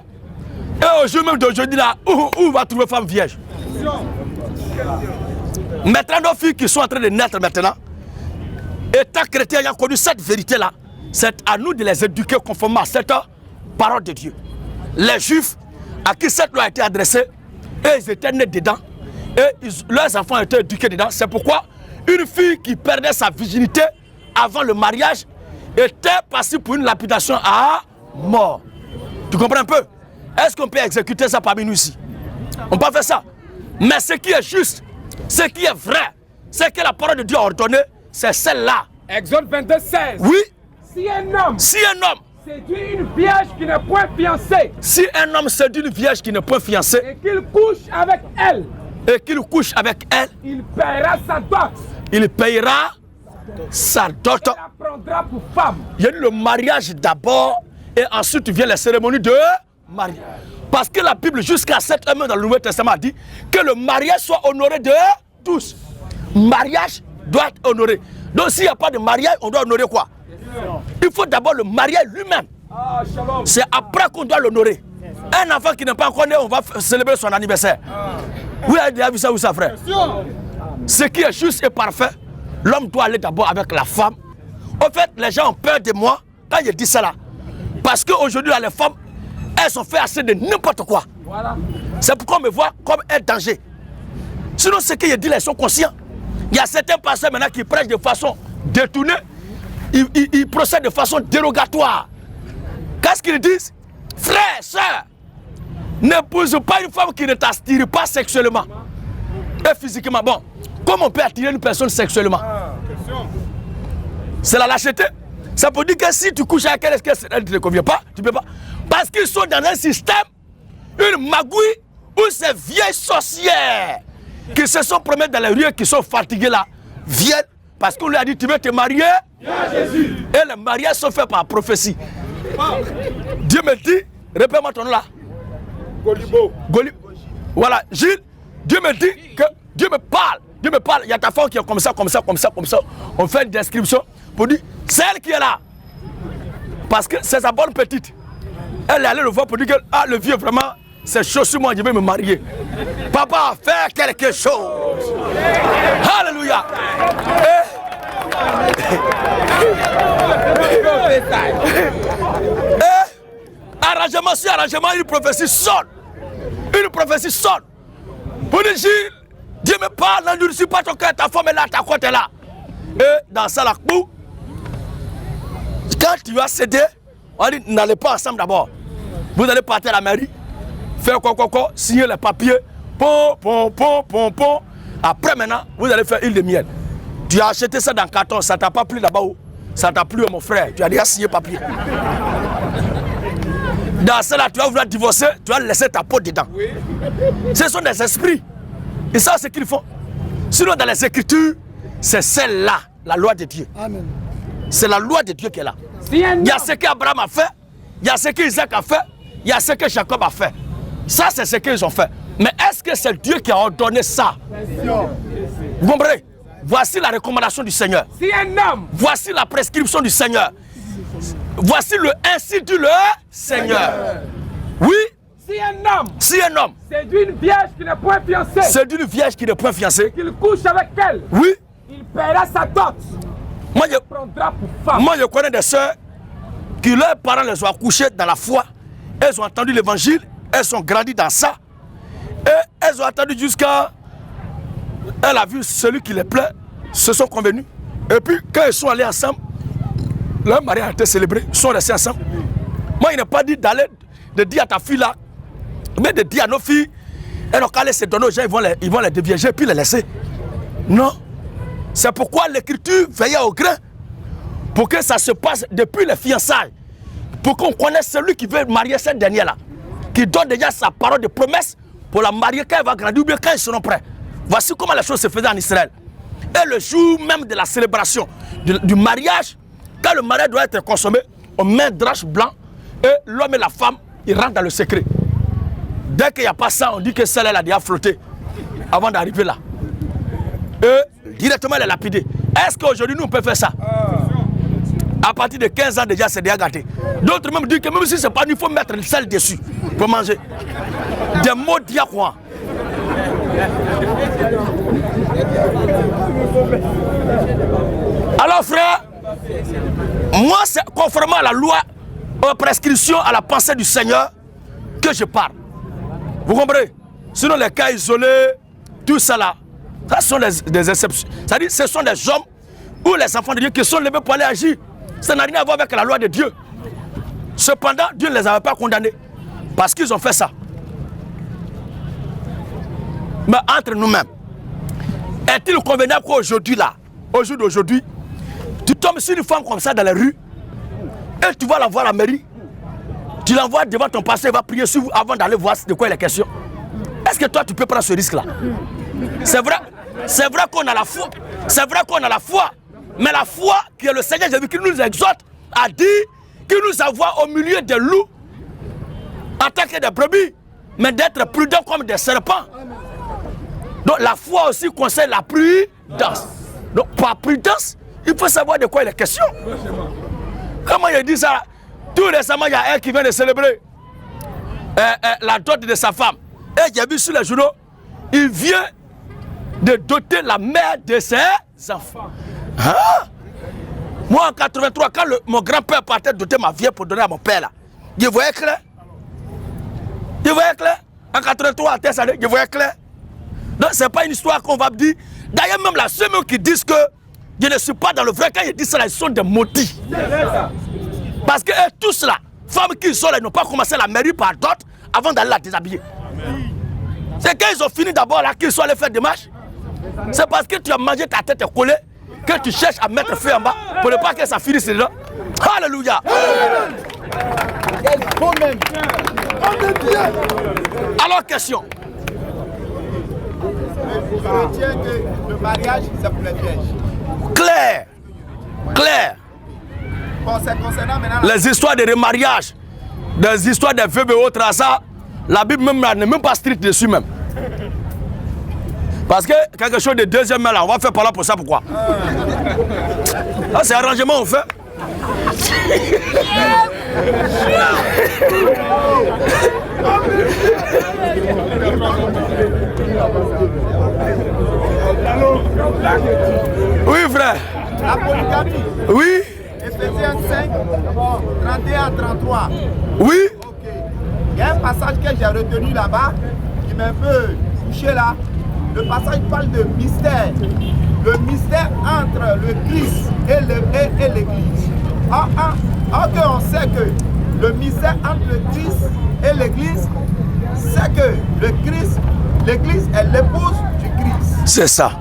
et au jour même d'aujourd'hui là, où va trouver femme vierge? Maintenant, nos filles qui sont en train de naître maintenant, étant chrétiens ayant connu cette vérité là, c'est à nous de les éduquer conformément à cette parole de Dieu. Les juifs à qui cette loi a été adressée, et ils étaient nés dedans, et leurs enfants étaient éduqués dedans. C'est pourquoi une fille qui perdait sa virginité avant le mariage était passée pour une lapidation à mort. Tu comprends un peu? Est-ce qu'on peut exécuter ça parmi nous ici? On peut faire ça. Mais ce qui est juste, ce qui est vrai, ce que la parole de Dieu a ordonné, c'est celle-là. Exode 22:16. Oui. Si un homme séduit une vierge qui n'est point fiancée. Si un homme séduit une vierge qui n'est point fiancée. Et qu'il couche avec elle. Et qu'il couche avec elle. Il paiera sa dot. Il payera sa dot. Il la prendra pour femme. Il y a eu le mariage d'abord et ensuite vient la cérémonie de mariage. Parce que la Bible jusqu'à cette heure dans le Nouveau Testament dit que le mariage soit honoré de tous. Mariage doit être honoré. Donc s'il n'y a pas de mariage, on doit honorer quoi? Il faut d'abord le mariage lui-même. C'est après qu'on doit l'honorer. Un enfant qui n'est pas encore né, on va célébrer son anniversaire. Vous avez déjà vu ça ou ça, frère? Ce qui est juste et parfait, l'homme doit aller d'abord avec la femme. En fait, les gens ont peur de moi quand je dis ça là. Parce qu'aujourd'hui, les femmes, elles sont fait assez de n'importe quoi. Voilà. C'est pourquoi on me voit comme un danger. Sinon, ce que je dis, ils sont conscients. Il y a certains pasteurs maintenant qui prêchent de façon détournée. Ils procèdent de façon dérogatoire. Qu'est-ce qu'ils disent? Frère, soeur, n'épouse pas une femme qui ne t'attire pas sexuellement et physiquement. Bon, comment on peut attirer une personne sexuellement? C'est la lâcheté. Ça peut dire que si tu couches avec elle, est-ce qu'elle ne te convient pas? Tu ne peux pas. Parce qu'ils sont dans un système, une magouille, où ces vieilles sorcières qui se sont promenées dans les rues, qui sont fatiguées là, viennent parce qu'on lui a dit tu veux te marier? Jésus. Et les mariages sont faits par prophétie. Dieu me dit, répète-moi ton nom là. Golibo. Voilà, Gilles, Dieu me dit que Dieu me parle. Dieu me parle. Il y a ta femme qui est comme ça, comme ça, comme ça, comme ça. On fait une description pour dire, c'est elle qui est là. Parce que c'est sa bonne petite. Elle est allée le voir pour dire que ah, le vieux, vraiment, c'est chaud sur moi, je vais me marier. Papa, fais quelque chose. Alléluia. Arrangement sur arrangement, une prophétie sonne. Une prophétie sonne. Pour dire, Gilles, Dieu me parle, n'endurcis pas ton cœur, ta femme est là, ta côte est là. Et dans ça, la cour, quand tu vas céder, on dit, n'allez pas ensemble d'abord. Vous allez partir à la mairie, faire quoi, signer les papiers, pom. Après maintenant, vous allez faire île de miel. Tu as acheté ça dans le carton, ça t'a pas plu là-bas, ça t'a plu mon frère, tu as déjà signé papier. Dans cela, tu vas vouloir divorcer, tu vas laisser ta peau dedans. Oui. Ce sont des esprits. Et ça, c'est ce qu'ils font. Sinon, dans les Écritures, c'est celle-là, la loi de Dieu. C'est la loi de Dieu qui est là. Il y a ce qu'Abraham a fait, il y a ce qu'Isaac a fait, il y a ce que Jacob a fait. Ça, c'est ce qu'ils ont fait. Mais est-ce que c'est Dieu qui a ordonné ça? Vous comprenez? Voici la recommandation du Seigneur. Si un homme. Voici la prescription du Seigneur. Voici le ainsi dit le Seigneur. Oui. Si un homme. C'est d'une vierge qui n'est point fiancée. C'est d'une vierge qui n'est point fiancée. Qu'il couche avec elle. Oui. Il paiera sa dot. Moi, je connais des sœurs qui leurs parents les ont accouchés dans la foi. Elles ont entendu l'évangile. Elles ont grandi dans ça. Et elles ont attendu jusqu'à... Elle a vu celui qui les plaît. Se sont convenus. Et puis, quand ils sont allés ensemble, leur mariage a été célébré. Ils sont restés ensemble. Moi, il n'est pas dit d'aller, de dire à ta fille là, mais de dire à nos filles, elles n'ont qu'à laisser donner aux gens, ils vont les dévierger puis les laisser. Non. C'est pourquoi l'Écriture veillait au grain. Pour que ça se passe depuis les fiançailles. Pour qu'on connaisse celui qui veut marier cette dernière-là. Qui donne déjà sa parole de promesse pour la marier quand elle va grandir ou bien quand ils seront prêts. Voici comment les choses se faisaient en Israël. Et le jour même de la célébration du mariage, quand le mariage doit être consommé, on met un drap blanc et l'homme et la femme, ils rentrent dans le secret. Dès qu'il n'y a pas ça, on dit que celle-là a déjà flotté avant d'arriver là. Et directement, elle est lapidée. Est-ce qu'aujourd'hui, nous, on peut faire ça? À partir de 15 ans déjà, c'est déjà gâté. D'autres même disent que même si ce n'est pas nous, il faut mettre le sel dessus pour manger. Des mots diacrois. Alors frère, moi c'est conformément à la loi, aux prescriptions, à la pensée du Seigneur que je parle. Vous comprenez? Sinon les cas isolés, tout ça là, ça sont des exceptions. C'est-à-dire ce sont des hommes ou les enfants de Dieu qui sont levés pour aller agir. Ça n'a rien à voir avec la loi de Dieu. Cependant, Dieu ne les avait pas condamnés parce qu'ils ont fait ça. Mais entre nous-mêmes, est-il convenable qu'aujourd'hui là, au jour d'aujourd'hui, tu tombes sur une femme comme ça dans la rue et tu vas la voir à la mairie, tu l'envoies devant ton pasteur, il va prier sur vous avant d'aller voir de quoi il est question. Est-ce que toi tu peux prendre ce risque-là? C'est vrai qu'on a la foi, c'est vrai qu'on a la foi, mais la foi que le Seigneur Jésus qui nous exhorte a dit qu'il nous envoie au milieu des loups en tant que des brebis, mais d'être prudents comme des serpents. Donc la foi aussi conseille la prudence. Donc par prudence, il faut savoir de quoi il est question. Comment il dit ça? Tout récemment, il y a un qui vient de célébrer la dot de sa femme. Et j'ai vu sur les journaux, il vient de doter la mère de ses enfants. Hein? Moi en 83, quand mon grand-père partait doter ma vieille pour donner à mon père là, je voyais clair. Je voyais clair. En 83, à Tessane, je voyais clair. Donc ce n'est pas une histoire qu'on va me dire. D'ailleurs même là, ceux qui disent que je ne suis pas dans le vrai, quand ils disent ça, ils sont des maudits. Parce que tous là, femmes qui sont là, ils n'ont pas commencé la mairie par d'autres avant d'aller la déshabiller. C'est quand ils ont fini d'abord là qu'ils sont allés faire des marches. C'est parce que tu as mangé ta tête collée que tu cherches à mettre feu en bas pour ne pas que ça finisse là. Alléluia. Alors question. Je retiens que le mariage, c'est pour les vierges. Claire. Claire. Bon, c'est concernant maintenant... Les histoires de remariage, des histoires de veuves et autres, ça, la Bible même n'est même pas stricte dessus même. Parce que quelque chose de deuxième main là, on va faire par là pour ça, pourquoi? Ah, c'est arrangement, on fait. Oui, frère. La polygamie. Oui. Éphésiens 5, 31 à 33. Oui. Ok. Il y a un passage que j'ai retenu là-bas qui m'a un peu touché là. Le passage parle de mystère. Le mystère entre le Christ et l'Église. Ok, on sait que le mystère entre le Christ et l'Église, c'est que le Christ, l'Église est l'épouse du Christ. C'est ça.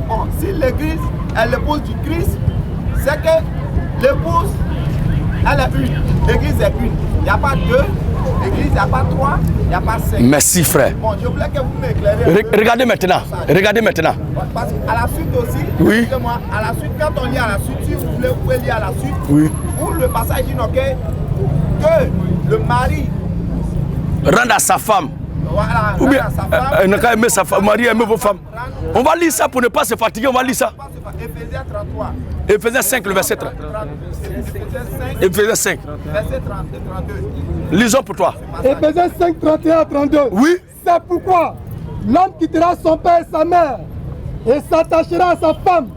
Bon, si l'Église est l'épouse du Christ, c'est que l'épouse, elle est une. L'Église est une. Il n'y a pas deux. L'Église, il n'y a pas trois. Il n'y a pas cinq. Merci, frère. Bon, je voulais que vous m'éclairez. Regardez maintenant. Regardez maintenant. Parce qu'à la suite aussi, oui. Excusez-moi, à la suite, quand on lit à la suite, si vous voulez, vous pouvez lire à la suite. Oui. Où le passage dit que le mari rende à sa femme. Voilà, ou bien, elle n'a qu'à aimer sa femme, mari aimer vos femmes. On va lire ça pour ne pas se fatiguer, on va lire ça. Éphésiens 33. Éphésiens 5, le verset 30. Éphésiens 5. Verset 32. Lisons pour toi. Éphésiens 5, 31 à 32. Oui. C'est pourquoi l'homme quittera son père et sa mère et s'attachera à sa femme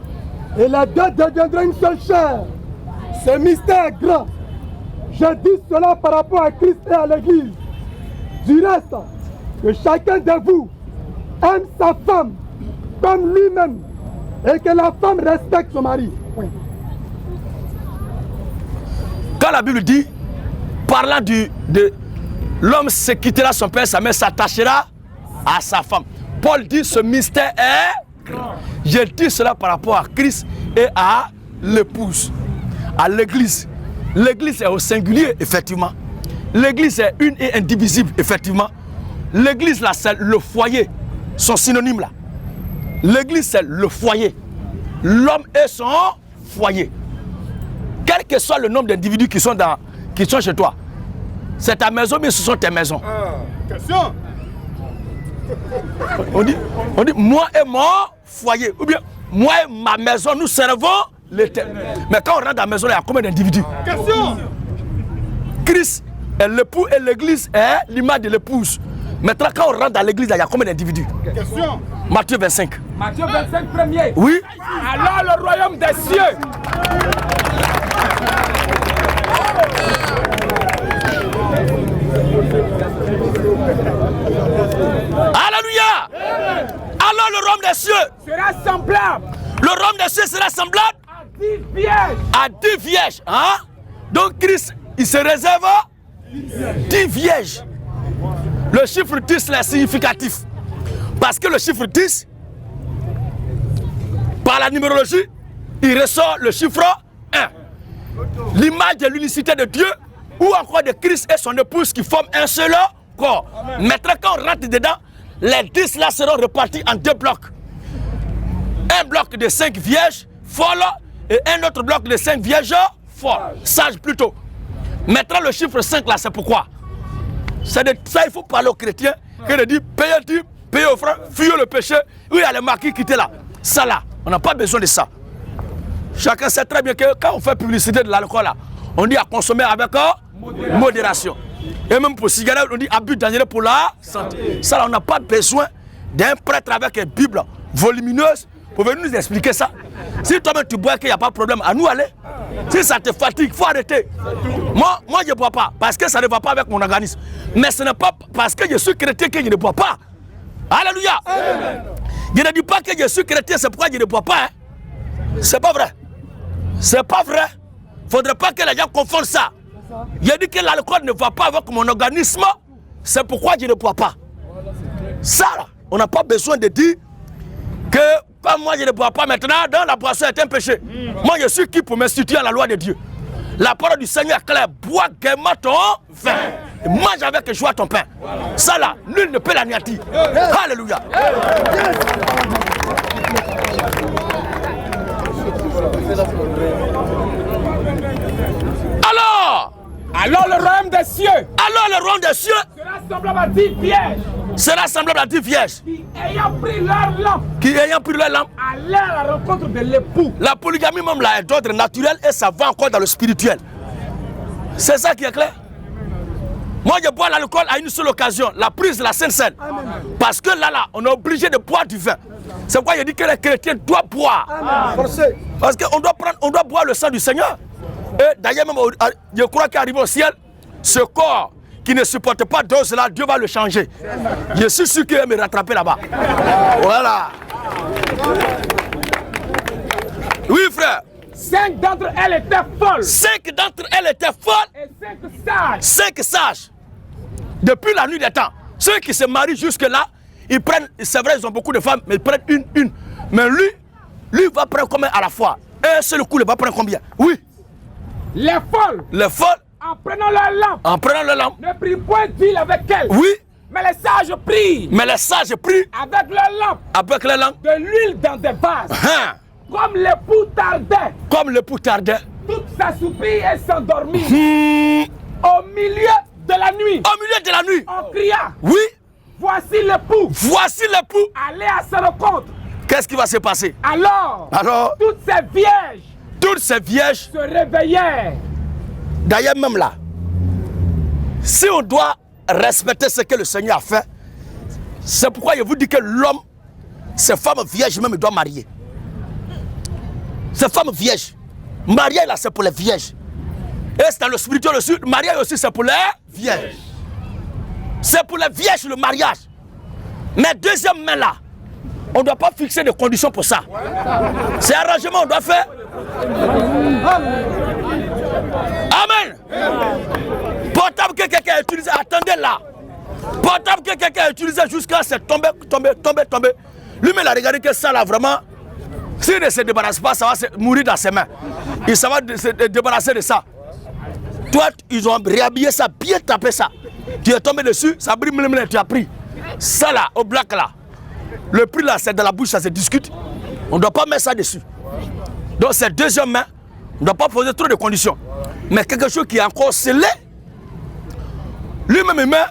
et les deux deviendront une seule chair. Ce mystère est grand. Je dis cela par rapport à Christ et à l'Église. Du reste, que chacun de vous aime sa femme comme lui-même et que la femme respecte son mari. Oui. Quand la Bible dit, parlant de l'homme se quittera son père, sa mère s'attachera à sa femme. Paul dit ce mystère est grand. Je dis cela par rapport à Christ et à l'épouse, à l'église. L'église est au singulier, effectivement. L'église est une et indivisible, effectivement. L'église là, c'est le foyer, son synonyme là. L'église c'est le foyer. L'homme est son foyer. Quel que soit le nombre d'individus qui sont chez toi, c'est ta maison, mais ce sont tes maisons. Question. On dit moi et mon foyer, ou bien moi et ma maison, nous servons l'Éternel. Mais quand on rentre dans la maison, il y a combien d'individus? Question. Christ est l'époux et l'église est l'image de l'épouse. Maintenant, quand on rentre dans l'église, il y a combien d'individus? Question. Matthieu 25. Matthieu 25, premier. Oui. Alors le royaume des cieux. Alléluia. Alors le royaume des cieux sera semblable. Le royaume des cieux sera semblable à 10 vierges. À 10 vierges. Hein? Donc Christ, il se réserve 10 vierges. Le chiffre 10 est significatif. Parce que le chiffre 10, par la numérologie, il ressort le chiffre 1. L'image de l'unicité de Dieu ou encore de Christ et son épouse qui forment un seul corps. Amen. Maintenant, quand on rentre dedans, les 10 là seront repartis en 2 blocs. Un bloc de 5 vierges folles et un autre bloc de 5 vierges folles, sages plutôt. Maintenant, le chiffre 5 là, c'est pourquoi? C'est de ça il faut parler aux chrétiens que de dire payez aux frères, fuyez le péché, où il y a les marquis qui étaient là. Ça là, on n'a pas besoin de ça. Chacun sait très bien que quand on fait publicité de l'alcool là, on dit à consommer avec modération. Et même pour cigarette, on dit abus dangereux pour la santé. Ça là, on n'a pas besoin d'un prêtre avec une Bible volumineuse pour venir nous expliquer ça. Si toi-même tu bois qu'il n'y a pas de problème, à nous aller. Si ça te fatigue, il faut arrêter. Moi je ne bois pas parce que ça ne va pas avec mon organisme. Mais ce n'est pas parce que je suis chrétien que je ne bois pas. Alléluia. Amen. Je ne dis pas que je suis chrétien, c'est pourquoi je ne bois pas. Hein. C'est pas vrai. C'est pas vrai. Il ne faudrait pas que les gens confondent ça. Je dis que l'alcool ne va pas avec mon organisme, c'est pourquoi je ne bois pas. Ça, là, on n'a pas besoin de dire que comme moi je ne bois pas maintenant, dans la boisson est un péché. Moi je suis qui pour m'instituer à la loi de Dieu? La parole du Seigneur est claire, bois gaiement ton vin, et mange avec joie ton pain. Ça là, nul ne peut l'anéantir. Alléluia. Alors, Alors le royaume des cieux. Alors le royaume des cieux sera semblable à 10 vierges. Sera semblable à 10 vierges. Qui ayant pris leur lampe. Qui ayant pris leur lampe. Allaient à la rencontre de l'époux. La polygamie même là est d'ordre naturel et ça va encore dans le spirituel. C'est ça qui est clair. Moi je bois l'alcool à une seule occasion, la prise de la Sainte Seine. Parce que là, on est obligé de boire du vin. C'est pourquoi je dis que les chrétiens doivent boire. Parce qu'on doit boire le sang du Seigneur. Et d'ailleurs, même, je crois qu'arrivé au ciel, ce corps qui ne supporte pas dose là, Dieu va le changer. Je suis sûr qu'il va me rattraper là-bas. Voilà. Oui, frère. 5 d'entre elles étaient folles. 5 d'entre elles étaient folles. Et 5 sages. 5 sages. Depuis la nuit des temps. Ceux qui se marient jusque-là, ils prennent, c'est vrai, ils ont beaucoup de femmes, mais ils prennent une. Mais lui va prendre combien à la fois? Un seul coup, il va prendre combien? Oui. Les folles. Les folles. En prenant leur lampe. En prenant leur lampe. Ne prient point d'huile avec elles. Oui. Mais les sages prient. Mais les sages prient. Avec leur lampe. Avec leur lampe. De l'huile dans des vases. Comme l'époux tardait. Comme l'époux tardait. Toute s'assoupit et s'endormit. Au milieu de la nuit. Au milieu de la nuit. On cria. Oui. Voici l'époux. Voici l'époux. Allez à sa rencontre. Qu'est-ce qui va se passer? Alors. Toutes ces vierges. Se réveillèrent. D'ailleurs même là, si on doit respecter ce que le Seigneur a fait, c'est pourquoi je vous dis que l'homme, ces femmes vierges même, il doit marier. Ces femmes vierges, mariage là c'est pour les vierges. Et c'est dans le spirituel aussi, le mariage aussi c'est pour les vierges. C'est pour les vierges le mariage. Mais deuxième main là, on ne doit pas fixer de conditions pour ça. C'est arrangement on doit faire. Amen. Portable que quelqu'un a utilisé, attendez là. Portable que quelqu'un a utilisé jusqu'à se tomber. Lui-même il a regardé que ça là vraiment, s'il ne se débarrasse pas, ça va mourir dans ses mains. Il ça va se débarrasser de ça. Toi, ils ont réhabillé ça, bien tapé ça. Tu es tombé dessus, ça brille, tu as pris. Ça là, au black là. Le prix là, c'est dans la bouche, ça se discute. On ne doit pas mettre ça dessus. Donc c'est deuxième main, on ne doit pas poser trop de conditions. Mais quelque chose qui est encore scellé, lui-même il met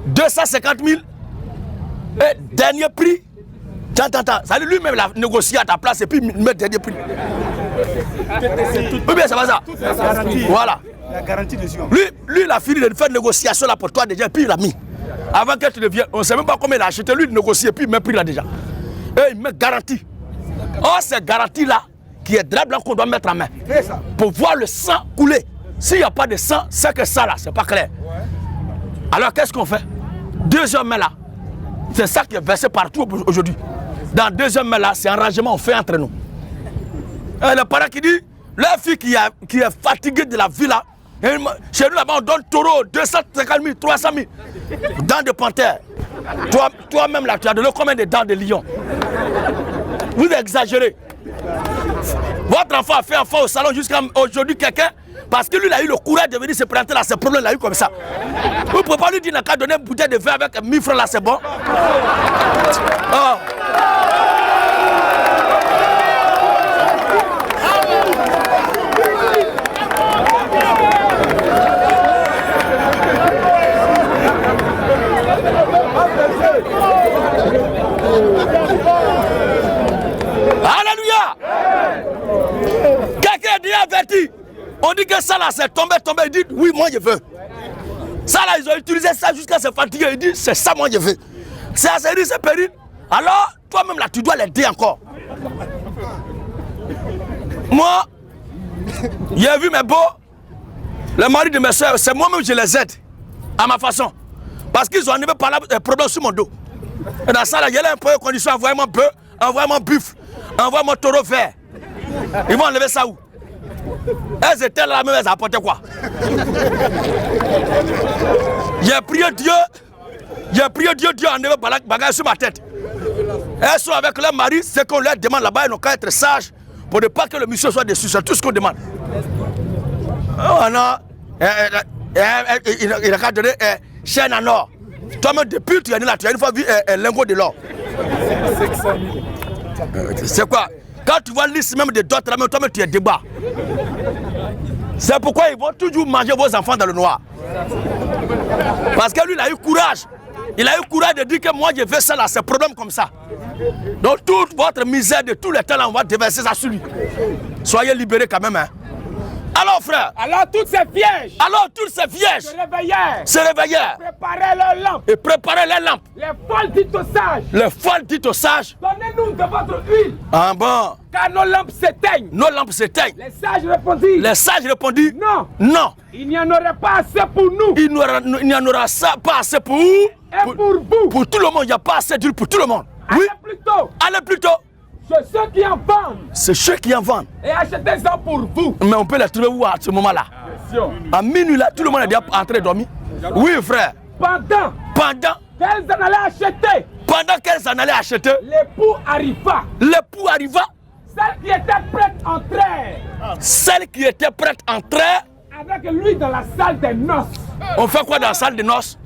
250 000 et dernier prix. Ça dit lui-même il a négocié à ta place et puis il met dernier prix. Ou bien ça va ça? Voilà. La garantie dessus. Lui il a fini de faire une négociation là pour toi déjà et puis il a mis. Avant que tu ne viennes, on ne sait même pas combien il a acheté, lui il négocie et puis il met prix là déjà. Et il met garantie. Or c'est garantie là qui est drap blanc qu'on doit mettre en main. Pour voir le sang couler. S'il n'y a pas de sang, c'est que ça là, c'est pas clair. Alors qu'est-ce qu'on fait? Deuxième main là, c'est ça qui est versé partout aujourd'hui. Dans deuxième main là, c'est un rangement on fait entre nous. Et le parent qui dit, la fille qui est fatiguée de la vie là, chez nous là-bas on donne taureau 250 000, 300 000. Dents de panthère. Toi-même là, tu as donné combien de dents de lion? Vous exagérez. Votre enfant a fait un enfant au salon jusqu'à aujourd'hui quelqu'un, parce que lui il a eu le courage de venir se présenter là, ses problèmes il a eu comme ça. Vous ne pouvez pas lui dire qu'à donner une bouteille de vin avec 1000 francs là, c'est bon. Oh. Alléluia. Quelqu'un dit averti. On dit que ça là c'est tombé. Il dit oui moi je veux. Ça là ils ont utilisé ça jusqu'à se fatiguer. Il dit c'est ça moi je veux. C'est à série, c'est péril. Alors toi-même là tu dois l'aider encore. Moi j'ai vu mes beaux, le mari de mes soeurs, c'est moi-même je les aide à ma façon. Parce qu'ils ont arrivé par là des problèmes sur mon dos. Et dans ça là il y a un peu de condition, envoyez-moi bœuf, envoyez-moi buffle, envoyez-moi taureau vert. Ils vont enlever ça où? Elles étaient là même, elles apportaient quoi? J'ai prié Dieu, Dieu a enlevé bagage sur ma tête. Elles sont avec leur mari, ce qu'on leur demande là-bas, ils n'ont qu'à être sages pour ne pas que le monsieur soit déçu, c'est tout ce qu'on demande. Oh non, il n'a qu'à donner chaîne en or. Toi-même depuis tu es là, tu as une fois vu un lingot de l'or. C'est quoi? Quand tu vois liste même de d'autres, toi-même tu es débat. C'est pourquoi ils vont toujours manger vos enfants dans le noir. Parce que lui, il a eu courage. Il a eu courage de dire que moi, je fais ça là, c'est problème comme ça. Donc, toute votre misère de tous les temps, là, on va déverser ça sur lui. Soyez libérés quand même. Hein. Alors, frère. Alors, toutes ces vierges. Alors, toutes ces vierges. Se réveillèrent. Préparaient leurs lampes. Et préparaient les lampes. Les folles dites aux sages. Les folles dites aux sages. Donnez-nous de votre huile. Ah bon. Car nos lampes s'éteignent. Nos lampes s'éteignent. Les sages répondirent. Les sages répondirent. Non. Non. Il n'y en aurait pas assez pour nous. Il n'y en aura pas assez pour vous. Et pour vous. Pour tout le monde. Il n'y a pas assez d'huile pour tout le monde. Allez plus tôt. Allez plus tôt. C'est ceux qui en vendent. C'est ceux qui en vendent. Et achetez-en pour vous. Mais on peut les trouver où à ce moment-là? À minuit là, tout le monde est déjà entré dormir. Oui, frère. Pendant qu'elles en allaient acheter. Pendant qu'elles en allaient acheter. L'époux arriva. L'époux arriva. Celle qui était prête entrer. Celle qui était prête entrer. Avec lui dans la salle des noces. On fait quoi dans la salle des noces?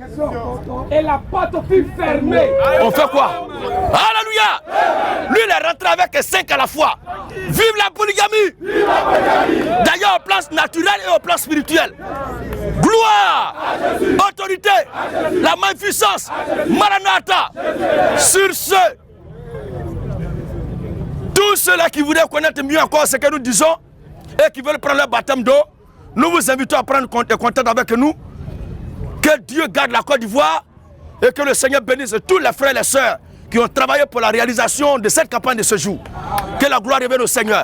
Et la porte fut fermée. On fait quoi? Alléluia! Lui, il est rentré avec 5 à la fois. Vive la polygamie! D'ailleurs, au plan naturel et au plan spirituel. Gloire! Autorité! La magnificence! Maranatha! Sur ce, tous ceux-là qui voudraient connaître mieux encore ce que nous disons et qui veulent prendre le baptême d'eau, nous vous invitons à prendre contact avec nous. Que Dieu garde la Côte d'Ivoire et que le Seigneur bénisse tous les frères et les sœurs qui ont travaillé pour la réalisation de cette campagne de ce jour. Que la gloire revienne au Seigneur.